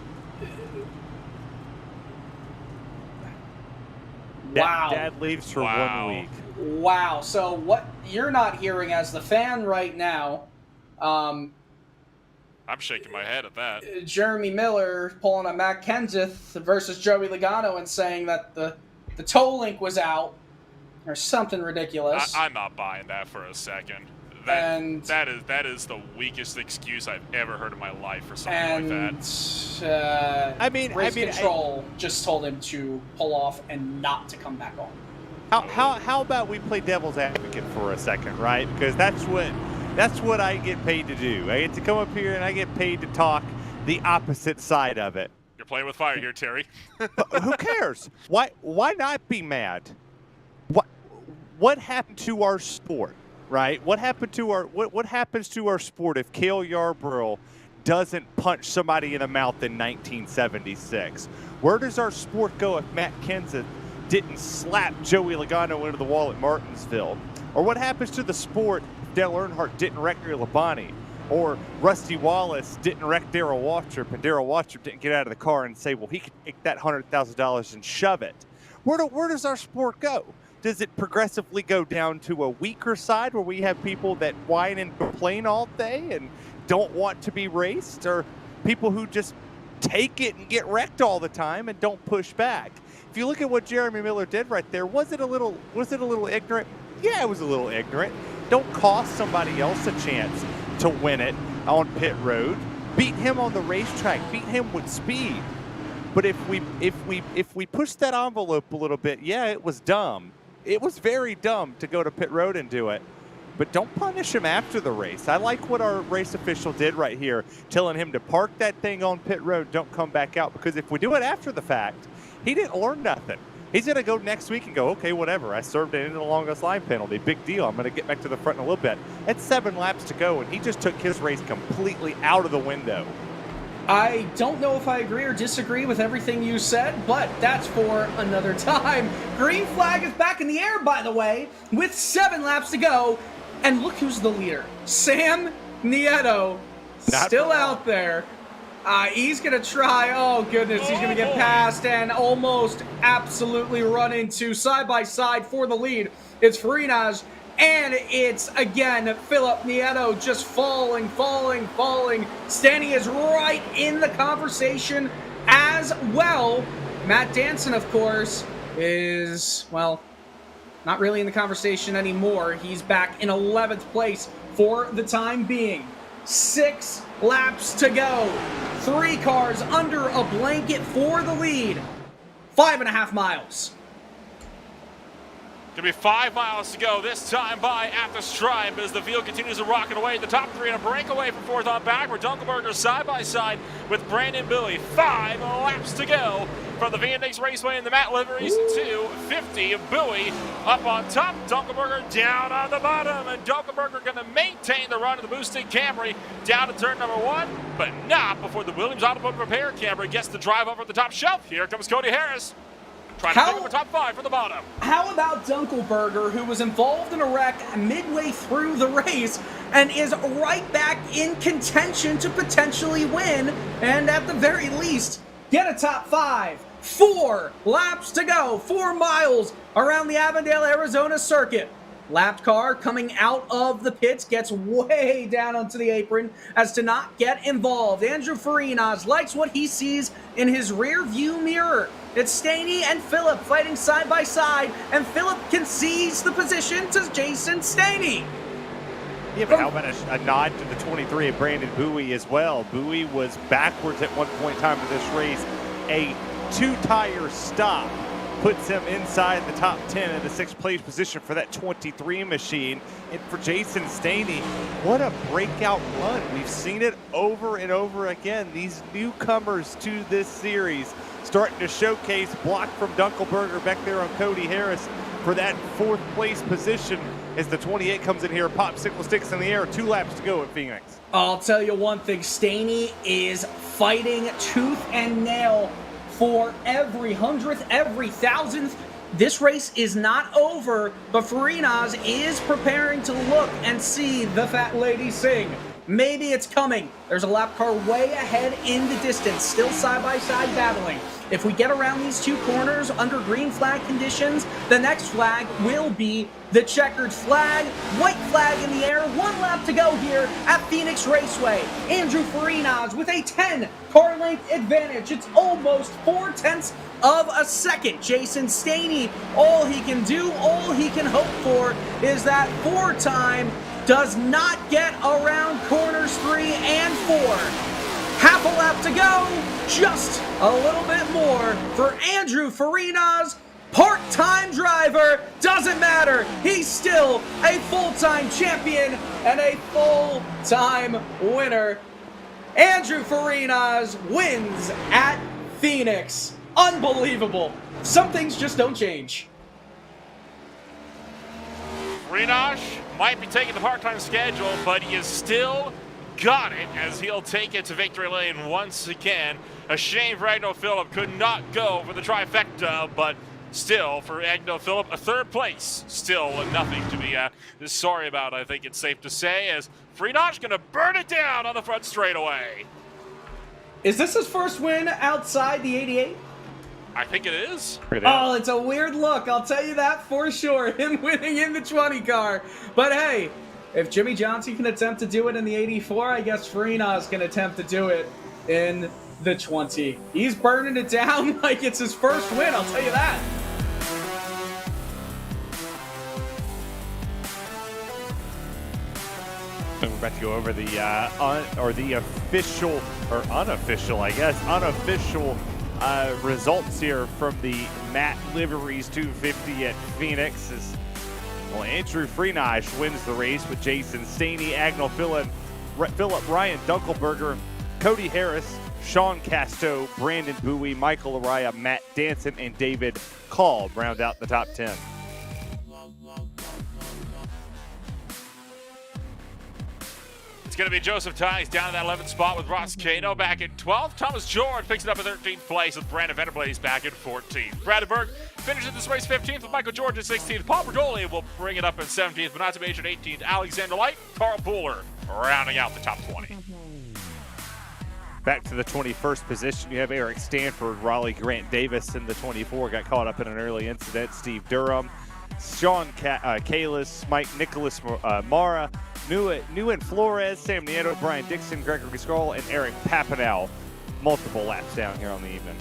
wow. Dad leaves for Wow. 1 week. Wow. So what you're not hearing as the fan right now, I'm shaking my head at that. Jeremy Miller pulling a Matt Kenseth versus Joey Logano and saying that the toe link was out or something ridiculous. I'm not buying that for a second. That is the weakest excuse I've ever heard in my life for something like that. Race Control just told him to pull off and not to come back on. How about we play devil's advocate for a second, right? Because that's what That's what I get paid to do. I get to come up here and I get paid to talk the opposite side of it. You're playing with fire here, Terry. Who cares? Why not be mad? What happened to our sport, right? What happens to our sport if Cale Yarborough doesn't punch somebody in the mouth in 1976? Where does our sport go if Matt Kenseth didn't slap Joey Logano into the wall at Martinsville? Or what happens to the sport if Dale Earnhardt didn't wreck Ray Labonte? Or Rusty Wallace didn't wreck Darrell Waltrip, and Darrell Waltrip didn't get out of the car and say, well, he could take that $100,000 and shove it. Where does our sport go? Does it progressively go down to a weaker side where we have people that whine and complain all day and don't want to be raced, or people who just take it and get wrecked all the time and don't push back? If you look at what Jeremy Miller did right there, was it a little ignorant? Yeah, it was a little ignorant. Don't cost somebody else a chance to win it on pit road. Beat him on the racetrack. Beat him with speed. But if we push that envelope a little bit, yeah, it was dumb. It was very dumb to go to pit road and do it. But don't punish him after the race. I like what our race official did right here, telling him to park that thing on pit road, don't come back out. Because if we do it after the fact, he didn't learn nothing. He's going to go next week and go, okay, whatever. I served it in the longest line penalty. Big deal. I'm going to get back to the front in a little bit. It's 7 laps to go, and he just took his race completely out of the window. I don't know if I agree or disagree with everything you said, but that's for another time. Green flag is back in the air, by the way, with 7 laps to go. And look who's the leader. Sam Nieto, still out there. He's going to try. Oh, goodness. He's going to get past and almost absolutely run into side-by-side for the lead. It's Farinas, and it's, again, Philip Nieto just falling. Stanny is right in the conversation as well. Matt Danson, of course, is, well, not really in the conversation anymore. He's back in 11th place for the time being. 6 laps to go. 3 cars under a blanket for the lead. 5.5 miles. Gonna be 5 miles to go, this time by at the stripe as the field continues to rocket away. The top 3 in a breakaway from 4th on back. We're Dunkelberger side by side with Brandon Bowie. 5 laps to go from the Phoenix Raceway in the Matt Liveries to 50. Bowie up on top, Dunkelberger down on the bottom, and Dunkelberger gonna maintain the run of the boosted Camry down to turn number 1, but not before the Williams Automotive Repair Camry gets the drive over the top shelf. Here comes Cody Harris. Trying to pick up a top 5 from the bottom. How about Dunkelberger, who was involved in a wreck midway through the race and is right back in contention to potentially win and at the very least get a top 5. 4 laps to go, 4 miles around the Avondale, Arizona circuit. Lapped car coming out of the pits gets way down onto the apron as to not get involved. Andrew Farinas likes what he sees in his rear view mirror. It's Staney and Phillip fighting side by side, and Phillip concedes the position to Jason Staney. Yeah, but how about a nod to the 23 of Brandon Bowie as well? Bowie was backwards at one point in time in this race. A 2-tire stop puts him inside the top 10 in the 6th place position for that 23 machine. And for Jason Staney, what a breakout run. We've seen it over and over again. These newcomers to this series starting to showcase. Block from Dunkelberger back there on Cody Harris for that 4th place position as the 28 comes in here. Popsicle sticks in the air. 2 laps to go at Phoenix. I'll tell you one thing. Staney is fighting tooth and nail for every 100th, every 1,000th. This race is not over, but Farinas is preparing to look and see the fat lady sing. Maybe it's coming. There's a lap car way ahead in the distance, still side-by-side battling. If we get around these 2 corners under green flag conditions, the next flag will be the checkered flag. White flag in the air. 1 lap to go here at Phoenix Raceway. Andrew Farinas with a 10 car length advantage. It's almost 0.4 of a second. Jason Staney, all he can do, all he can hope for is that 4 time does not get around corners 3 and 4. Half a lap to go, just a little bit more for Andrew Farinas, part-time driver, doesn't matter. He's still a full-time champion and a full-time winner. Andrew Farinas wins at Phoenix. Unbelievable. Some things just don't change. Farinas might be taking the part-time schedule, but he has still got it as he'll take it to victory lane once again. A shame for Agno Phillip could not go for the trifecta, but still, for Agno Phillip, a third place. Still nothing to be sorry about, I think it's safe to say, as Farinas going to burn it down on the front straightaway. Is this his first win outside the 88? I think it is. Oh, it's a weird look, I'll tell you that for sure, him winning in the 20 car. But hey, if Jimmy Johnson can attempt to do it in the 84, I guess Farinas can attempt to do it in the 20. He's burning it down like it's his first win, I'll tell you that. We're about to go over the official, or unofficial, I guess, unofficial results here from the Matt Liveries 250 at Phoenix. Well, Andrew Farinas wins the race with Jason Staney, Agno Phillip, Ryan Dunkelberger, Cody Harris, Sean Casto, Brandon Bowie, Michael Araya, Matt Danson, and David Call round out the top 10. It's going to be Joseph Tighes down in that 11th spot with Ross Cato back in 12th. Thomas George picks it up in 13th place with Brandon Vanderblaze back in 14th. Brandenburg finishes this race 15th with Michael George in 16th. Paul Bergoli will bring it up in 17th, but not to mention 18th. Alexander Light, Carl Pooler rounding out the top 20. Back to the 21st position, you have Eric Stanford, Raleigh Grant Davis in the 24, got caught up in an early incident. Steve Durham, Sean Kalis, Mike Nicholas Mara, Nguyen Flores, Sam Nieto, Brian Dixon, Gregory Scroll, and Eric Papanow. Multiple laps down here on the evening.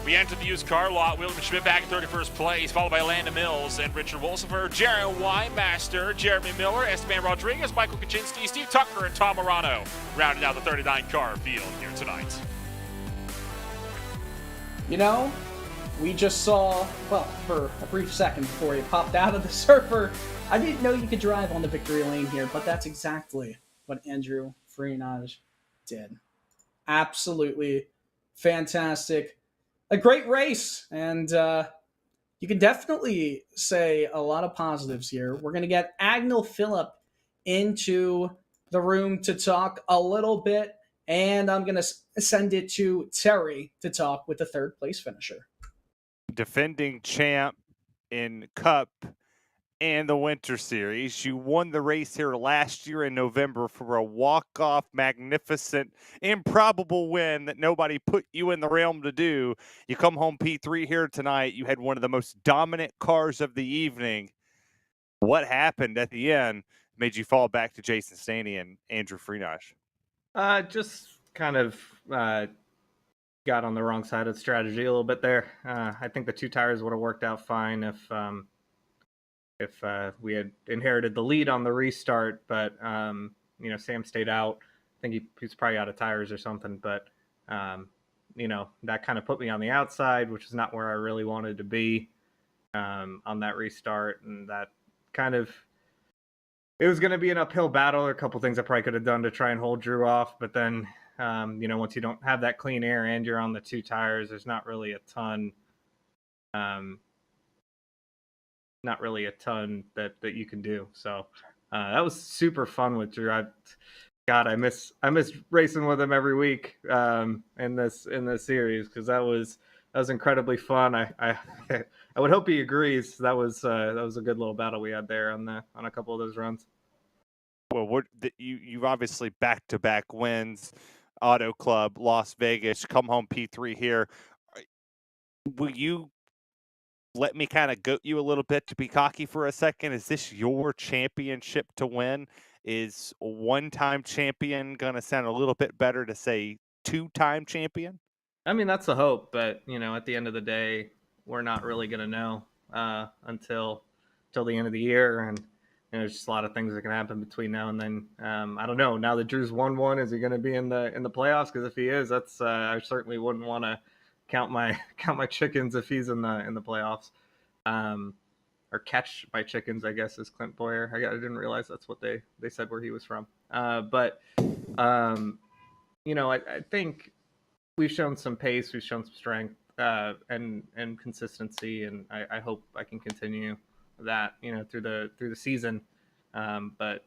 We enter the used car lot. William Schmidt back in 31st place, followed by Landon Mills and Richard Wolsifer, Jaron Wymaster, Jeremy Miller, Esteban Rodriguez, Michael Kaczynski, Steve Tucker, and Tom Morano rounding out the 39 car field here tonight. You know, we just saw, well, for a brief second before he popped out of the server, I didn't know you could drive on the victory lane here, but that's exactly what Andrew Farinas did. Absolutely fantastic. A great race, and you can definitely say a lot of positives here. We're going to get Agno Phillip into the room to talk a little bit, and I'm going to send it to Terry to talk with the third place finisher. Defending champ in Cup and the Winter Series. You won the race here last year in November for a walk-off, magnificent, improbable win that nobody put you in the realm to do. You come home P3 here tonight. You had one of the most dominant cars of the evening. What happened at the end made you fall back to Jason Staney and Andrew Farinas? Just kind of got on the wrong side of the strategy a little bit there. I think the two tires would have worked out fine if we had inherited the lead on the restart, but Sam stayed out. I think he's probably out of tires or something, but that kind of put me on the outside, which is not where I really wanted to be on that restart, and that kind of, it was going to be an uphill battle. There are a couple things I probably could have done to try and hold Drew off, but then once you don't have that clean air and you're on the two tires, there's not really a ton that you can do. So that was super fun with Drew. I miss racing with him every week in this series, because that was incredibly fun. I would hope he agrees. That was a good little battle we had there on a couple of those runs. Well, you obviously back-to-back wins, Auto Club, Las Vegas, come home P3 here. Will you let me kind of goat you a little bit to be cocky for a second? Is this your championship to win? Is one-time champion going to sound a little bit better to say two-time champion? I mean, that's the hope, but at the end of the day, we're not really going to know until the end of the year, and there's just a lot of things that can happen between now and then. I don't know. Now that Drew's won one, is he going to be in the playoffs? Because if he is, that's I certainly wouldn't want to count my chickens if he's in the playoffs. or Catch My Chickens, I guess, is Clint Boyer. I didn't realize that's what they said where he was from. But I think we've shown some pace, we've shown some strength, and consistency, and I hope I can continue that through the season. But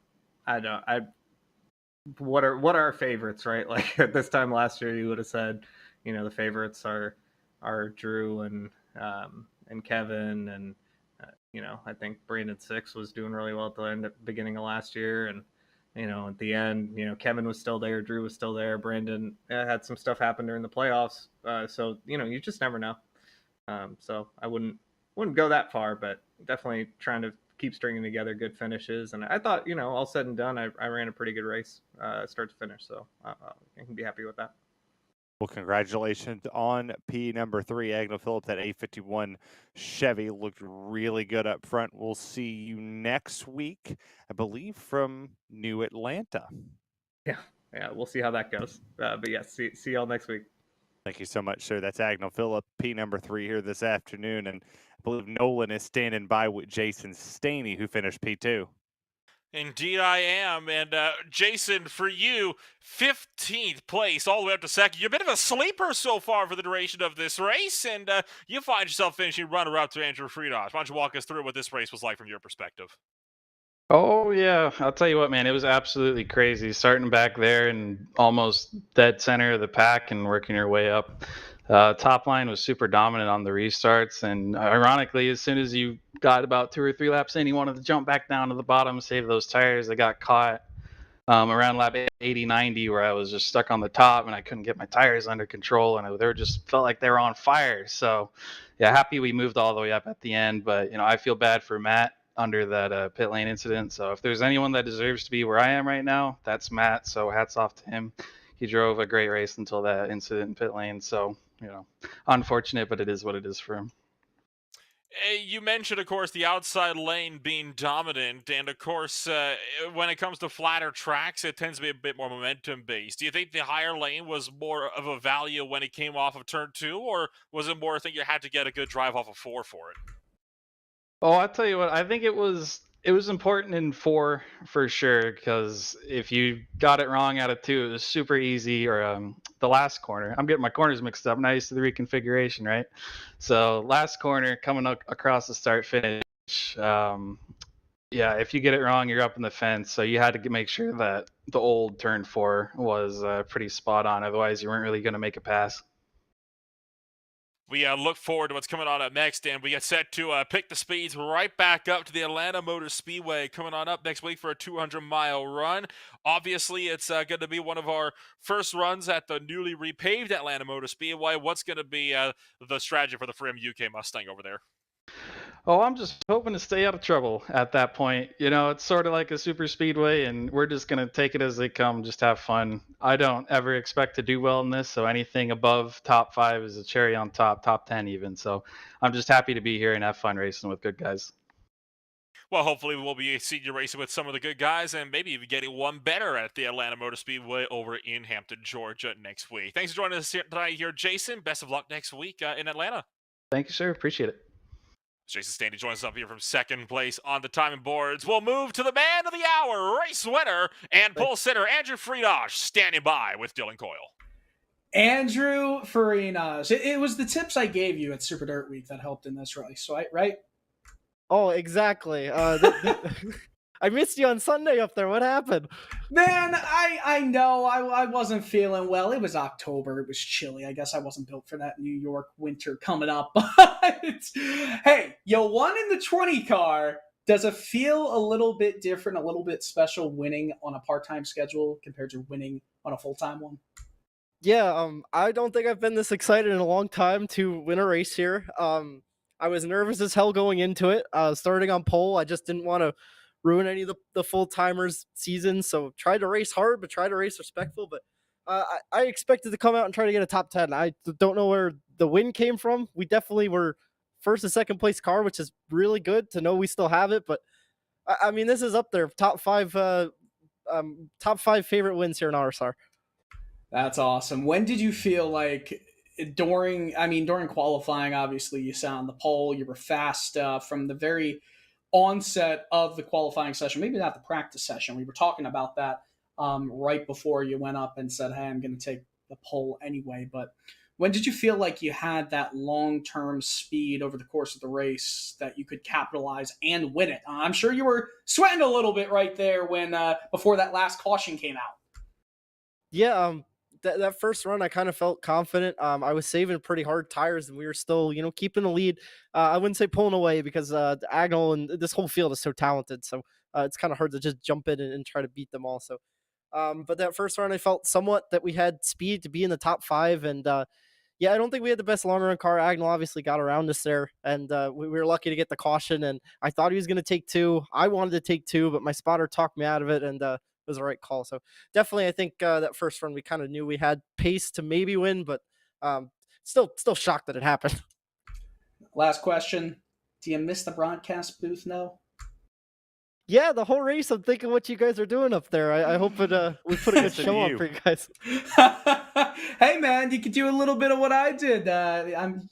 what are our favorites, right? Like at this time last year, you would have said, the favorites are Drew and Kevin, and I think Brandon Six was doing really well at the beginning of last year, and at the end, Kevin was still there, Drew was still there, Brandon had some stuff happen during the playoffs, so you just never know. So I wouldn't go that far, but definitely trying to keep stringing together good finishes. And I thought, all said and done, I ran a pretty good race, start to finish. So I can be happy with that. Well, congratulations on P number 3, Agnell Phillip. That 851 Chevy looked really good up front. We'll see you next week, I believe, from New Atlanta. Yeah, we'll see how that goes. But yeah, see y'all next week. Thank you so much, sir. That's Agnell Phillip, P number 3 here this afternoon. And I believe Nolan is standing by with Jason Staney, who finished P2. Indeed I am. And Jason, for you, 15th place all the way up to second. You're a bit of a sleeper so far for the duration of this race, and you find yourself finishing runner-up to Andrew Friedosh. Why don't you walk us through what this race was like from your perspective? Oh, yeah. I'll tell you what, man, it was absolutely crazy. Starting back there and almost dead center of the pack and working your way up. Top line was super dominant on the restarts. And ironically, as soon as you got about 2 or 3 laps in, you wanted to jump back down to the bottom, save those tires. I got caught around lap 80, 90, where I was just stuck on the top and I couldn't get my tires under control. And they were just felt like they were on fire. So, yeah, happy we moved all the way up at the end. But, I feel bad for Matt under that pit lane incident. So if there's anyone that deserves to be where I am right now, that's Matt. So hats off to him. He drove a great race until that incident in pit lane. So, unfortunate, but it is what it is for him. You mentioned, of course, the outside lane being dominant, and of course, when it comes to flatter tracks, it tends to be a bit more momentum-based. Do you think the higher lane was more of a value when it came off of turn 2, or was it more, I think you had to get a good drive off of 4 for it? Oh, I'll tell you what, I think it was important in 4 for sure, because if you got it wrong out of 2, it was super easy, or the last corner. I'm getting my corners mixed up, not used to the reconfiguration, right? So last corner, coming across the start finish, if you get it wrong, you're up in the fence. So you had to make sure that the old turn 4 was pretty spot on. Otherwise, you weren't really going to make a pass. We look forward to what's coming on up next, and we get set to pick the speeds right back up to the Atlanta Motor Speedway coming on up next week for a 200-mile run. Obviously, it's going to be one of our first runs at the newly repaved Atlanta Motor Speedway. What's going to be the strategy for the Frim UK Mustang over there? Oh, I'm just hoping to stay out of trouble at that point. It's sort of like a super speedway, and we're just going to take it as they come, just have fun. I don't ever expect to do well in this, so anything above top 5 is a cherry on top 10 even. So I'm just happy to be here and have fun racing with good guys. Well, hopefully we'll be seeing you racing with some of the good guys, and maybe even getting one better at the Atlanta Motor Speedway over in Hampton, Georgia next week. Thanks for joining us tonight here, Jason. Best of luck next week in Atlanta. Thank you, sir. Appreciate it. Jason Stanley joins us up here from second place on the timing boards. We'll move to the man of the hour, race winner and pole sitter Andrew Friedosh, standing by with Dylan Coyle. Andrew Friedosh. It was the tips I gave you at Super Dirt Week that helped in this race, right? Oh, exactly. I missed you on Sunday up there. What happened? Man, I know I wasn't feeling well. It was October. It was chilly. I guess I wasn't built for that New York winter coming up. But hey, you won in the 20 car. Does it feel a little bit different, a little bit special winning on a part-time schedule compared to winning on a full-time one? Yeah, I don't think I've been this excited in a long time to win a race here. I was nervous as hell going into it. Starting on pole, I just didn't want to ruin any of the full-timers season, so tried to race hard, but tried to race respectful. But I expected to come out and try to get a top 10. I don't know where the win came from. We definitely were first and second place car, which is really good to know we still have it. But I mean, this is up there, top 5 favorite wins here in RSR. That's awesome. When did you feel like during qualifying, obviously you sat on the pole, you were fast from the very onset of the qualifying session, maybe not the practice session. We were talking about that right before you went up and said, hey, I'm going to take the pole anyway. But when did you feel like you had that long-term speed over the course of the race that you could capitalize and win it? I'm sure you were sweating a little bit right there when before that last caution came out. Yeah, that first run, I kind of felt confident. I was saving pretty hard tires, and we were still, keeping the lead. I wouldn't say pulling away because Agnell and this whole field is so talented. So it's kind of hard to just jump in and try to beat them all. So, but that first run, I felt somewhat that we had speed to be in the top 5, and yeah, I don't think we had the best long run car. Agnell obviously got around us there, and we were lucky to get the caution. And I thought he was going to take 2. I wanted to take 2, but my spotter talked me out of it, and it was the right call. So definitely, I think that first run we kind of knew we had pace to maybe win, but still shocked that it happened. Last question: do you miss the broadcast booth? No. Yeah, the whole race. I'm thinking what you guys are doing up there. I hope we put a good show on for you guys. Hey man, you could do a little bit of what I did.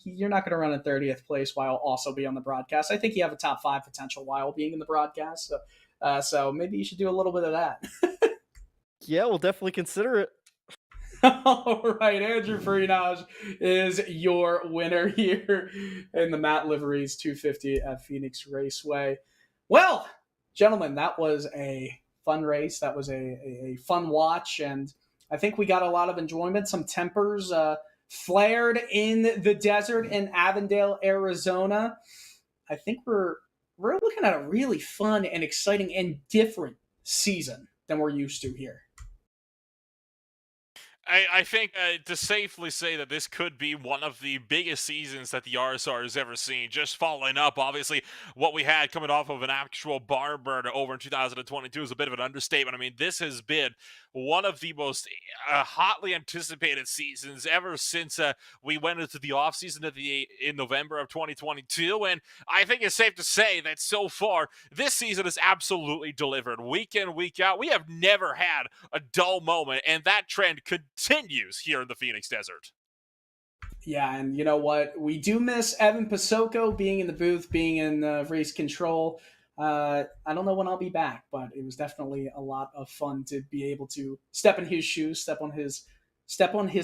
You're not going to run in 30th place while also be on the broadcast. I think you have a top 5 potential while being in the broadcast. So maybe you should do a little bit of that. Yeah, we'll definitely consider it. All right, Andrew Freenage is your winner here in the Matt Liveries 250 at Phoenix Raceway. Well, gentlemen, that was a fun race. That was a fun watch, and I think we got a lot of enjoyment. Some tempers flared in the desert in Avondale, Arizona. I think we're looking at a really fun and exciting and different season than we're used to here. I think to safely say that this could be one of the biggest seasons that the RSR has ever seen. Just following up, obviously, what we had coming off of an actual barn burner over in 2022 is a bit of an understatement. I mean, this has been one of the most hotly anticipated seasons ever since we went into the offseason in November of 2022. And I think it's safe to say that so far, this season has absolutely delivered. Week in, week out, we have never had a dull moment, and that trend continues here in the Phoenix Desert. Yeah, and you know what? We do miss Evan Pasoko being in the booth, being in race control. I don't know when I'll be back, but it was definitely a lot of fun to be able to step in his shoes, step on his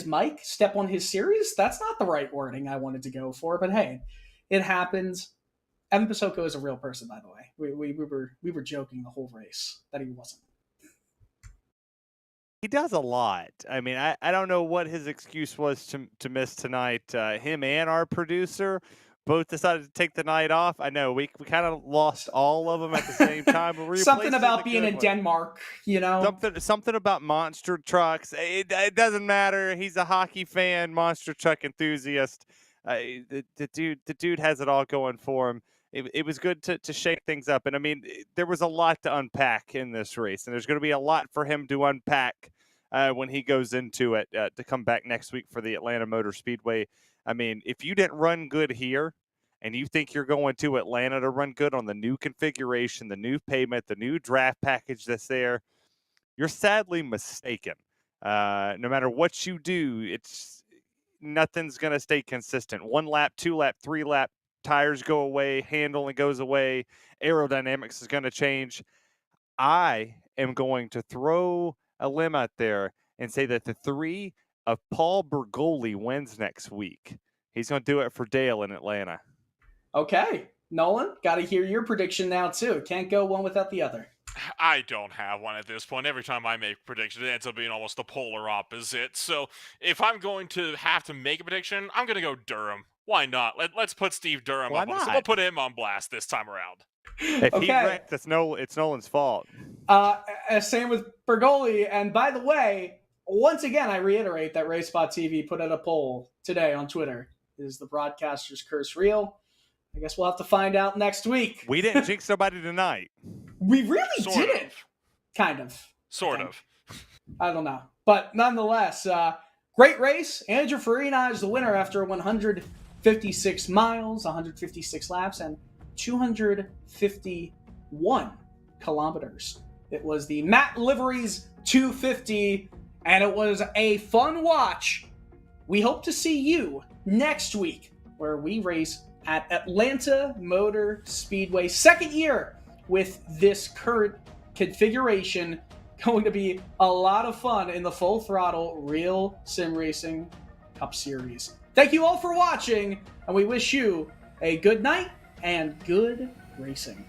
mic, step on his series. That's not the right wording I wanted to go for, but hey, it happens. Evan Pasoko is a real person, by the way. We were joking the whole race that he wasn't. He does a lot. I mean, I don't know what his excuse was to miss tonight. Him and our producer both decided to take the night off. I know we kind of lost all of them at the same time. But something about being in Denmark, you know. Something about monster trucks. It doesn't matter. He's a hockey fan, monster truck enthusiast. The dude has it all going for him. It was good to shake things up. And I mean, there was a lot to unpack in this race, and there's going to be a lot for him to unpack when he goes into it to come back next week for the Atlanta Motor Speedway. I mean, if you didn't run good here and you think you're going to Atlanta to run good on the new configuration, the new pavement, the new draft package that's there, you're sadly mistaken. No matter what you do, nothing's going to stay consistent. 1 lap, 2 lap, 3 lap, tires go away, handling goes away, aerodynamics is going to change. I am going to throw a limb out there and say that the 3 of Paul Bergoli wins next week. He's going to do it for Dale in Atlanta. Okay. Nolan, got to hear your prediction now, too. Can't go one without the other. I don't have one at this point. Every time I make a prediction, it ends up being almost the polar opposite. So if I'm going to have to make a prediction, I'm going to go Durham. Why not? Let's put Steve Durham up. So we'll put him on blast this time around. If he wrecked, it's Nolan's fault. Same with Bergoli. And by the way, once again, I reiterate that RaceSpotTV put out a poll today on Twitter. Is the broadcaster's curse real? I guess we'll have to find out next week. We didn't jinx nobody tonight. We really didn't. Kind of. Sort of. I don't know. But nonetheless, great race. Andrew Farina is the winner after 156 miles, 156 laps, and 251 kilometers. It was the Matt Liveries 250, and it was a fun watch we hope to see you next week, where we race at Atlanta Motor Speedway. Second year with this current configuration. Going to be a lot of fun in the Full Throttle Real Sim Racing Cup Series. Thank you all for watching, and we wish you a good night and good racing.